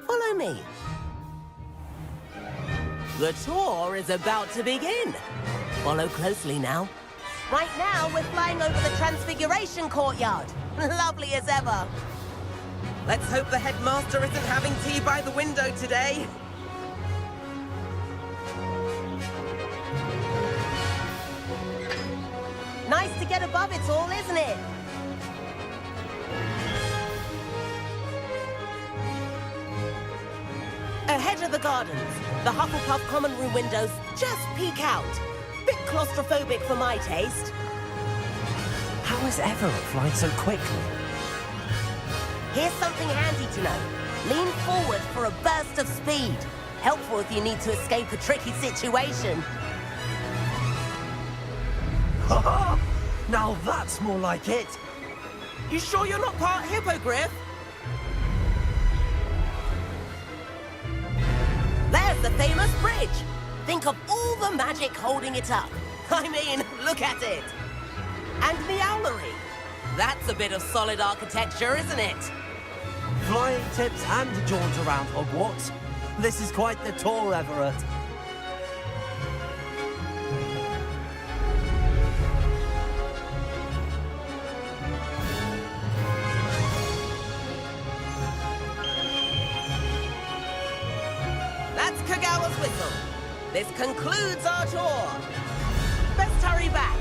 Follow me. The tour is about to begin. Follow closely now. Right now, we're flying over the Transfiguration Courtyard. Lovely as ever. Let's hope the headmaster isn't having tea by the window today. Nice to get above it all, isn't it? Ahead of the gardens, the Hufflepuff common room windows just peek out. Bit claustrophobic for my taste. How is Everett flying so quickly? Here's something handy to know. Lean forward for a burst of speed. Helpful if you need to escape a tricky situation. Now that's more like it. You sure you're not part hippogriff? There's the famous bridge. Think of all the magic holding it up. I mean, look at it. And the owlery. That's a bit of solid architecture, isn't it? Flying tips and a jaunt around Hogwarts. This is quite the tour, Everett. That's Kagawa's whistle. This concludes our tour. Best hurry back.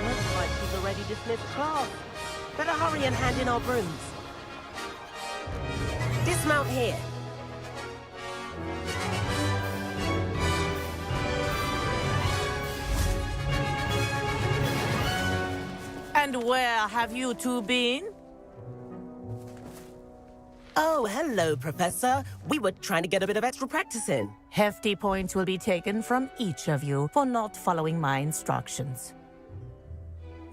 Looks like we've already dismissed class. Better hurry and hand in our brooms. Dismount here. And where have you two been? Oh, hello, Professor. We were trying to get a bit of extra practice in. Hefty points will be taken from each of you for not following my instructions.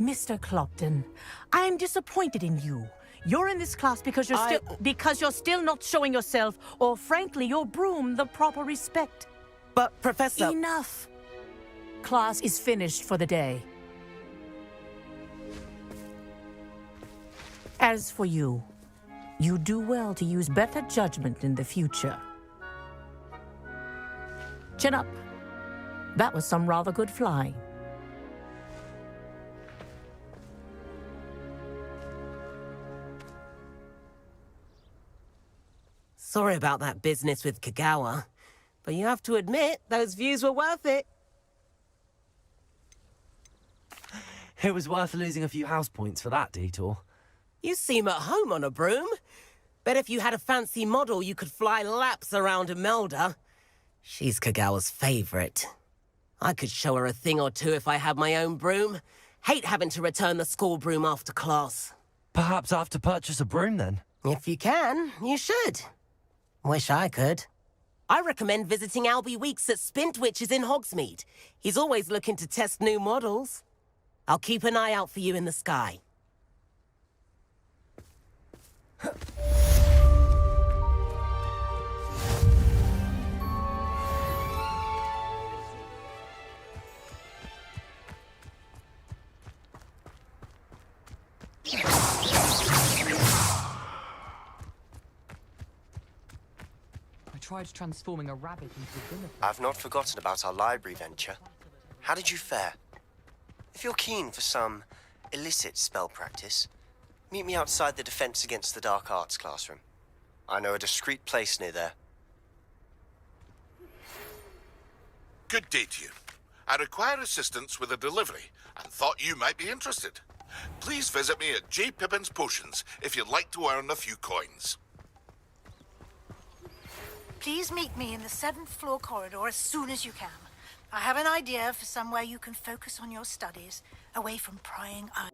Mr. Clopton, I am disappointed in you. You're in this class because you're still not showing yourself, or frankly, your broom, the proper respect. But, Professor... Enough. Class is finished for the day. As for you, you do well to use better judgment in the future. Chin up. That was some rather good flying. Sorry about that business with Kagawa, but you have to admit, those views were worth it. It was worth losing a few house points for that detour. You seem at home on a broom. Bet if you had a fancy model, you could fly laps around Imelda. She's Kagawa's favorite. I could show her a thing or two if I had my own broom. Hate having to return the school broom after class. Perhaps I have to purchase a broom then? If you can, you should. Wish I could. I recommend visiting Albie Weeks at Spintwitches in Hogsmeade. He's always looking to test new models. I'll keep an eye out for you in the sky. I tried transforming a rabbit into a dinner. I've not forgotten about our library venture. How did you fare? If you're keen for some illicit spell practice, meet me outside the Defense Against the Dark Arts classroom. I know a discreet place near there. Good day to you. I require assistance with a delivery and thought you might be interested. Please visit me at J. Pippin's Potions if you'd like to earn a few coins. Please meet me in the 7th floor corridor as soon as you can. I have an idea for somewhere you can focus on your studies, away from prying eyes.